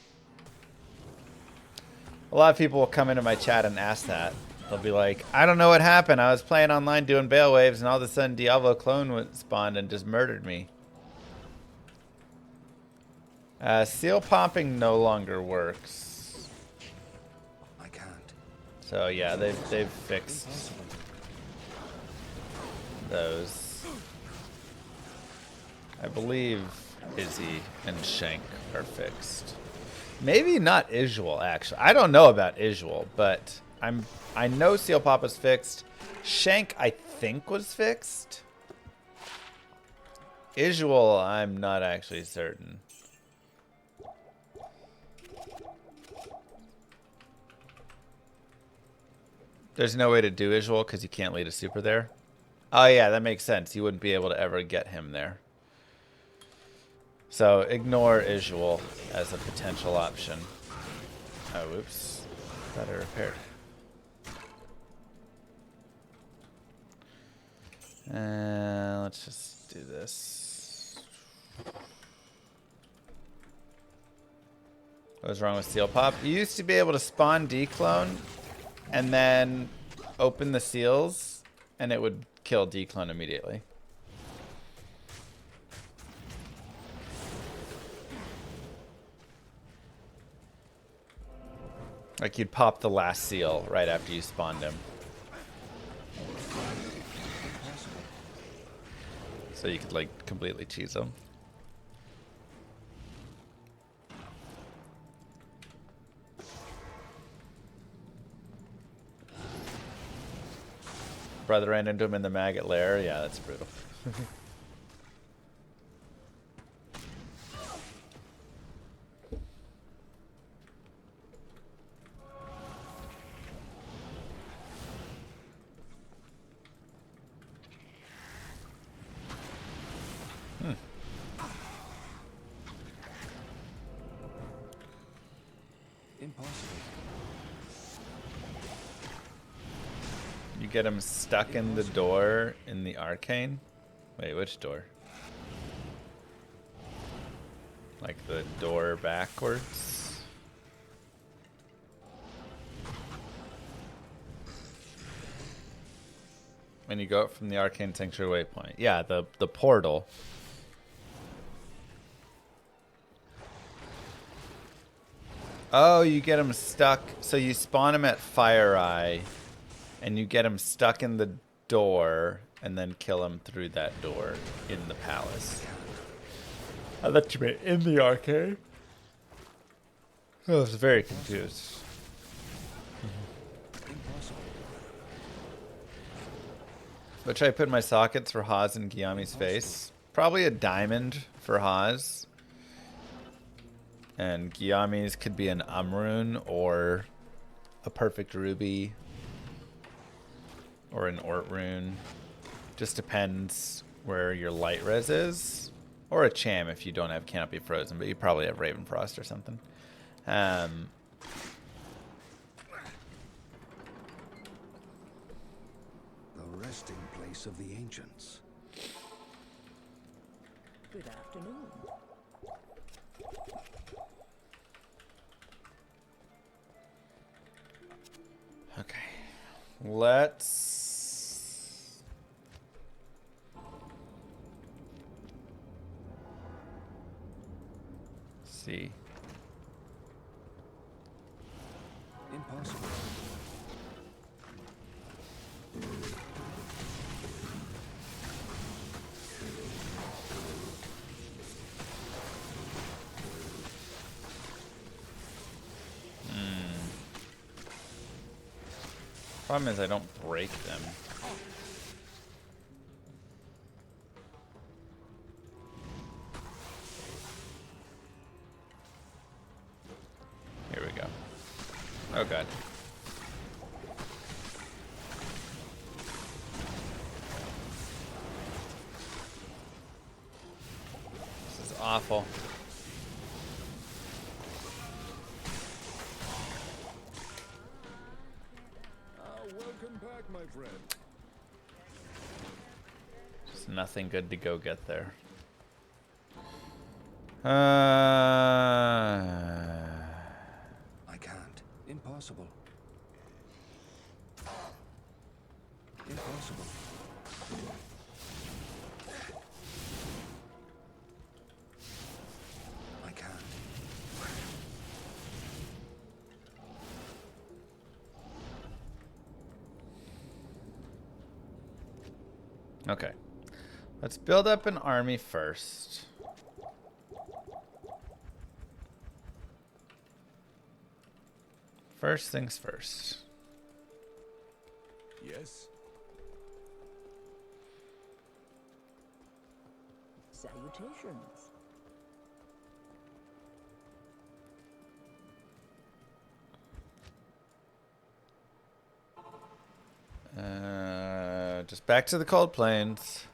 A lot of people will come into my chat and ask that. They'll be like, I don't know what happened. I was playing online doing Baal waves and all of a sudden Diablo clone spawned and just murdered me. Seal popping no longer works. I can't. So yeah, they've fixed those. I believe Izzy and Shank are fixed. Maybe not Isual, actually. I don't know about Isual, but I know Seal Pop is fixed. Shank, I think, was fixed. Isual, I'm not actually certain. There's no way to do Isual because you can't lead a super there. Oh yeah, that makes sense. You wouldn't be able to ever get him there. So ignore Isual as a potential option. Oh, whoops. Thought I repaired. Let's just do this. What was wrong with Seal Pop? You used to be able to spawn Declone and then open the seals, and it would kill Declone immediately. Like you'd pop the last seal right after you spawned him. So you could like completely cheese him. Brother ran into him in the maggot lair. Yeah, that's brutal. Impossible. You get him stuck in the door in the arcane. Wait, which door? Like the door backwards? When you go up from the arcane sanctuary waypoint. Yeah, the portal. Oh, you get him stuck. So you spawn him at Fire Eye, and you get him stuck in the door, and then kill him through that door in the palace. I thought you meant in the arcade. I was very confused. What should I put in my sockets for Haas and Giyami's face? Probably a diamond for Haas. And Giyami's could be an Umrune or a perfect ruby or an Ort rune. Just depends where your light res is. Or a Cham if you don't have Canopy Frozen, but you probably have Ravenfrost or something. The resting place of the ancients. Good afternoon. Okay. Let's see. Impossible. Problem is I don't break them. Here we go. Oh god. This is awful. Welcome back, my friend. Just nothing good to go get there. I can't. Impossible. Impossible. I can't. Okay. Let's build up an army first. First things first. Yes. Salutations. Just back to the cold plains.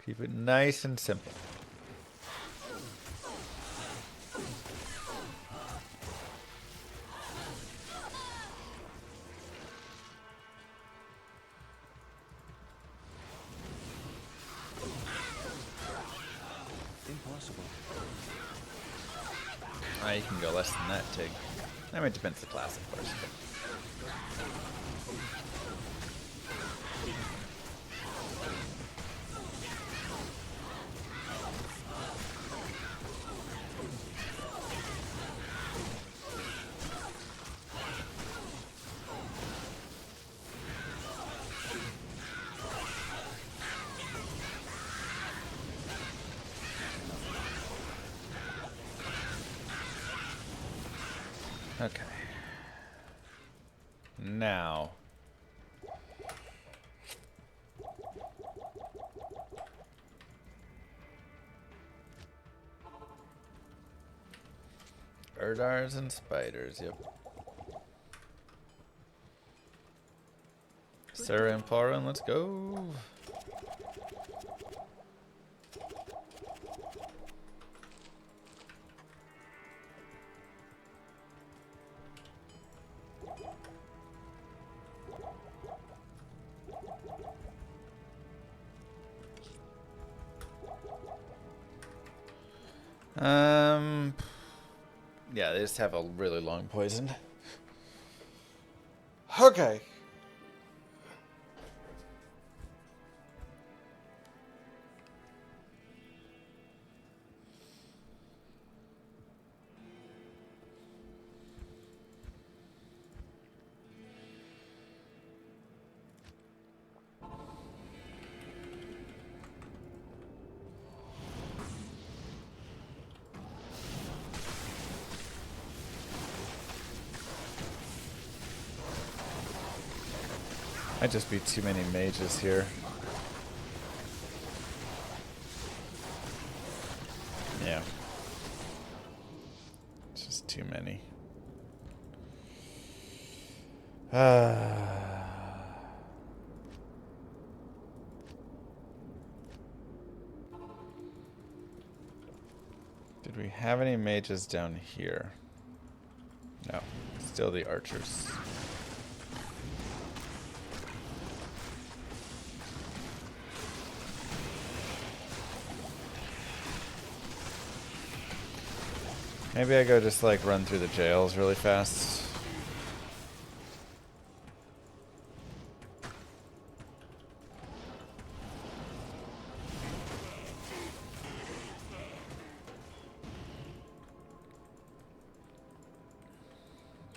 Keep it nice and simple. Oh, you can go less than that, Tig. I mean, it depends the class, of course. But. Okay. Now. Erdars and spiders, yep. Sarah and Paran, let's go. Yeah, they just have a really long poison. Okay. Might just be too many mages here. Yeah. It's just too many. Did we have any mages down here? No. Still the archers. Maybe I go just like run through the jails really fast.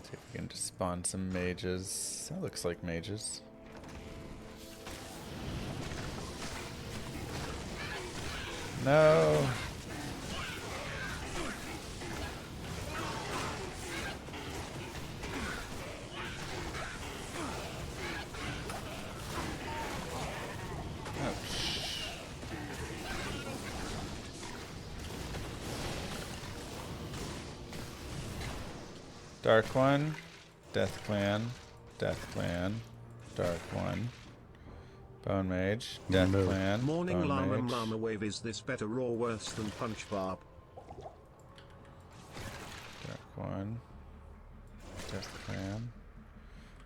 See if we can just spawn some mages. That looks like mages. No. Dark one, Death Clan, Dark one, Bone Mage, Death Clan, Morning Bone Llama Mage. Llama Wave, is this better or worse than Punch Barb? Dark one, Death Clan.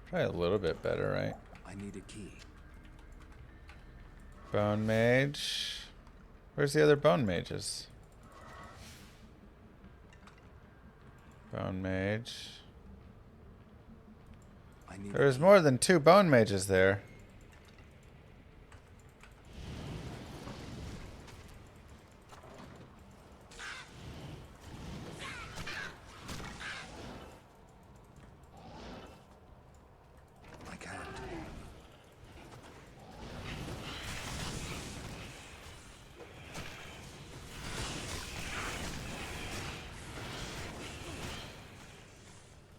Probably a little bit better, right? I need a key. Bone Mage. Where's the other Bone Mages? Bone Mage. I need There's more than 2 Bone Mages there. I can't.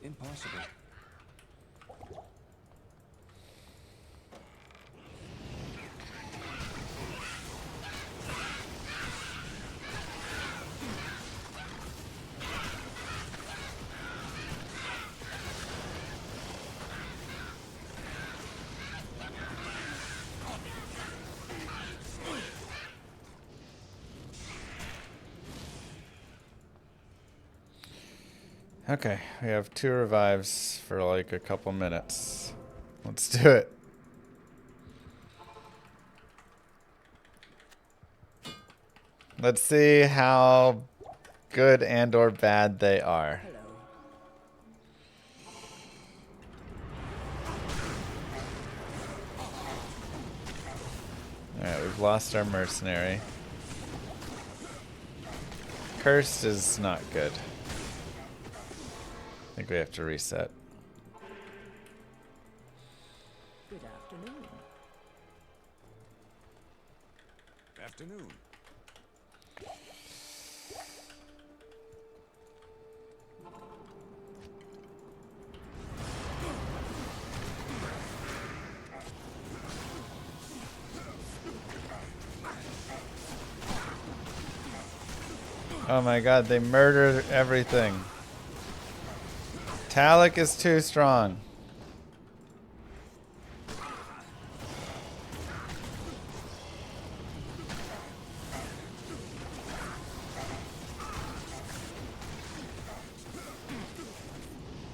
Impossible. Okay, we have 2 revives for like a couple minutes. Let's do it. Let's see how good and or bad they are. Hello. Alright, we've lost our mercenary. Cursed is not good. I think we have to reset. Good afternoon. Afternoon. Oh my god, they murdered everything. Talik is too strong.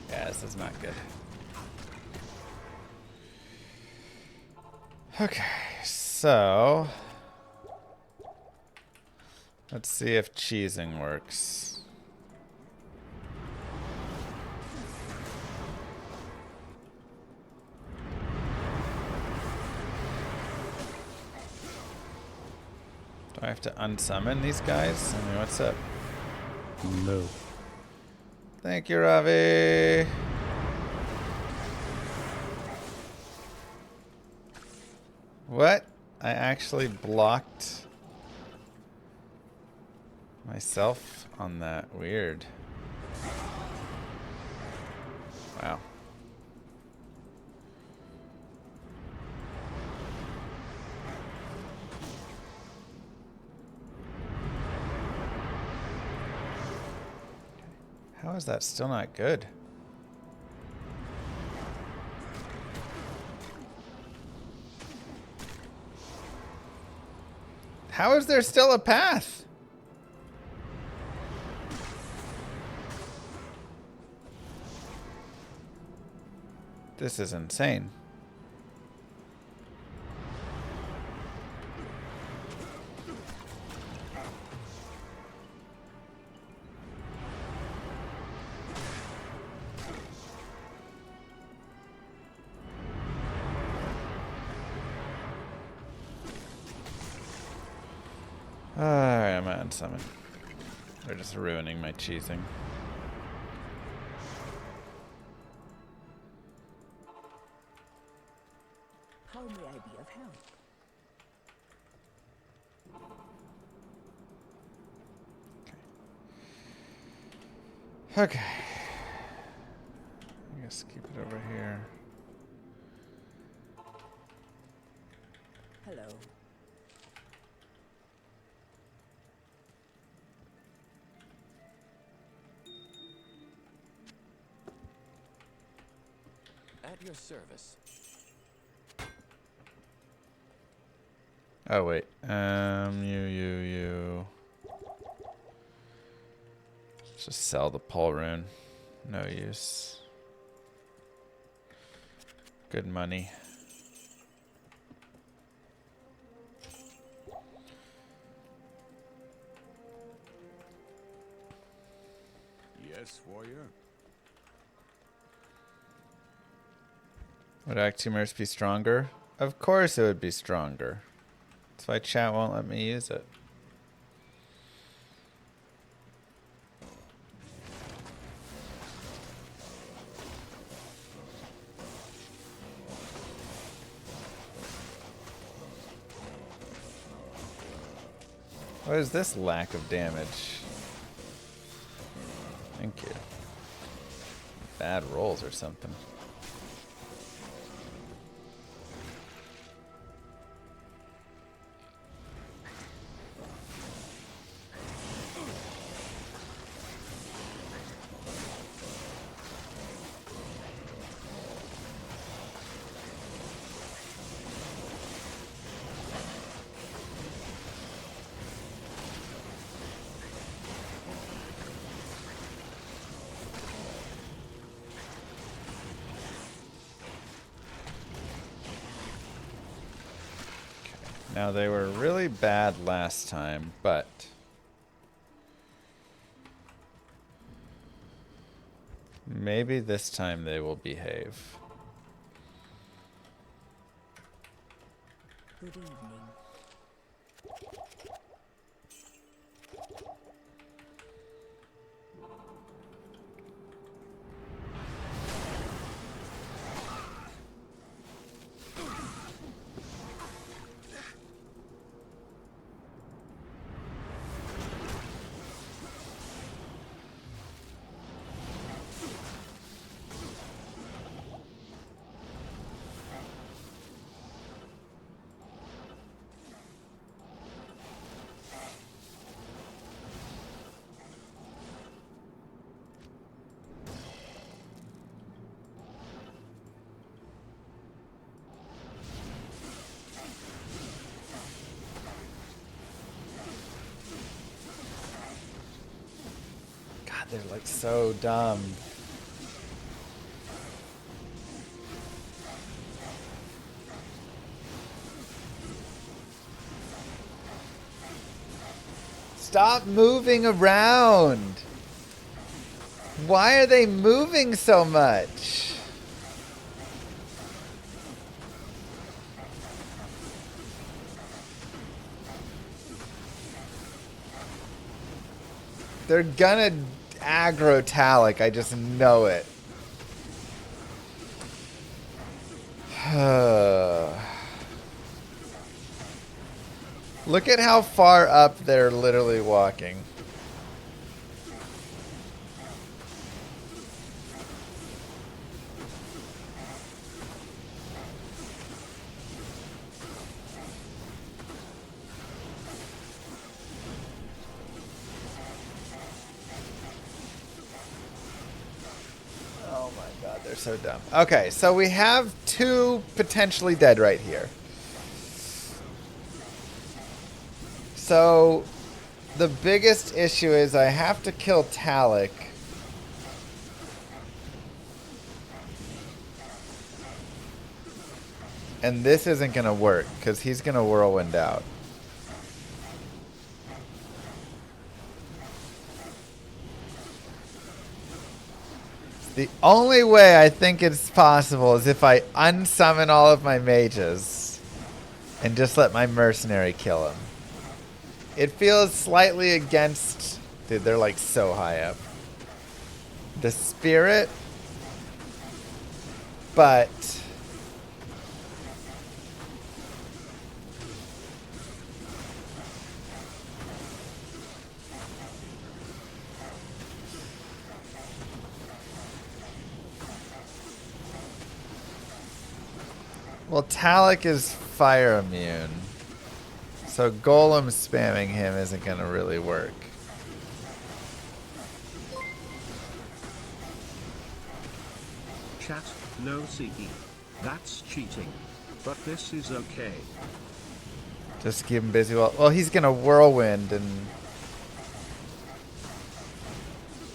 Yeah, this is not good. Okay, so let's see if cheesing works. Do I have to unsummon these guys? I mean, what's up? Moo. Thank you, Ravi. What? I actually blocked myself on that. Weird. Wow. How is that still not good? How is there still a path? This is insane. Alright, I'm on summon. They're just ruining my cheesing. How may I be of help? Okay. I guess keep it over here. Hello. At your service. Oh wait. You. Just sell the pole rune. No use. Good money. Yes, warrior. Would Actimers be stronger? Of course it would be stronger. That's why chat won't let me use it. What is this lack of damage? Thank you. Bad rolls or something. Now, they were really bad last time, but Maybe this time they will behave. Good evening. God, they're like so dumb. Stop moving around. Why are they moving so much? They're gonna aggro Talik, I just know it. Look at how far up they're literally walking. Oh my god, they're so dumb. Okay, so we have two potentially dead right here. So the biggest issue is I have to kill Talik. And this isn't going to work because he's going to whirlwind out. The only way I think it's possible is if I unsummon all of my mages and just let my mercenary kill him. It feels slightly against... Dude, they're like so high up. The spirit. But... well, Talik is fire immune. So Golem spamming him isn't going to really work. Chat, no CE. That's cheating. But this is okay. Just keep him busy. Well, he's going to whirlwind and...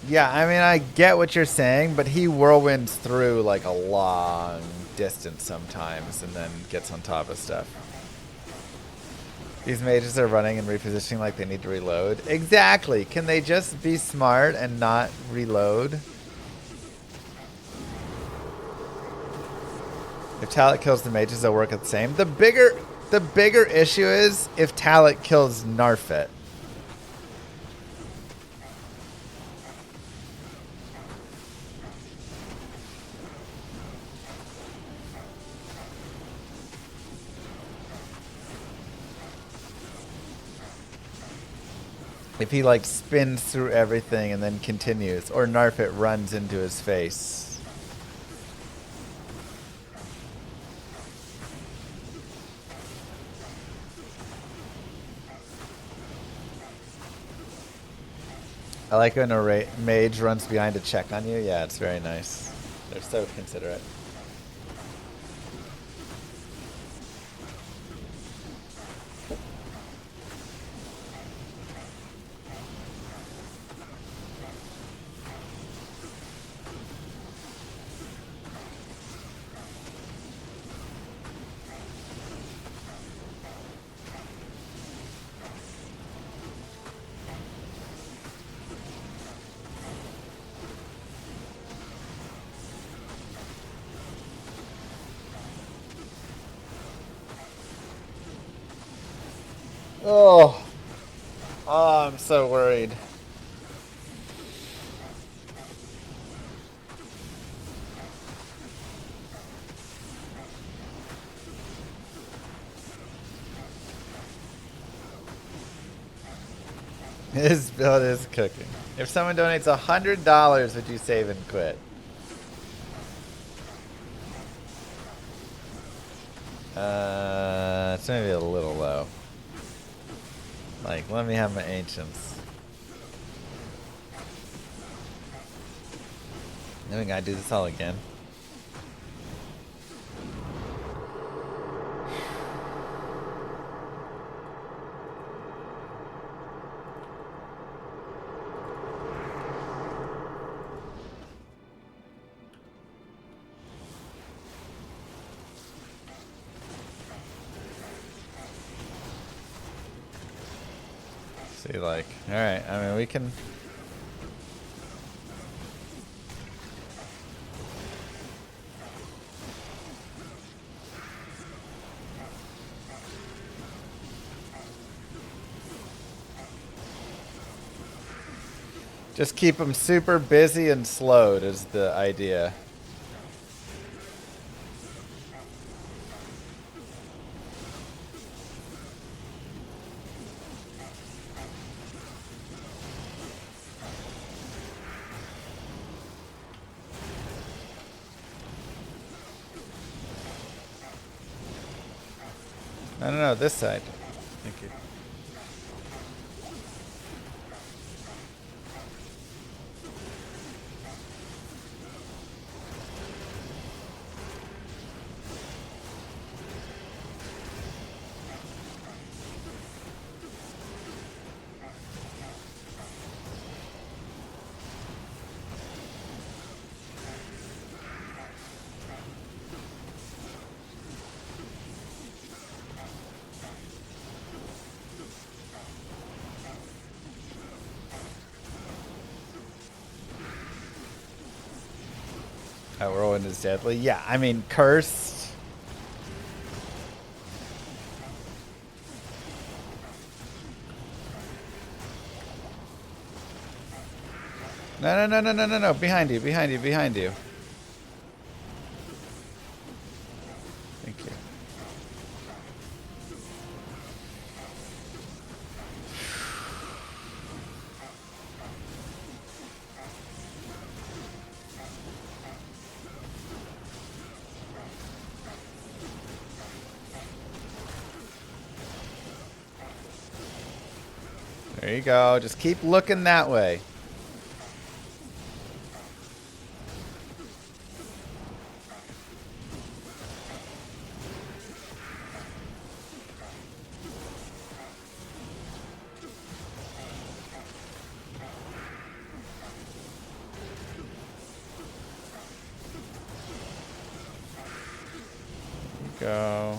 Yeah, I mean, I get what you're saying, but he whirlwinds through like a long distance sometimes and then gets on top of stuff. These mages are running and repositioning like they need to reload. Exactly. Can they just be smart and not reload? If Talik kills the mages, they'll work at the same. The bigger issue is if Talik kills Narfit. If he like spins through everything and then continues, or Narfit runs into his face. I like when a mage runs behind to check on you. Yeah, it's very nice. They're so considerate. Oh. Oh, I'm so worried. His build is cooking. If someone donates $100, would you save and quit? It's maybe a little low. Like, let me have my ancients. Then we gotta do this all again. See, like, alright, I mean, we can... Just keep them super busy and slowed is the idea. No, this side. Thank you. Whirlwind is deadly. Yeah, I mean, cursed. No. Behind you. Thank you. There you go. Just keep looking that way. Go.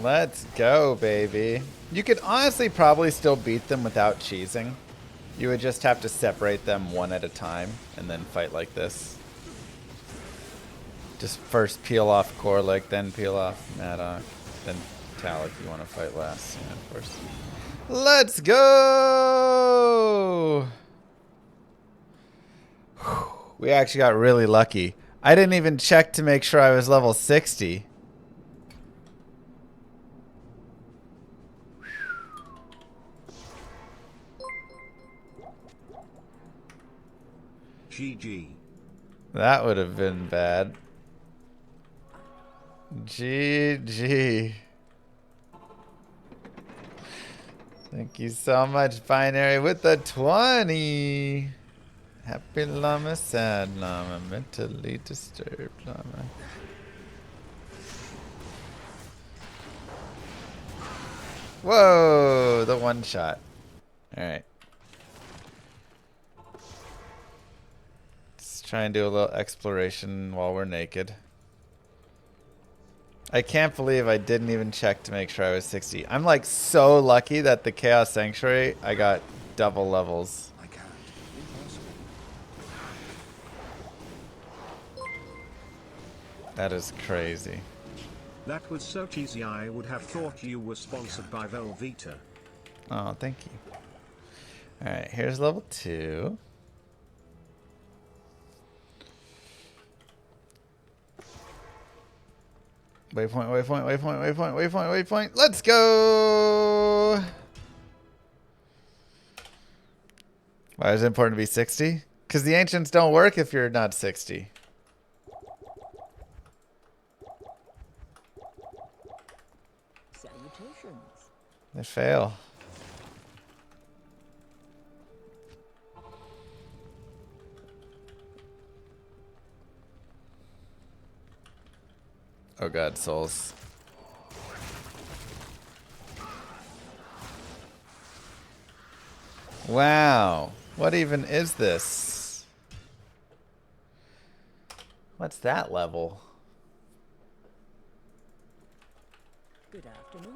Let's go, baby. You could honestly probably still beat them without cheesing. You would just have to separate them one at a time and then fight like this. Just first peel off Corlick, then peel off Maddock, then Tal if you want to fight last. Yeah, of course. Let's go! We actually got really lucky. I didn't even check to make sure I was level 60. GG. That would have been bad. GG. Thank you so much, Binary, with the 20. Happy llama, sad llama, mentally disturbed llama. Whoa, the one shot. Alright. Let's try and do a little exploration while we're naked. I can't believe I didn't even check to make sure I was 60. I'm like so lucky that the Chaos Sanctuary, I got double levels. I can't. Impossible. That is crazy. That was so cheesy. I would have thought you were sponsored by Velveeta. Oh, thank you. Alright, here's level 2. Waypoint, waypoint, waypoint, waypoint, waypoint, waypoint. Let's go! Why is it important to be 60? Because the ancients don't work if you're not 60. Salutations. They fail. Oh god, souls. Wow. What even is this? What's that level? Good afternoon.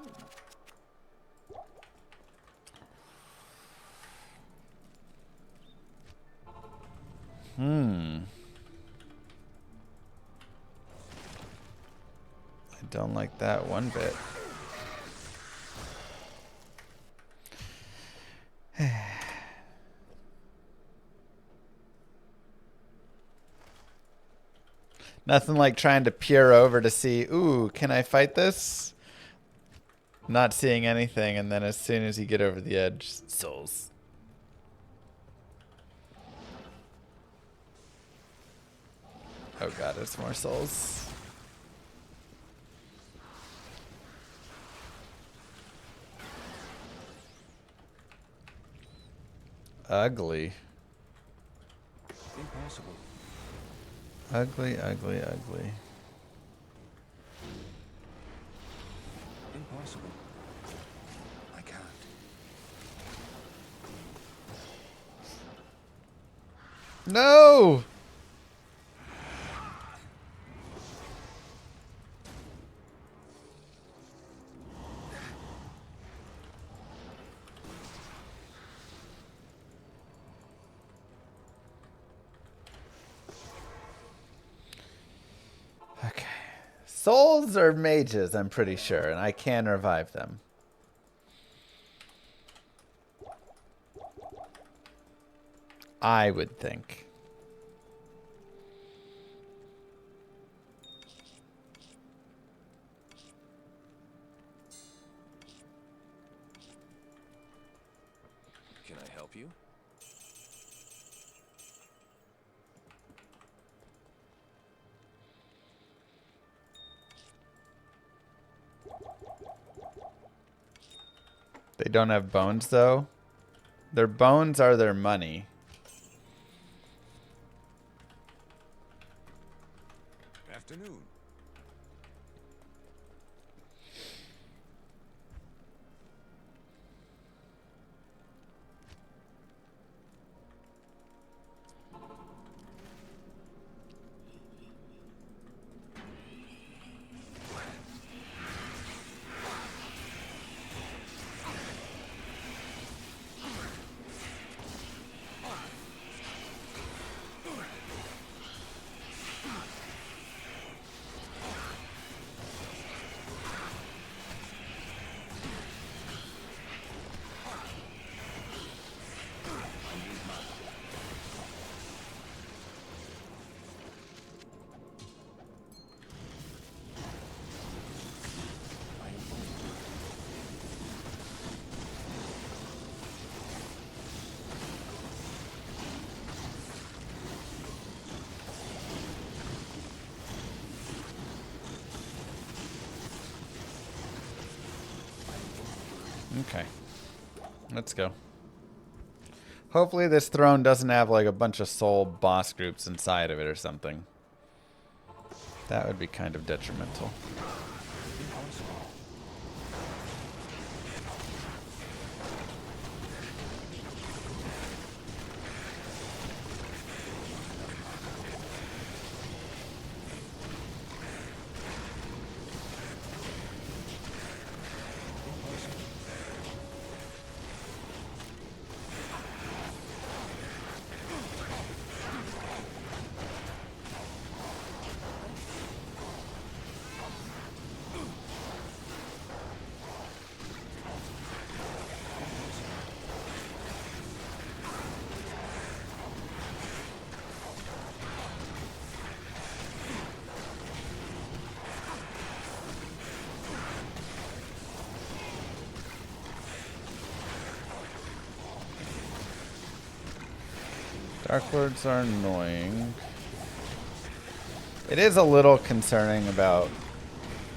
I don't like that one bit. Nothing like trying to peer over to see, ooh, can I fight this? Not seeing anything, and then as soon as you get over the edge, souls. Oh god, there's more souls. Ugly. Impossible. Ugly, ugly, ugly. Impossible. I can't. No! Okay. Souls are mages, I'm pretty sure, and I can revive them. I would think. Can I help you? They don't have bones, though. Their bones are their money. Afternoon. Okay. Let's go. Hopefully this throne doesn't have like a bunch of soul boss groups inside of it or something. That would be kind of detrimental. Dark Lords are annoying. It is a little concerning about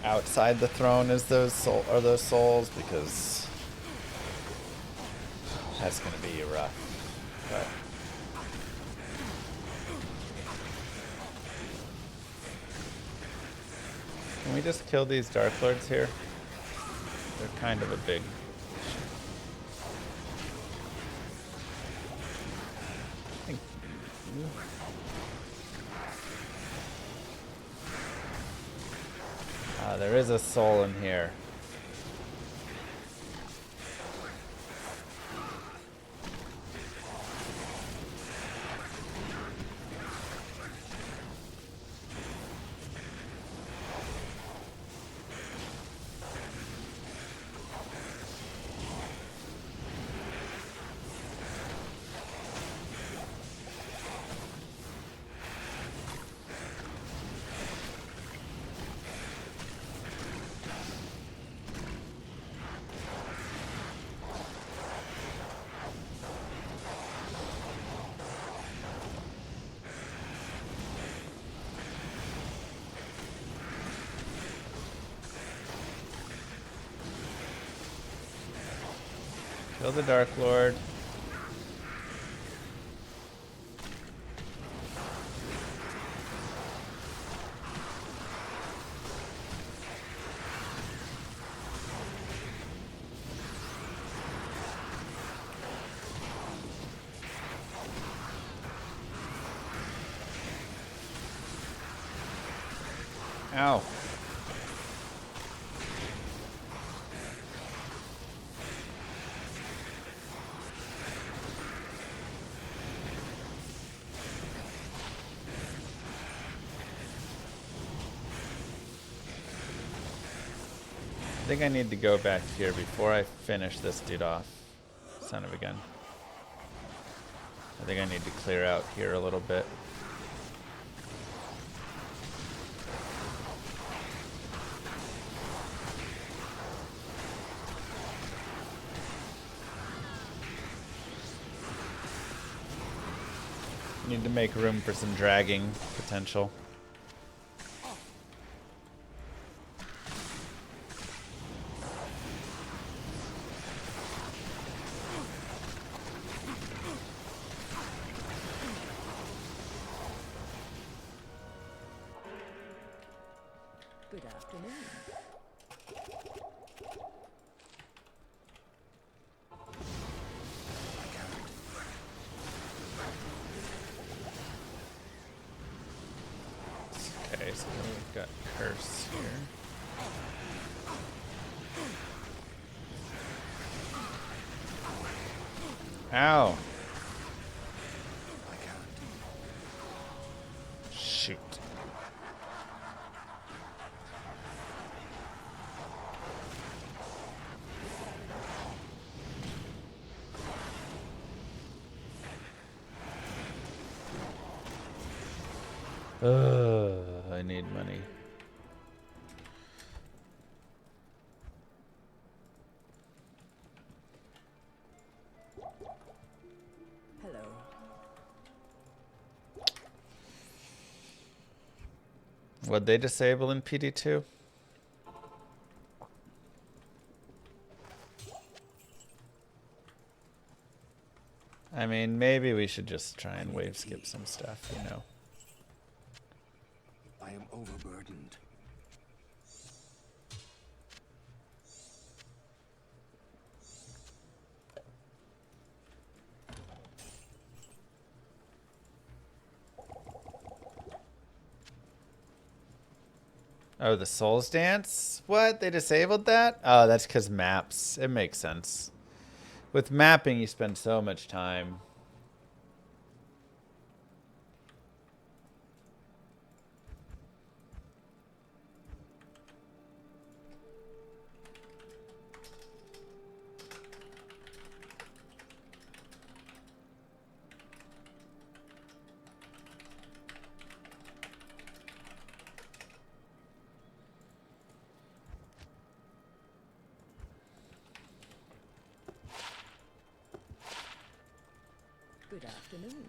outside the throne is those souls, because that's gonna be rough. But can we just kill these Dark Lords here? They're kind of a big issue. Thank you. There is a soul in here. Kill the Dark Lord. Ow. I think I need to go back here before I finish this dude off. Son of a gun. I think I need to clear out here a little bit. Need to make room for some dragging potential. Good afternoon. Okay, so we've got curse here. Ow! Shoot. I need money. Hello. What'd they disable in PD2? I mean, maybe we should just try and wave skip some stuff, you know. I am overburdened. Oh, the Souls Dance? What? They disabled that? Oh, that's because maps. It makes sense. With mapping, you spend so much time. Good afternoon.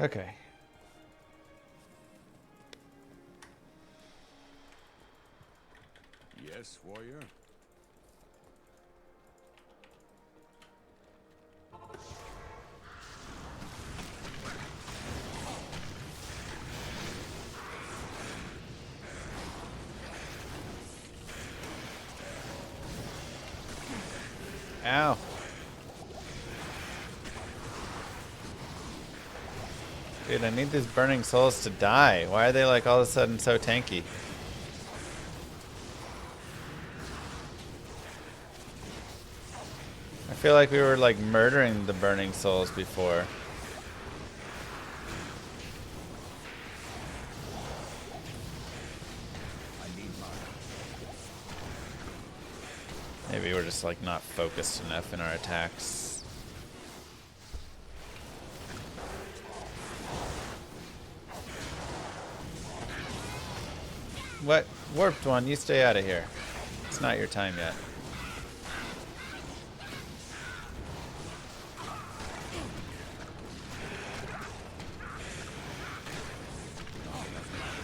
Okay. Yes, warrior. Ow. Dude, I need these burning souls to die. Why are they like all of a sudden so tanky? I feel like we were like murdering the burning souls before. Maybe we're just like not focused enough in our attacks. What? Warped one, you stay out of here. It's not your time yet.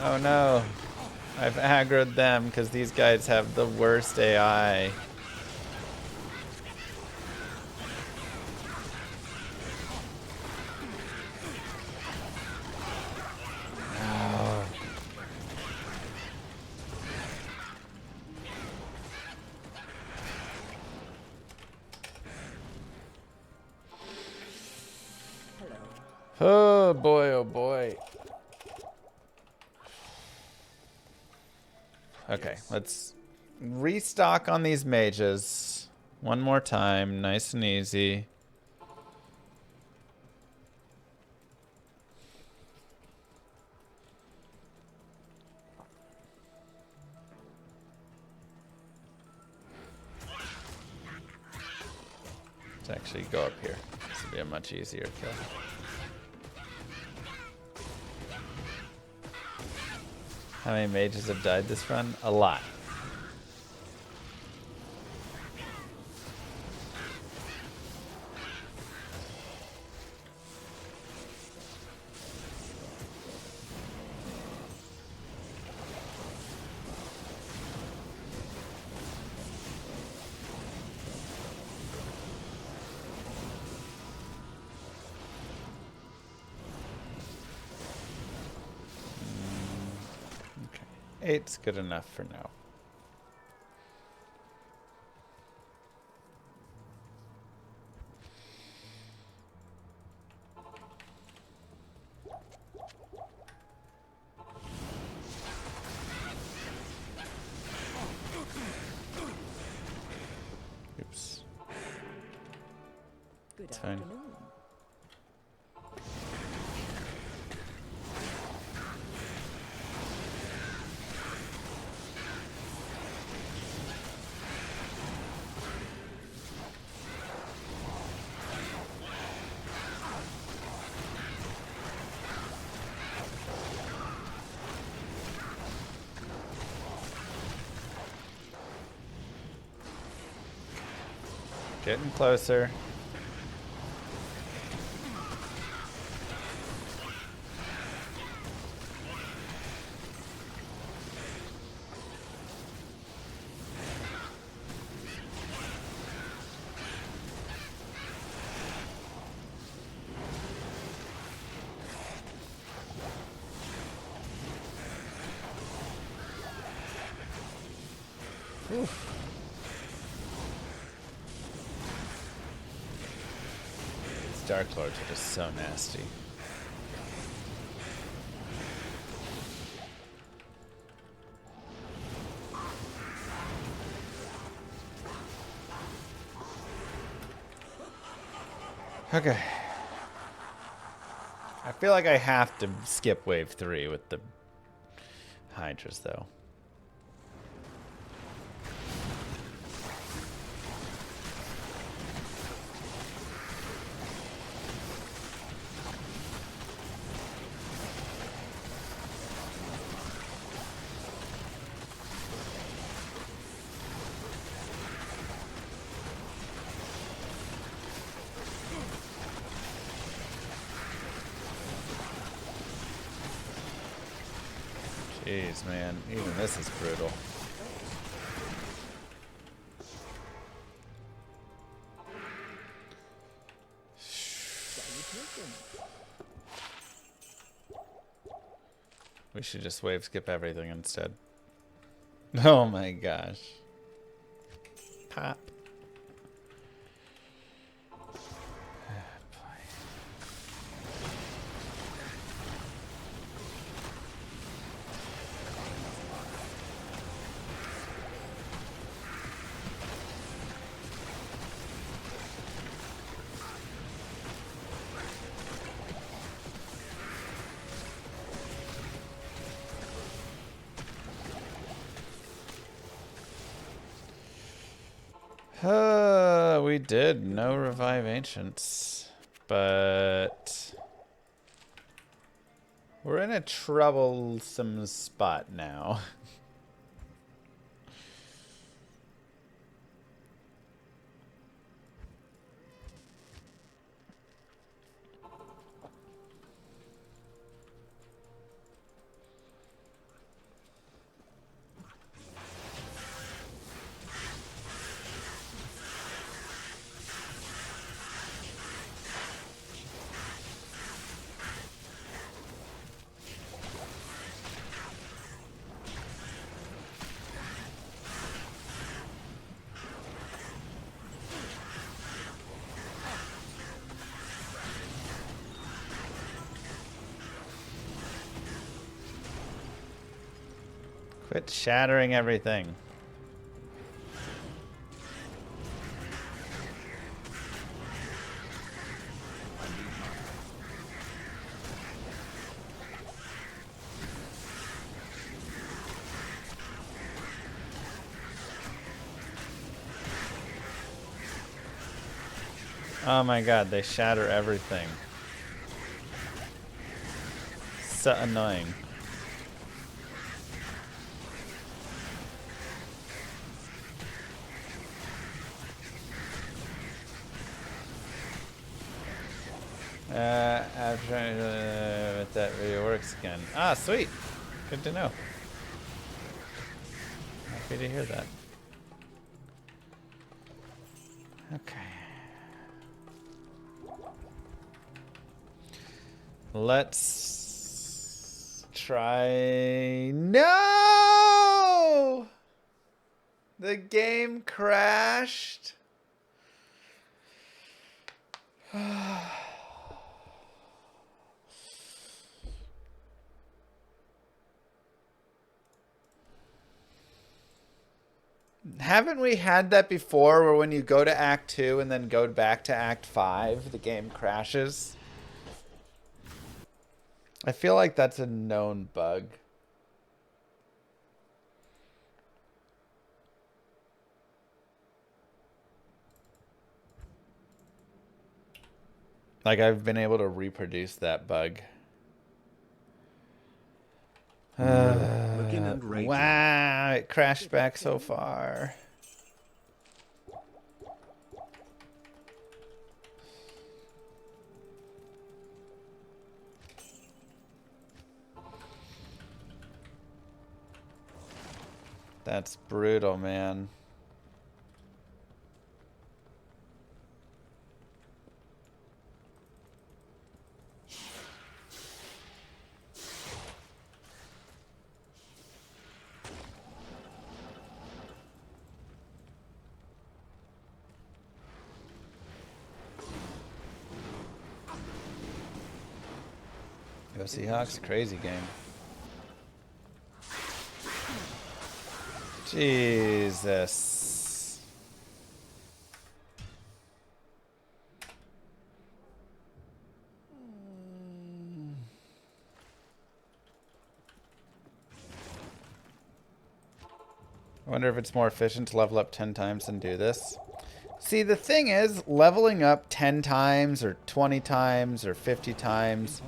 Oh no. I've aggroed them because these guys have the worst AI. Oh boy, oh boy. Okay, let's restock on these mages. One more time, nice and easy. Let's actually go up here. This will be a much easier kill. How many mages have died this run? A lot. Eight's good enough for now. Oops. Good It's fine. afternoon. Getting closer. These Dark Lords are just so nasty. Okay. I feel like I have to skip wave 3 with the Hydras, though. Jeez, man. Even this is brutal. We should just wave skip everything instead. Oh my gosh. Pop. We did no revive ancients, but we're in a troublesome spot now. Quit shattering everything. Oh my god, they shatter everything. So annoying. I'm trying to if that video works again. Ah, sweet. Good to know. Happy to hear that. Okay. Let's try. No! The game crashed. Haven't we had that before where when you go to Act 2 and then go back to Act 5, the game crashes? I feel like that's a known bug. Like I've been able to reproduce that bug. Begin and raging. Wow, it crashed back so far. That's brutal, man. Go Seahawks, crazy game. Jesus. I wonder if it's more efficient to level up 10 times than do this. See, the thing is, leveling up 10 times or 20 times or 50 times,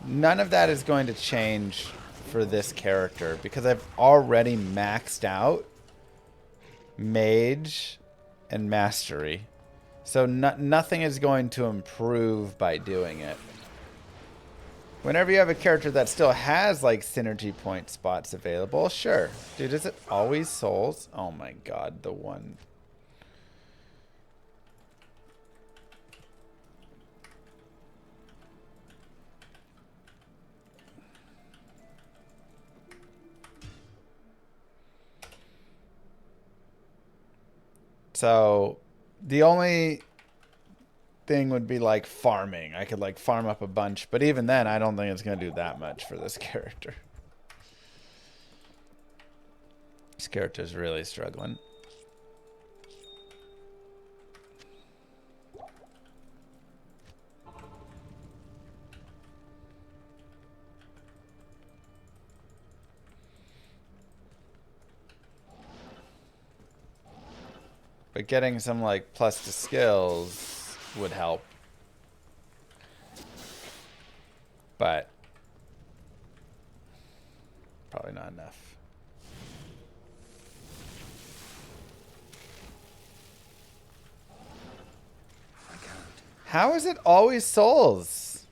none of that is going to change for this character because I've already maxed out Mage and Mastery. So nothing is going to improve by doing it. Whenever you have a character that still has like synergy point spots available, sure. Dude, is it always souls? Oh my god, the one. So the only thing would be like farming. I could like farm up a bunch, but even then I don't think it's going to do that much for this character. This character's really struggling. But getting some like plus to skills would help. But probably not enough. I can't. How is it always souls?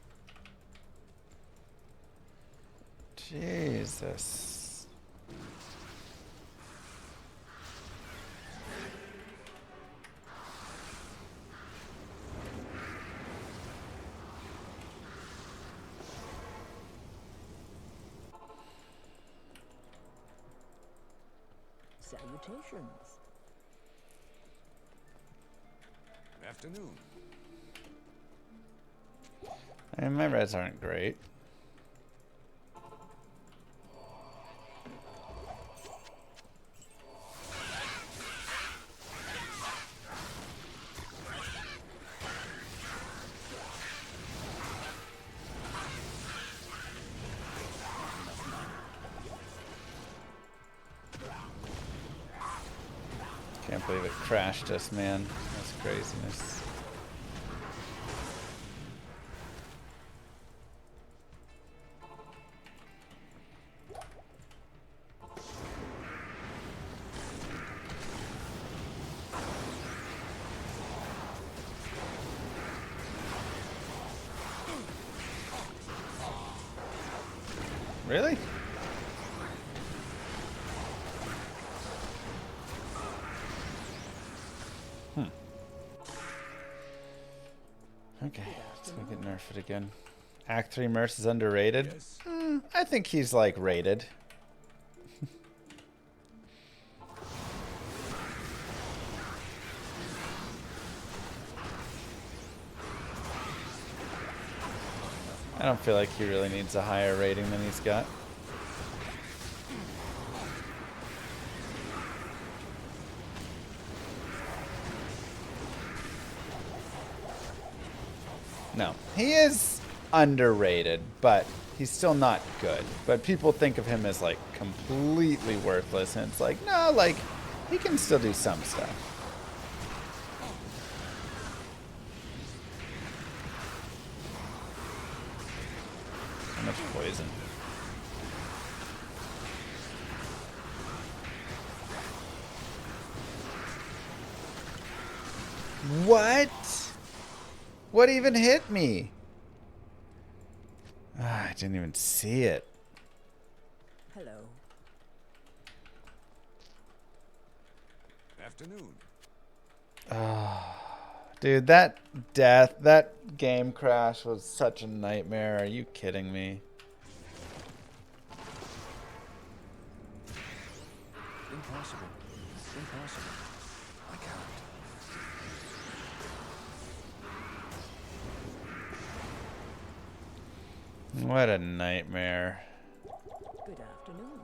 Jesus. Salutations. Afternoon. I mean, my reds aren't great. Can't believe it crashed us, man. That's craziness. Really? Okay, let's go get nerfed again. Act 3 Merc is underrated? Yes. I think he's like rated. I don't feel like he really needs a higher rating than he's got. No, he is underrated, but he's still not good. But people think of him as like completely worthless, and it's like, no, like he can still do some stuff. How much poison? What? What even hit me? I didn't even see it. Hello. Afternoon. Dude, that death, that game crash was such a nightmare. Are you kidding me? Impossible. Impossible. I can't. What a nightmare. Good afternoon.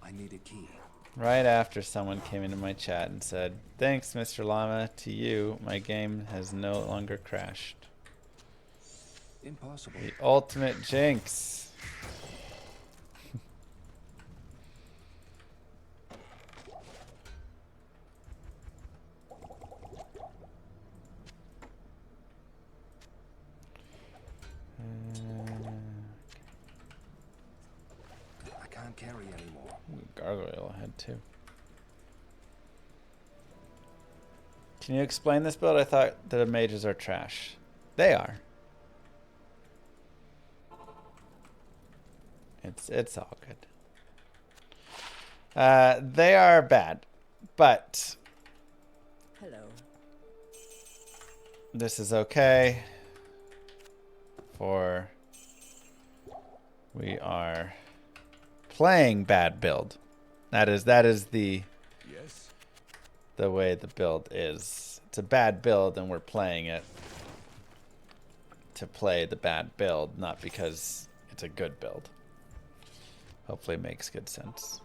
I need a key. Right after someone came into my chat and said, "Thanks, Mr. Llama. To you, my game has no longer crashed." Impossible. The ultimate jinx. I can't carry anymore. Gargoyle ahead too. Can you explain this build? I thought that the mages are trash. They are. It's all good. They are bad, but Hello. this is okay. For we are playing bad build. That is the Yes. the way the build is. It's a bad build and we're playing it to play the bad build, not because it's a good build. Hopefully it makes good sense.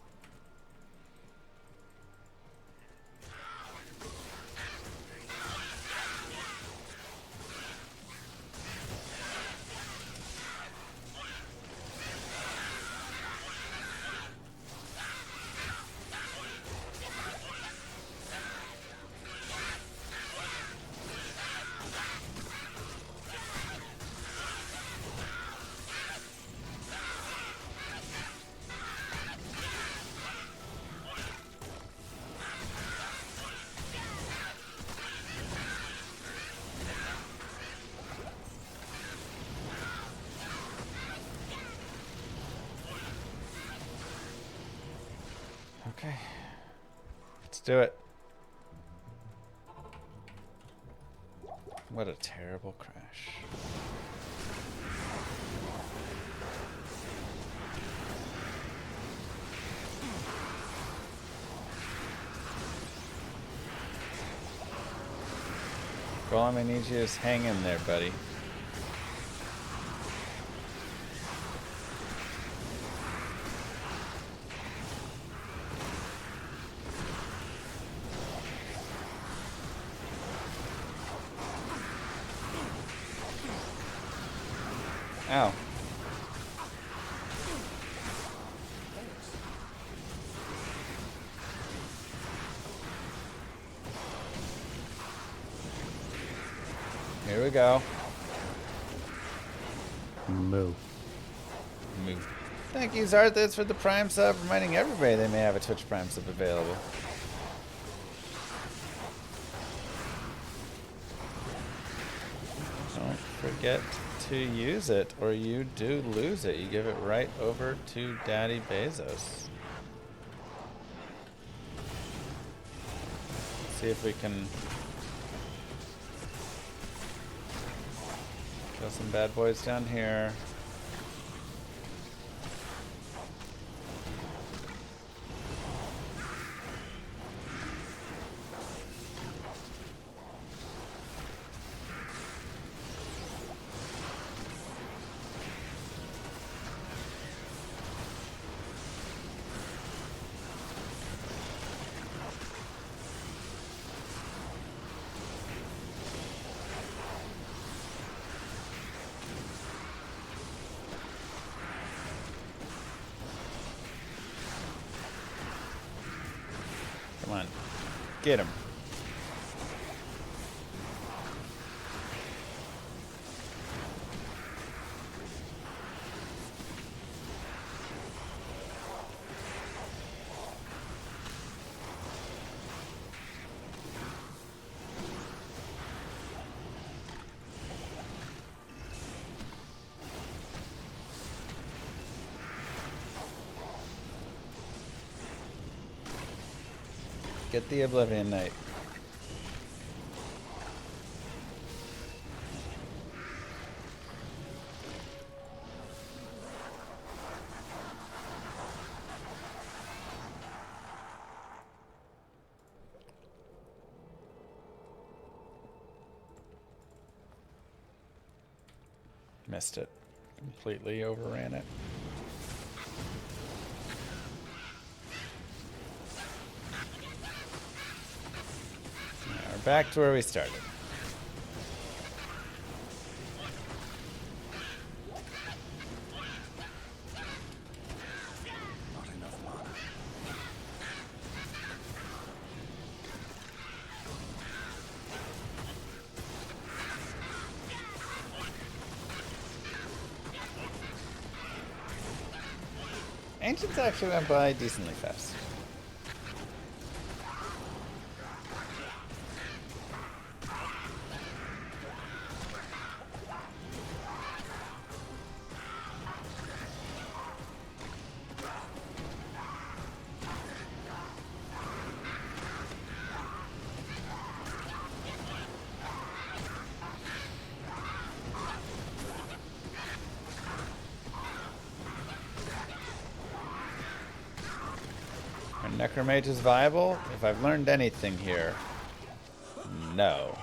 Okay. Let's do it. What a terrible crash. Golem, I need you to just hang in there, buddy. Ow. Here we go. Move. Move. Thank you, Zarthus, for the Prime sub, reminding everybody they may have a Twitch Prime sub available. Don't forget to use it, or you do lose it. You give it right over to Daddy Bezos. See if we can kill some bad boys down here. Come on. Get him. Get the Oblivion Knight. Missed it. Completely overran it. Now we're back to where we started. Not enough mana. Ancients actually went by decently fast. Are Necromages viable? If I've learned anything here, no.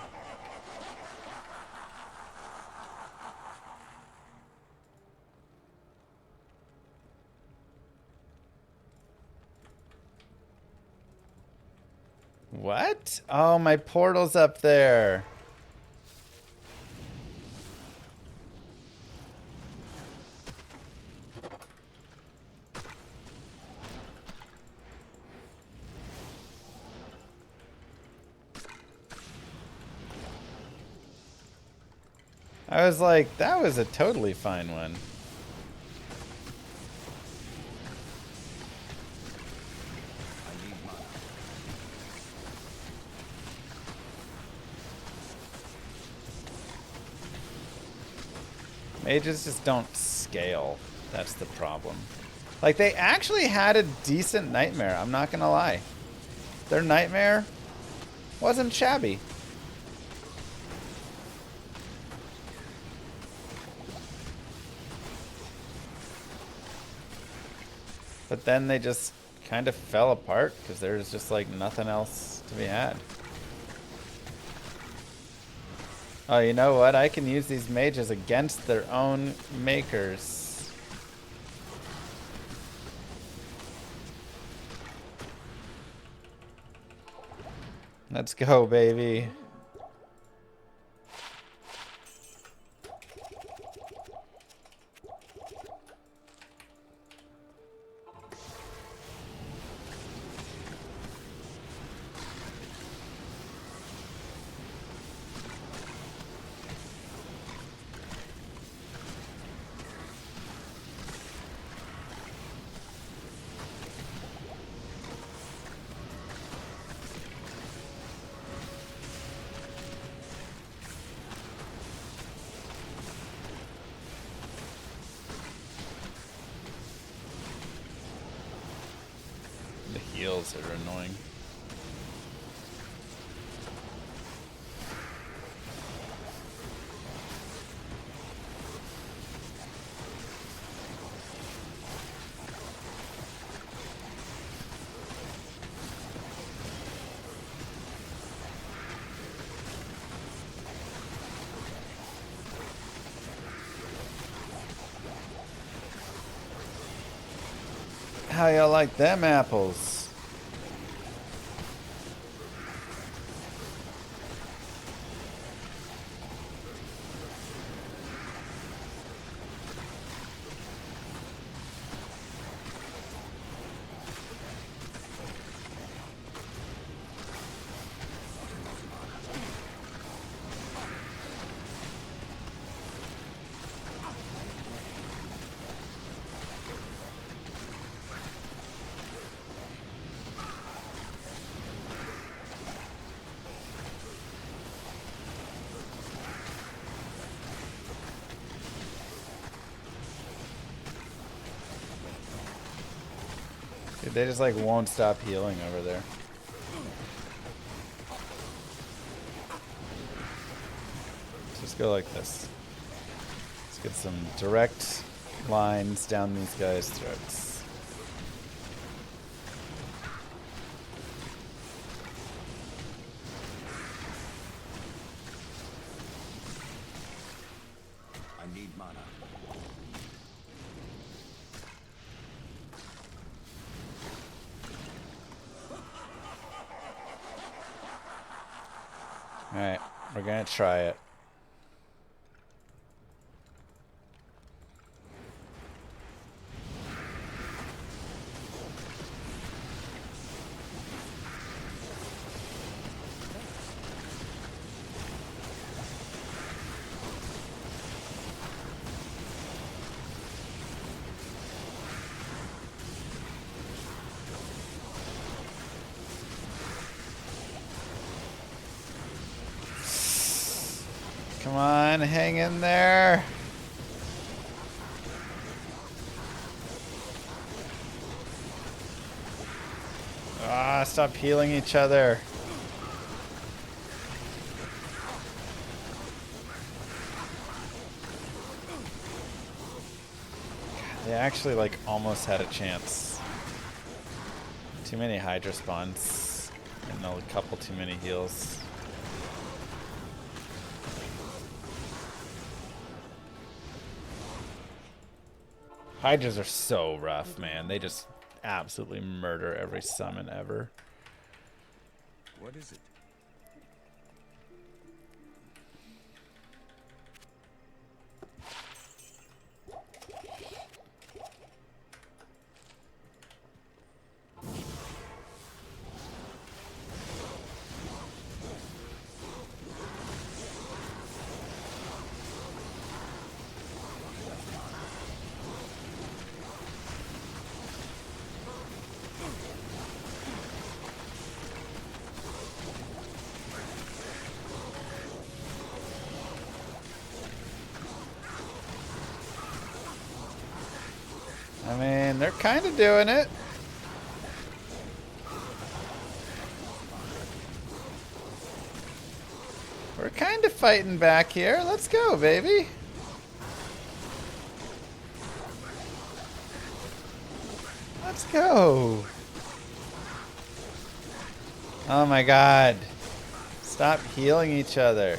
What? Oh, my portal's up there. I was like, that was a totally fine one. I need mana. Mages just don't scale. That's the problem. Like, they actually had a decent nightmare, I'm not gonna lie. Their nightmare wasn't shabby. But then they just kind of fell apart because there's just like nothing else to be had. Oh, you know what? I can use these mages against their own makers. Let's go, baby. The heals are annoying. How y'all like them apples? Dude, they just like won't stop healing over there. Let's go like this. Let's get some direct lines down these guys' throats. I need mana. Alright, we're gonna try it. Come on, hang in there. Ah, stop healing each other. They actually like almost had a chance. Too many Hydra spawns and a couple too many heals. Hydras are so rough, man. They just absolutely murder every summon ever. What is it? I mean, they're kind of doing it. We're kind of fighting back here. Let's go, baby. Let's go. Oh my god. Stop healing each other.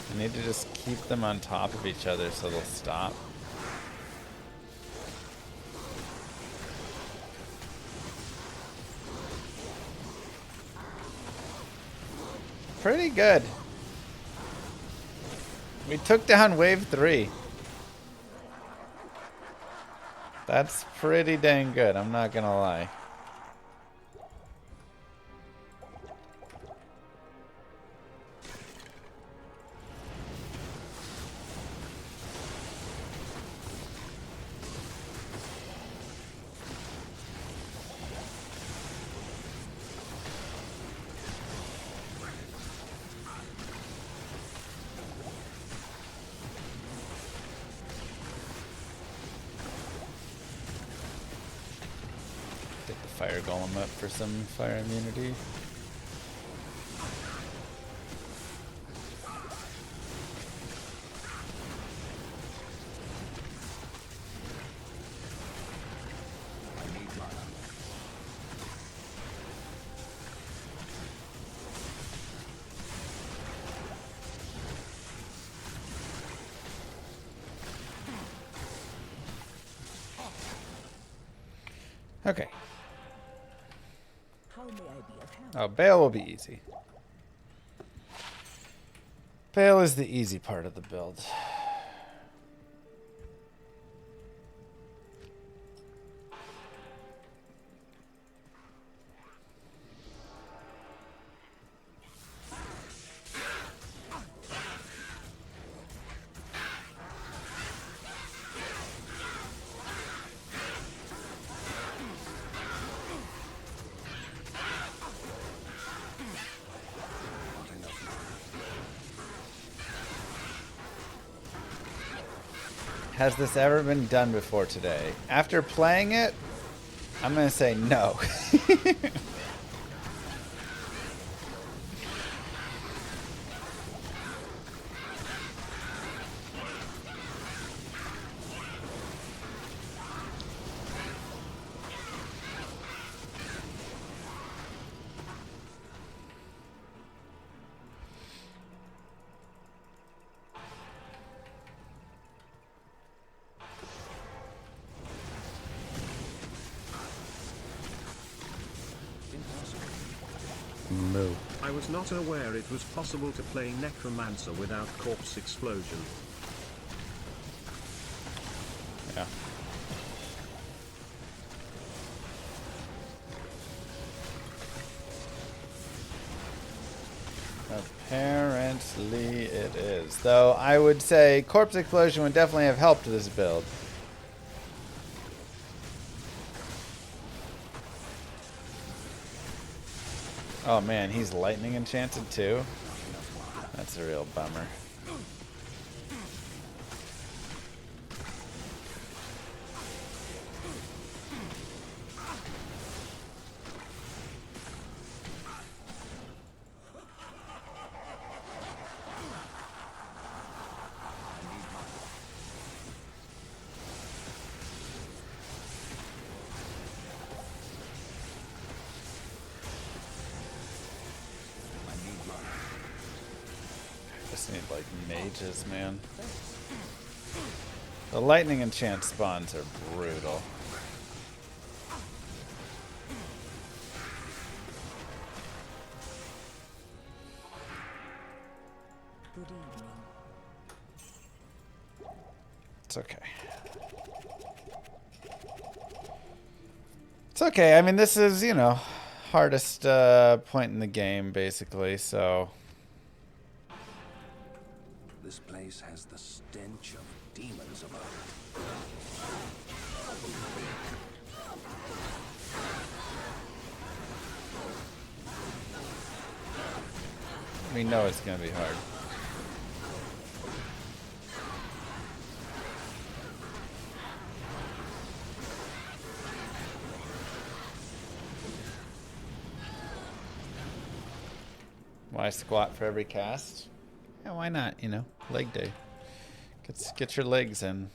I need to just keep them on top of each other so they'll stop. Pretty good. We took down wave 3. That's pretty dang good, I'm not gonna lie. Fire golem up for some fire immunity. Okay. How may I be of help? Oh, Baal will be easy. Baal is the easy part of the build. Has this ever been done before today? After playing it, I'm going to say no. No. I was not aware it was possible to play Necromancer without corpse explosion. Yeah. Apparently it is. Though I would say Corpse Explosion would definitely have helped this build. Oh man, he's lightning enchanted too? That's a real bummer. Just need like mages, man. The lightning enchant spawns are brutal. Good evening. It's okay. It's okay. I mean, this is, you know, hardest point in the game, basically, so... This place has the stench of demons about it. We know it's gonna be hard. Why squat for every cast? Yeah, why not? You know, leg day. Get your legs in.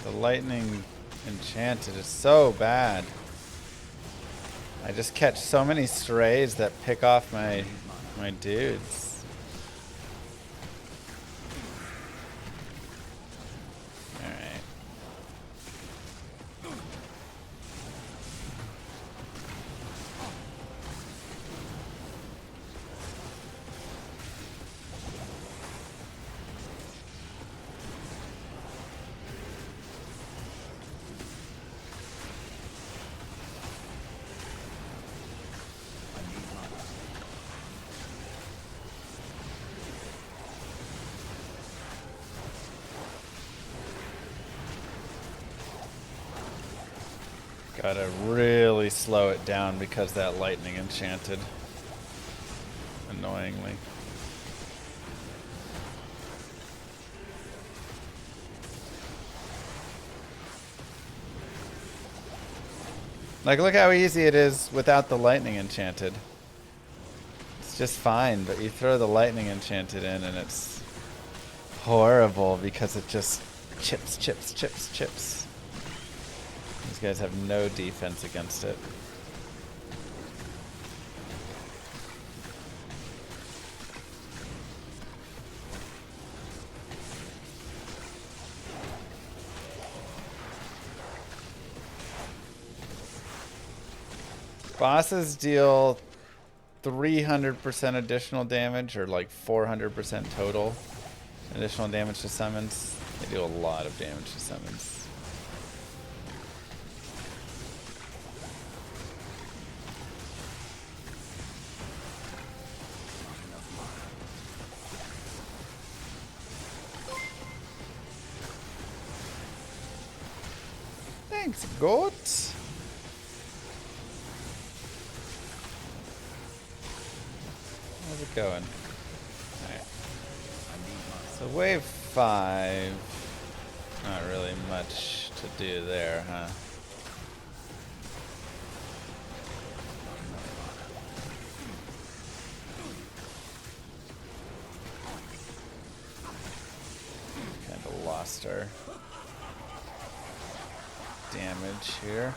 The lightning enchanted is so bad. I just catch so many strays that pick off my dudes. Alright. Gotta really slow it down because that lightning enchanted. Annoyingly. Like, look how easy it is without the lightning enchanted. It's just fine, but you throw the lightning enchanted in and it's horrible because it just chips, chips, chips, chips. These guys have no defense against it. Bosses deal 300% additional damage, or like 400% total additional damage to summons. They do a lot of damage to summons. Thanks, goat. How's it going? Alright. So wave 5. Not really much to do there, huh? Kind of lost our damage here.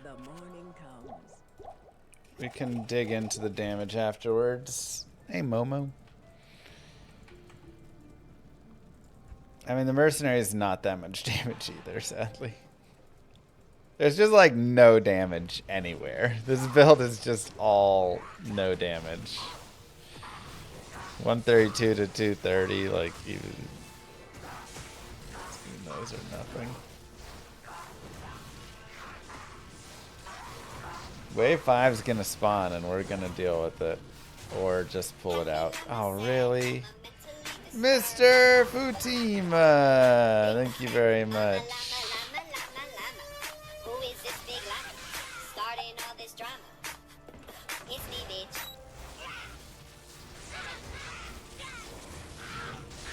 The morning comes. We can dig into the damage afterwards. Hey, Momo. I mean, the Mercenary is not that much damage either, sadly. There's just, like, no damage anywhere. This build is just all no damage. 132 to 230, like, even those are nothing. Wave 5's gonna spawn and we're gonna deal with it. Or just pull it out. Oh, really? Mr. Futima! Thank you very much. Who is this big llama? Starting all this drama. It's me, bitch.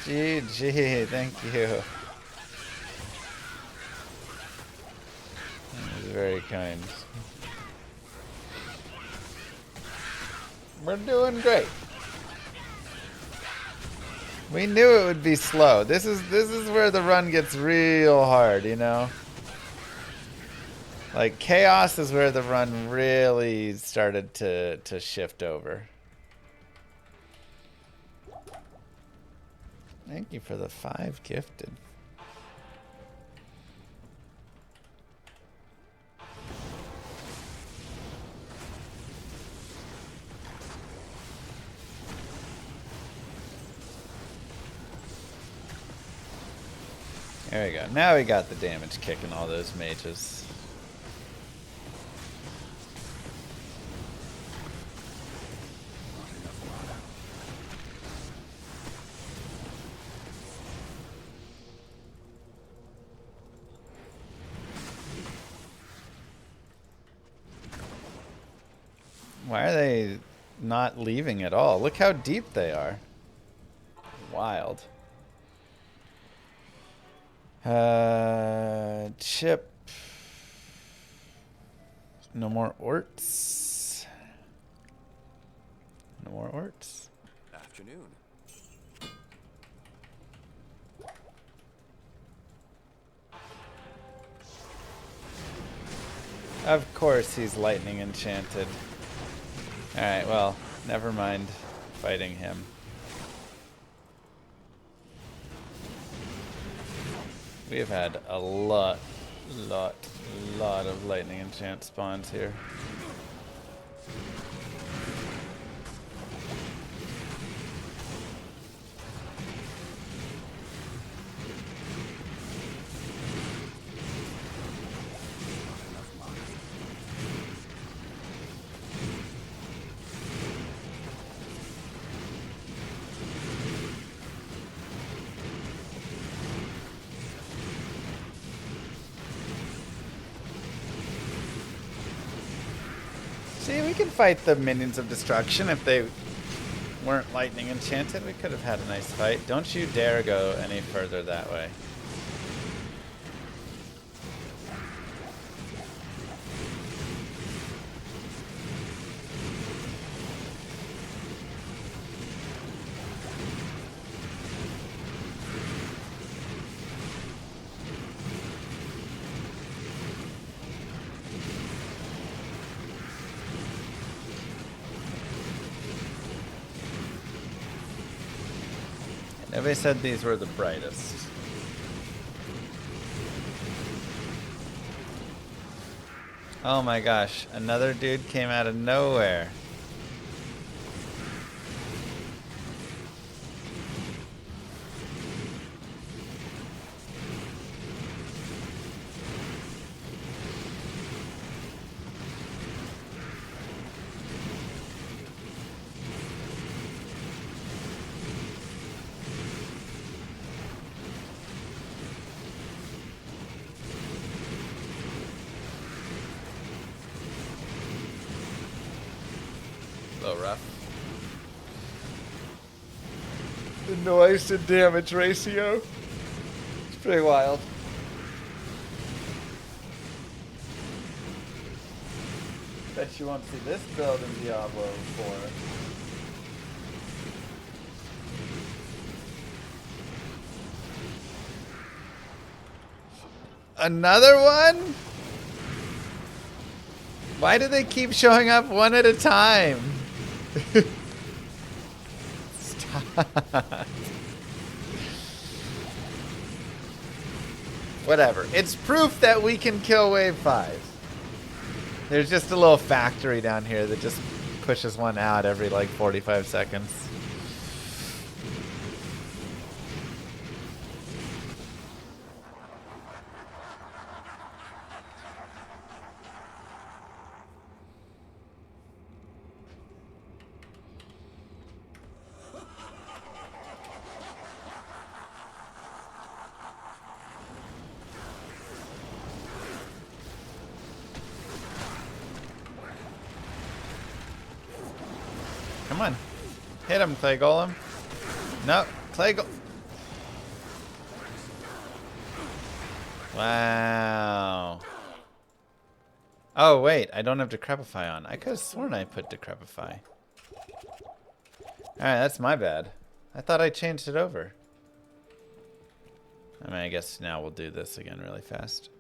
GG, thank you. That was very kind. We're doing great. We knew it would be slow. This is where the run gets real hard, you know? Like, Chaos is where the run really started to shift over. Thank you for the 5 gifted. There we go. Now we got the damage kicking all those mages. Why are they not leaving at all? Look how deep they are. Wild. Chip. No more orts. No more orts. Afternoon. Of course he's lightning enchanted. Alright, well, never mind fighting him. We have had a lot of lightning enchant spawns here. See, we can fight the minions of destruction if they weren't lightning enchanted. We could have had a nice fight. Don't you dare go any further that way. Nobody said these were the brightest. Oh my gosh, another dude came out of nowhere. little rough. The noise to damage ratio. It's pretty wild. Bet you won't see this build in Diablo 4. Another one? Why do they keep showing up one at a time? Stop. Whatever. It's proof that we can kill wave 5. There's just a little factory down here that just pushes one out every like 45 seconds. Come on. Hit him, Clay Golem. No, Clay Golem. Wow. Oh, wait. I don't have Decrepify on. I could have sworn I put Decrepify. Alright, that's my bad. I thought I changed it over. I mean, I guess now we'll do this again really fast.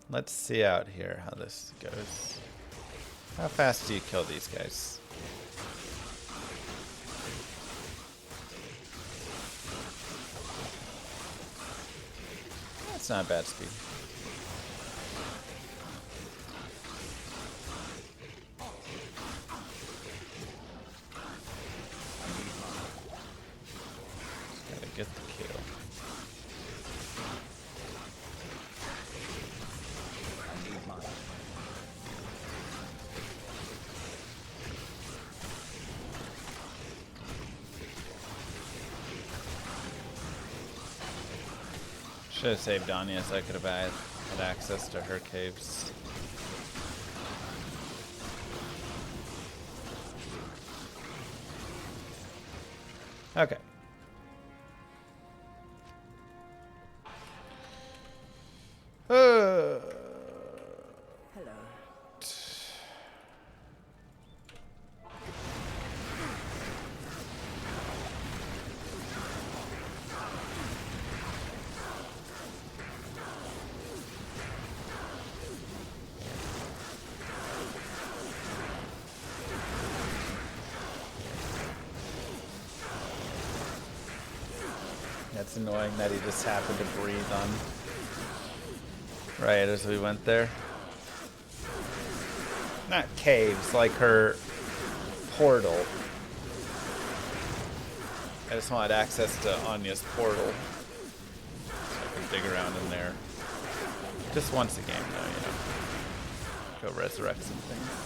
Let's see out here how this goes. How fast do you kill these guys? That's not bad speed. Just gotta get the kill. Should have saved Anya so I could have had access to her caves. Okay. Hello. That's annoying that he just happened to breathe on right as we went there. Not caves, like her portal. I just wanted access to Anya's portal. So I can dig around in there. Just once a game though, you know. Go resurrect some things.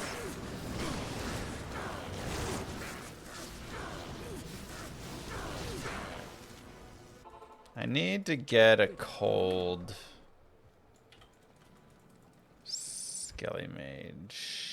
I need to get a cold Skelly Mage.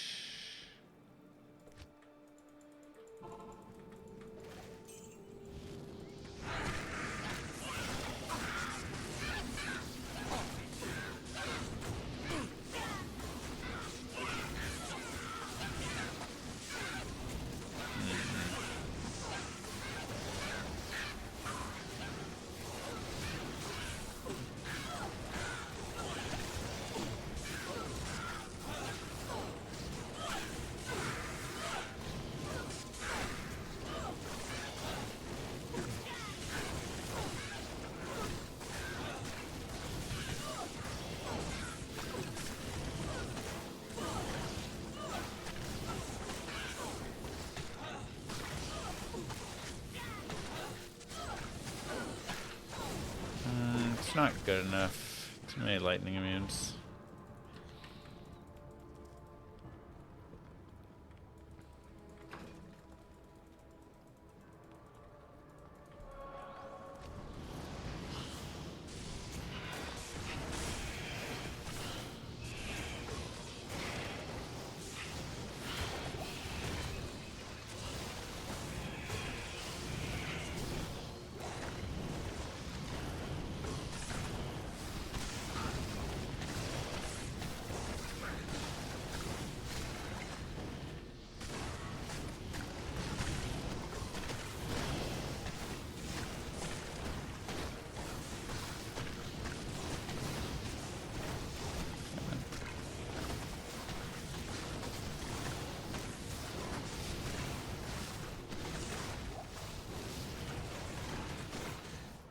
Not good enough. Too many lightning immunes.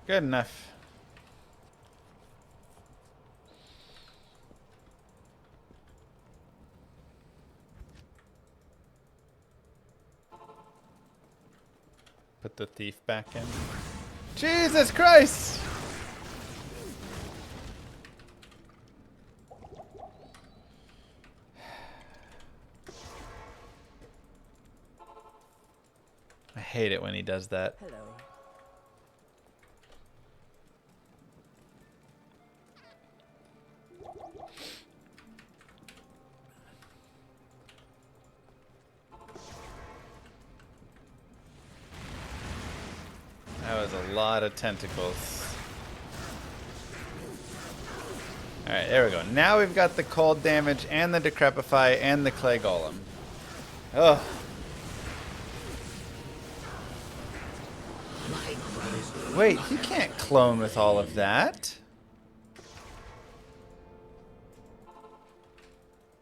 Good enough. Put the thief back in. Jesus Christ! I hate it when he does that. Hello. That was a lot of tentacles. Alright, there we go. Now we've got the cold damage and the decrepify and the clay golem. Ugh. Wait, you can't clone with all of that.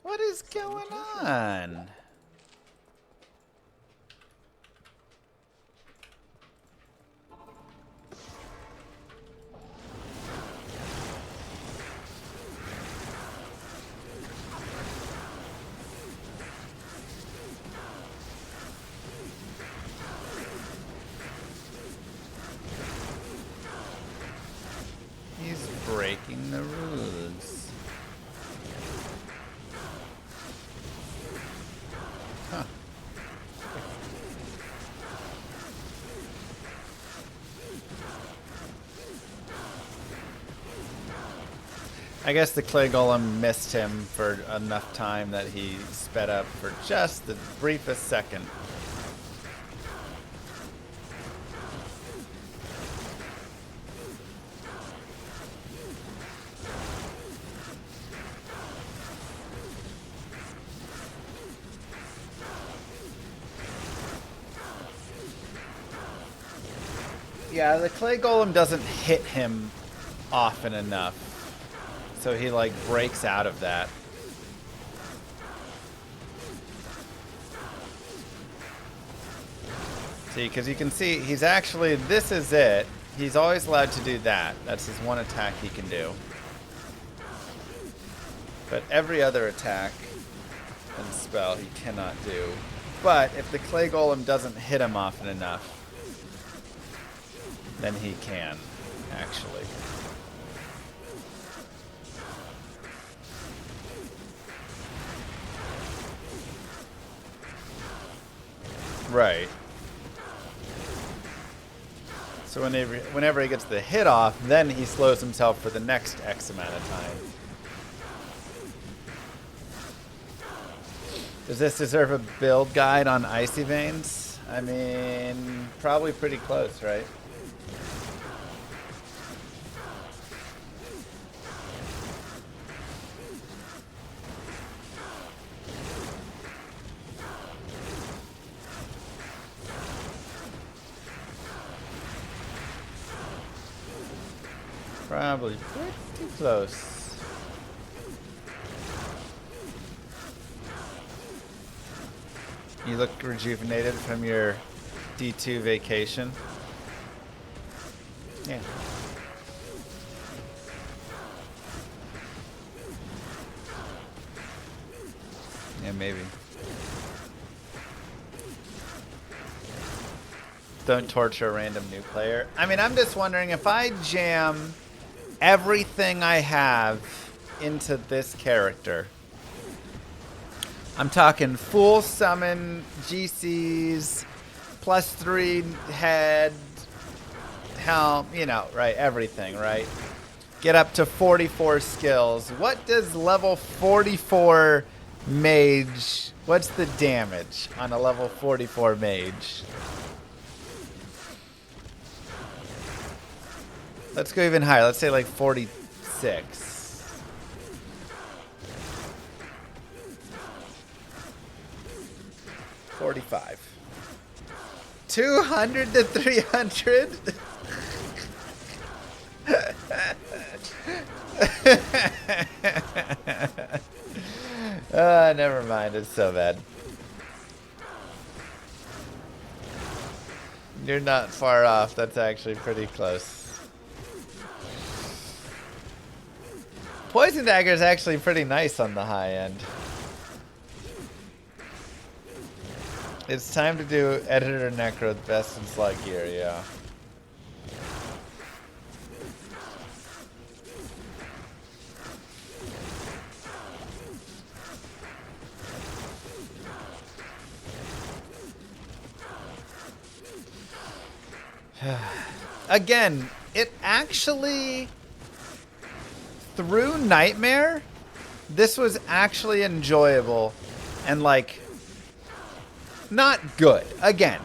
What is going on? He's breaking the rules. Huh. I guess the clay golem missed him for enough time that he sped up for just the briefest second. Yeah, the clay golem doesn't hit him often enough. So he like breaks out of that. See, because you can see he's actually, this is it. He's always allowed to do that. That's his one attack he can do. But every other attack and spell he cannot do. But if the clay golem doesn't hit him often enough, then he can, actually. Right. So whenever he gets the hit off, then he slows himself for the next X amount of time. Does this deserve a build guide on Icy Veins? I mean, probably pretty close, right? Probably pretty close. You look rejuvenated from your D2 vacation. Yeah. Yeah, maybe. Don't torture a random new player. I mean, I'm just wondering if I jam everything I have into this character. I'm talking full summon GCs, +3 head, helm, you know, right, everything, right? Get up to 44 skills. What does level 44 mage, what's the damage on a level 44 mage? Let's go even higher. Let's say like 46. $45. 200 to 300? Never mind. It's so bad. You're not far off. That's actually pretty close. Poison Dagger is actually pretty nice on the high end. It's time to do Editor Necro the best in slot gear, yeah. Again, it actually, through Nightmare, this was actually enjoyable and like not good. Again,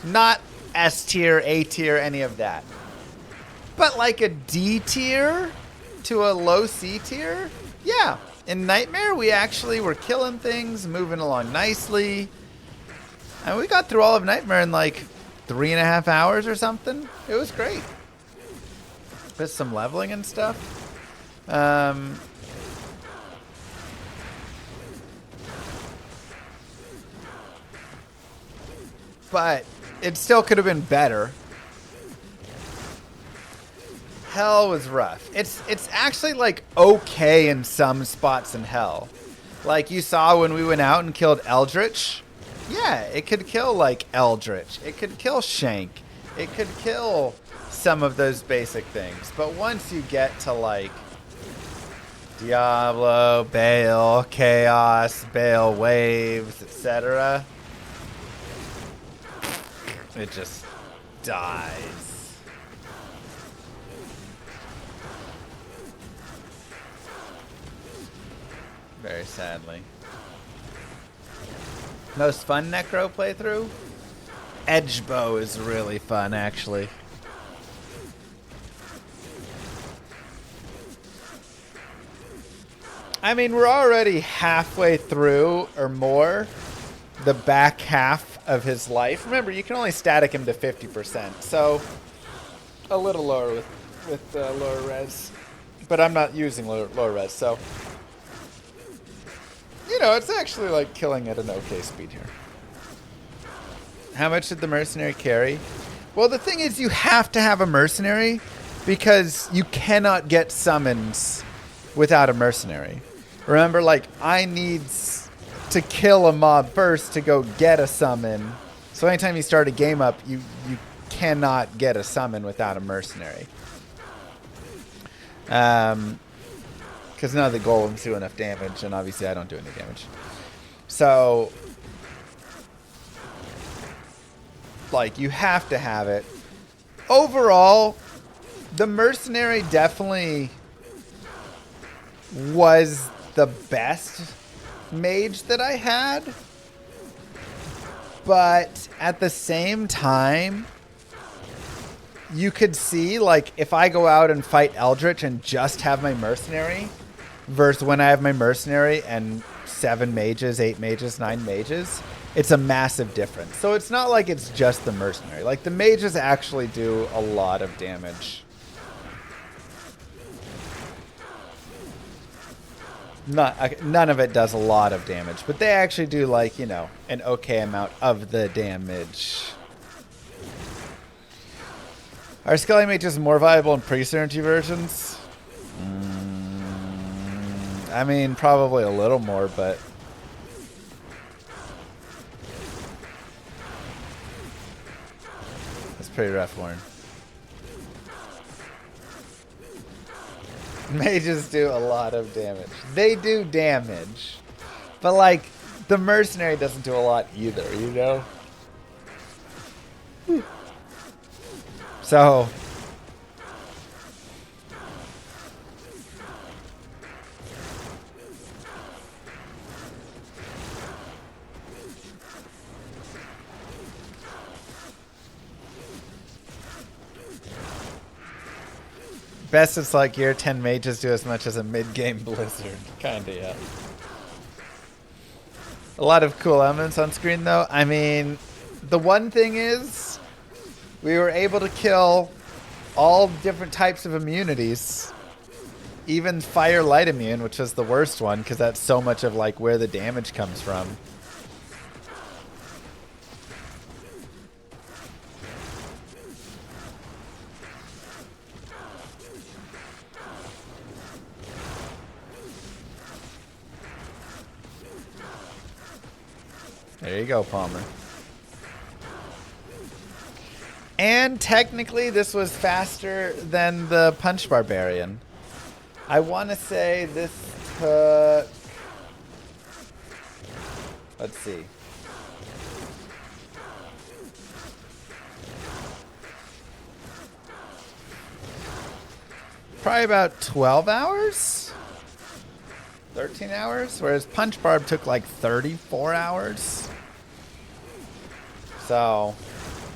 not S tier, A tier, any of that. But like a D tier to a low C tier, yeah. In Nightmare, we actually were killing things, moving along nicely. And we got through all of Nightmare in like 3.5 hours or something. It was great. With some leveling and stuff. But it still could have been better. Hell was rough. It's actually like okay in some spots in Hell. Like you saw when we went out and killed Eldritch. Yeah, it could kill like Eldritch. It could kill Shank. It could kill some of those basic things. But once you get to like Diablo, Baal, Chaos, Baal Waves, etc., it just dies. Very sadly. Most fun Necro playthrough? Edgebow is really fun, actually. I mean, we're already halfway through or more the back half of his life. Remember, you can only static him to 50%, so a little lower with lower res. But I'm not using lower res, so you know, it's actually like killing at an okay speed here. How much did the Mercenary carry? Well, the thing is, you have to have a Mercenary because you cannot get summons without a Mercenary. Remember, like, I need to kill a mob first to go get a summon. So anytime you start a game up, you cannot get a summon without a Mercenary. Because none of the golems do enough damage, and obviously I don't do any damage. So, like, you have to have it. Overall, the Mercenary definitely was the best mage that I had. But at the same time, you could see, like, if I go out and fight Eldritch and just have my Mercenary versus when I have my Mercenary and 7 mages, 8 mages, 9 mages, it's a massive difference. So it's not like it's just the Mercenary. Like, the mages actually do a lot of damage. None of it does a lot of damage, but they actually do, like, you know, an okay amount of the damage. Are Skelly Mages more viable in pre-synergy versions? I mean, probably a little more, but that's pretty rough, Warren. Mages do a lot of damage. They do damage, but like the Mercenary doesn't do a lot either, you know? So best it's like year 10 mages do as much as a mid-game blizzard. Kinda, yeah. A lot of cool elements on screen though. I mean, the one thing is we were able to kill all different types of immunities. Even fire light immune, which is the worst one because that's so much of like where the damage comes from. There you go, Palmer. And technically, this was faster than the Punch Barbarian. I want to say this took... Let's see. Probably about 12 hours? 13 hours? Whereas Punch Barb took like 34 hours. So,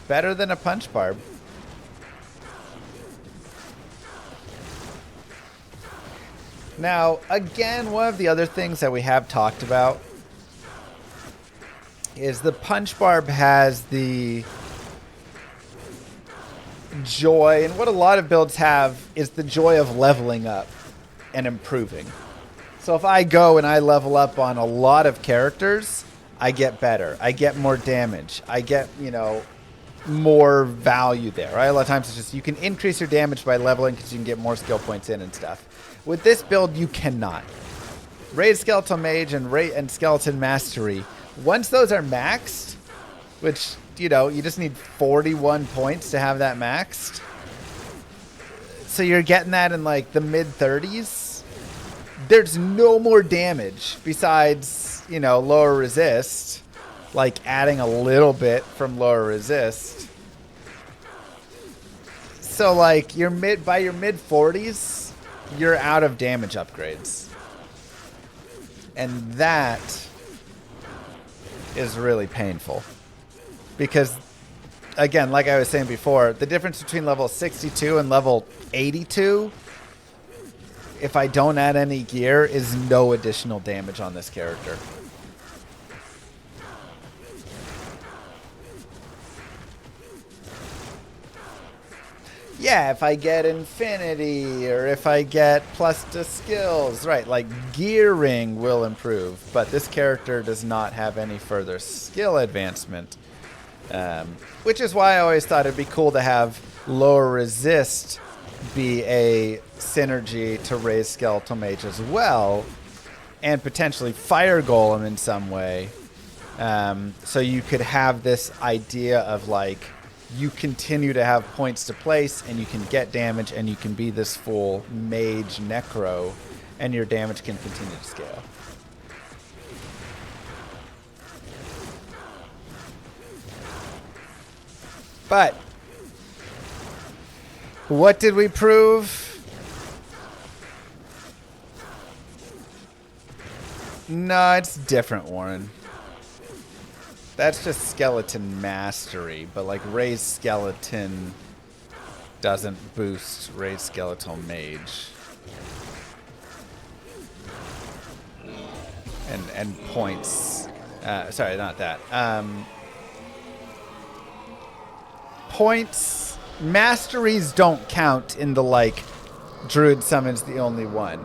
better than a Punch Barb. Now, again, one of the other things that we have talked about is the Punch Barb has the joy, and what a lot of builds have is the joy of leveling up and improving. So if I go and I level up on a lot of characters, I get better. I get more damage. I get, you know, more value there, right? A lot of times it's just you can increase your damage by leveling because you can get more skill points in and stuff. With this build, you cannot. Raid Skeletal Mage and Skeleton Mastery, once those are maxed, which, you know, you just need 41 points to have that maxed. So you're getting that in like the mid-30s. There's no more damage besides, you know, lower resist. Like adding a little bit from lower resist. So like by your mid-40s, you're out of damage upgrades. And that is really painful. Because, again, like I was saying before, the difference between level 62 and level 82, if I don't add any gear, is no additional damage on this character. Yeah, if I get infinity or if I get plus to skills, right, like gearing will improve, but this character does not have any further skill advancement, which is why I always thought it'd be cool to have lower resist be a synergy to raise Skeletal Mage as well, and potentially Fire Golem in some way, so you could have this idea of like, you continue to have points to place, and you can get damage, and you can be this full mage necro, and your damage can continue to scale. But what did we prove? No, it's different, Warren. That's just Skeleton Mastery, but like Raised Skeleton doesn't boost Raised Skeletal Mage. And points. Sorry, not that. Points. Masteries don't count in the like Druid Summon's the only one.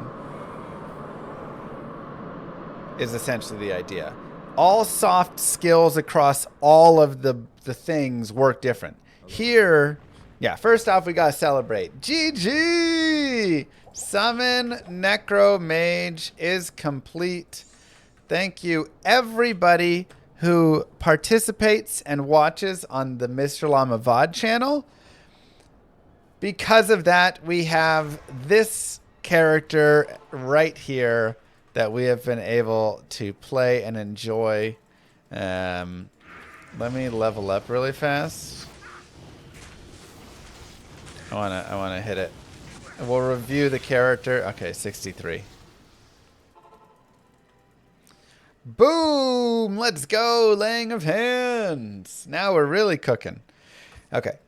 Is essentially the idea. All soft skills across all of the things work different. Here, yeah, first off, we gotta celebrate. GG! Summon Necro Mage is complete. Thank you, everybody who participates and watches on the Mr. Llama VOD channel. Because of that, we have this character right here that we have been able to play and enjoy. Let me level up really fast. I wanna hit it. We'll review the character. Okay, 63. Boom! Let's go, laying of hands. Now we're really cooking. Okay.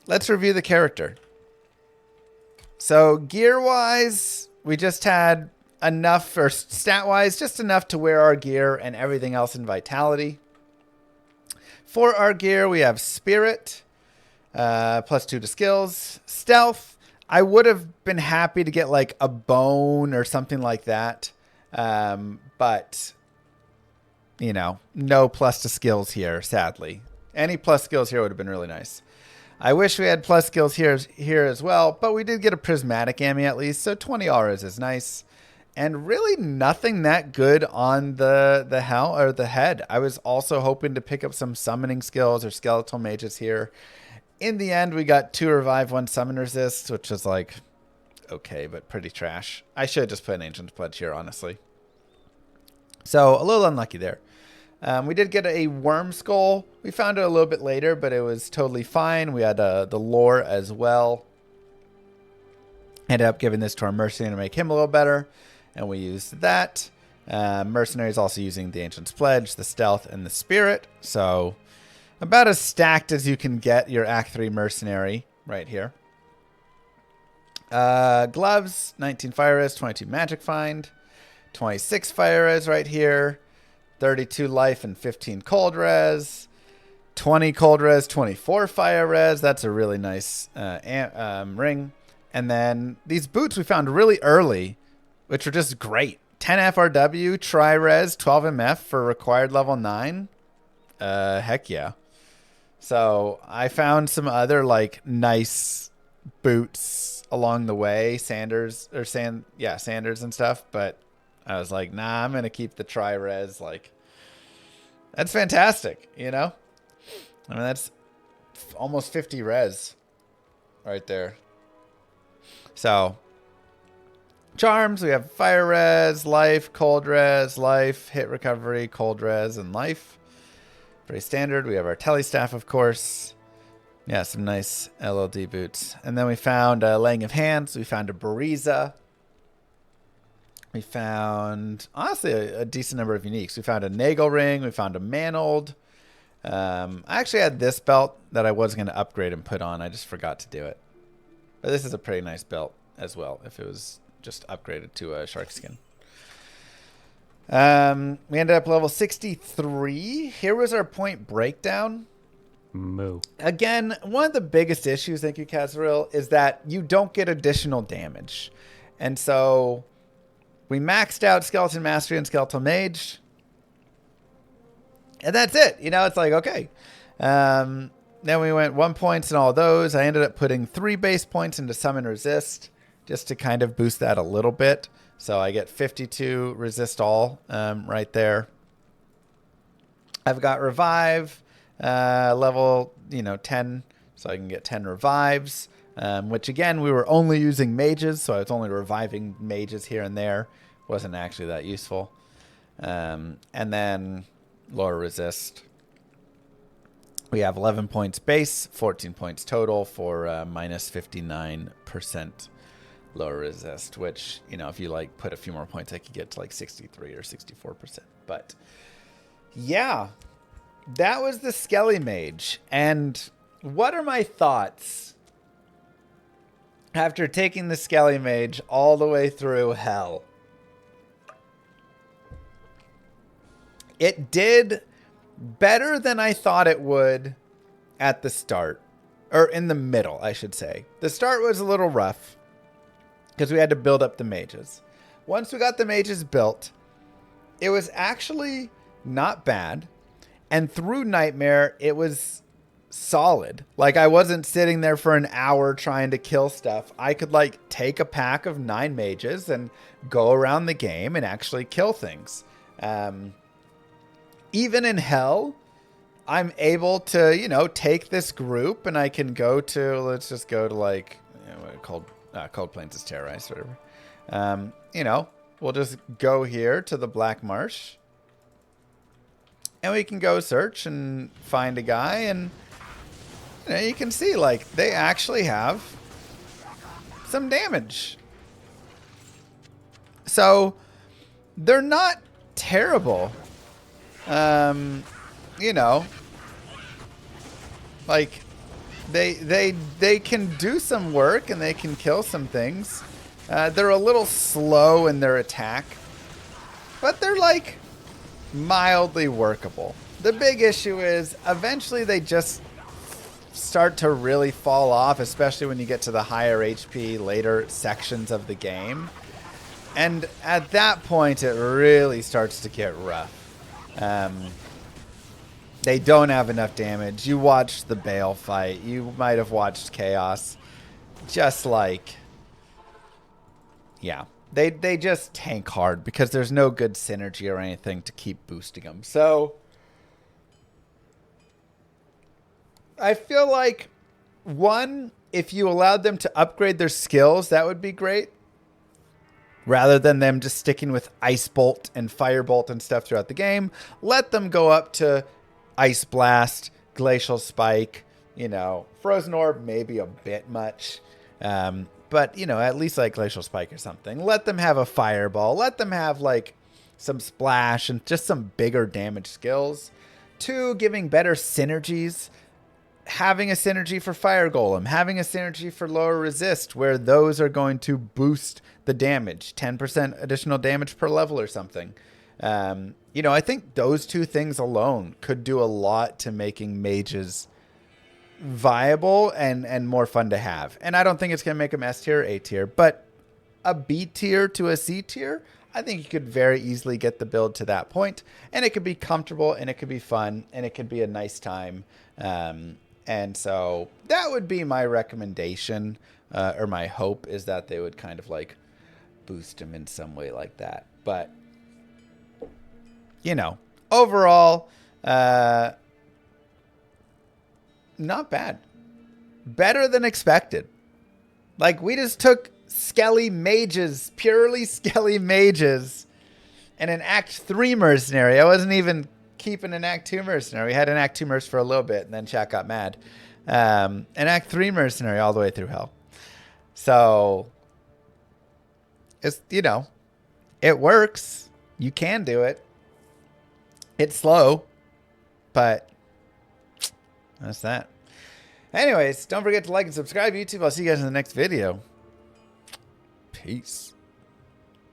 Let's review the character. So gear-wise, we just had enough, or stat-wise, just enough to wear our gear and everything else in Vitality. For our gear, we have Spirit, +2 to skills. Stealth, I would have been happy to get like a bone or something like that. But, you know, no plus to skills here, sadly. Any plus skills here would have been really nice. I wish we had plus skills here as well, but we did get a prismatic Ami at least, so 20 auras is nice. And really nothing that good on the hell or the head. I was also hoping to pick up some summoning skills or skeletal mages here. In the end, we got 2 revive, 1 summon resist, which is like okay, but pretty trash. I should have just put an Ancient Pledge here, honestly. So a little unlucky there. We did get a worm skull. We found it a little bit later, but it was totally fine. We had the lore as well. Ended up giving this to our mercenary to make him a little better, and we used that. Mercenary is also using the Ancient's Pledge, the Stealth, and the Spirit. So about as stacked as you can get your Act 3 Mercenary right here. Gloves, 19 fire res, 22 magic find, 26 fire res right here, 32 life and 15 cold res, 20 cold res, 24 fire res. That's a really nice ring. And then these boots we found really early, which are just great. 10 FRW, tri-res, 12 MF for required level 9. Heck yeah. So I found some other like nice boots along the way, Sanders and stuff, but I was like, nah, I'm gonna keep the tri-res. Like, that's fantastic, you know? I mean, that's almost 50 res right there. So charms, we have fire res, life, cold res, life, hit recovery, cold res, and life. Pretty standard. We have our telestaff, of course. Yeah, some nice LLD boots. And then we found Laying of Hands. We found a Bariza. We found, honestly, a decent number of uniques. We found a Nagel ring. We found a Manold. I actually had this belt that I was going to upgrade and put on. I just forgot to do it. But this is a pretty nice belt as well, if it was just upgraded to a shark skin. We ended up level 63. Here was our point breakdown. Moo. Again, one of the biggest issues, thank you, Kazaril, is that you don't get additional damage. And so we maxed out Skeleton Mastery and Skeletal Mage. And that's it. You know, it's like, okay. Then we went 1 points in all those. I ended up putting 3 base points into Summon Resist just to kind of boost that a little bit. So I get 52 resist all right there. I've got Revive. Level 10, so I can get 10 revives, which again we were only using mages, so I was only reviving mages here and there. Wasn't actually that useful. And then lower resist, we have 11 points base, 14 points total for minus 59% lower resist, which, you know, if you like put a few more points I could get to like 63 or 64%. But yeah, that was the Skelly Mage. And what are my thoughts after taking the Skelly Mage all the way through hell? It did better than I thought it would at the start. Or in the middle, I should say. The start was a little rough because we had to build up the mages. Once we got the mages built, it was actually not bad. And through Nightmare, it was solid. Like, I wasn't sitting there for an hour trying to kill stuff. I could, like, take a pack of 9 mages and go around the game and actually kill things. Even in Hell, I'm able to, you know, take this group and I can go to, let's just go to, like, you know, Cold Plains is terrorized, whatever. You know, we'll just go here to the Black Marsh. And we can go search and find a guy, and you know, you can see, like, they actually have some damage. So they're not terrible. You know, like they can do some work and they can kill some things. They're a little slow in their attack, but they're like mildly workable. The big issue is eventually they just start to really fall off, especially when you get to the higher HP later sections of the game. And at that point, it really starts to get rough. They don't have enough damage. You watched the Baal fight. You might have watched Chaos. Just like, yeah, They just tank hard because there's no good synergy or anything to keep boosting them. So I feel like, one, if you allowed them to upgrade their skills, that would be great. Rather than them just sticking with Ice Bolt and Fire Bolt and stuff throughout the game, let them go up to Ice Blast, Glacial Spike, you know, Frozen Orb, maybe a bit much. But, you know, at least like Glacial Spike or something. Let them have a Fireball. Let them have like some Splash and just some bigger damage skills. 2, giving better synergies. Having a synergy for Fire Golem, having a synergy for Lower Resist, where those are going to boost the damage, 10% additional damage per level or something. You know, I think those 2 things alone could do a lot to making mages viable and more fun to have. And I don't think it's going to make them S tier or A tier, but a B tier to a C tier, I think you could very easily get the build to that point, and it could be comfortable, and it could be fun, and it could be a nice time. And so that would be my recommendation, or my hope, is that they would kind of like boost him in some way like that. But, you know, overall, not bad. Better than expected. Like, we just took skelly mages, purely skelly mages, and an Act 3 mercenary. I wasn't even keeping an Act 2 mercenary. We had an Act 2 merc for a little bit, and then chat got mad. An Act 3 mercenary all the way through hell. So, it's, you know, it works. You can do it. It's slow, but that's that. Anyways, don't forget to like and subscribe, YouTube. I'll see you guys in the next video. Peace.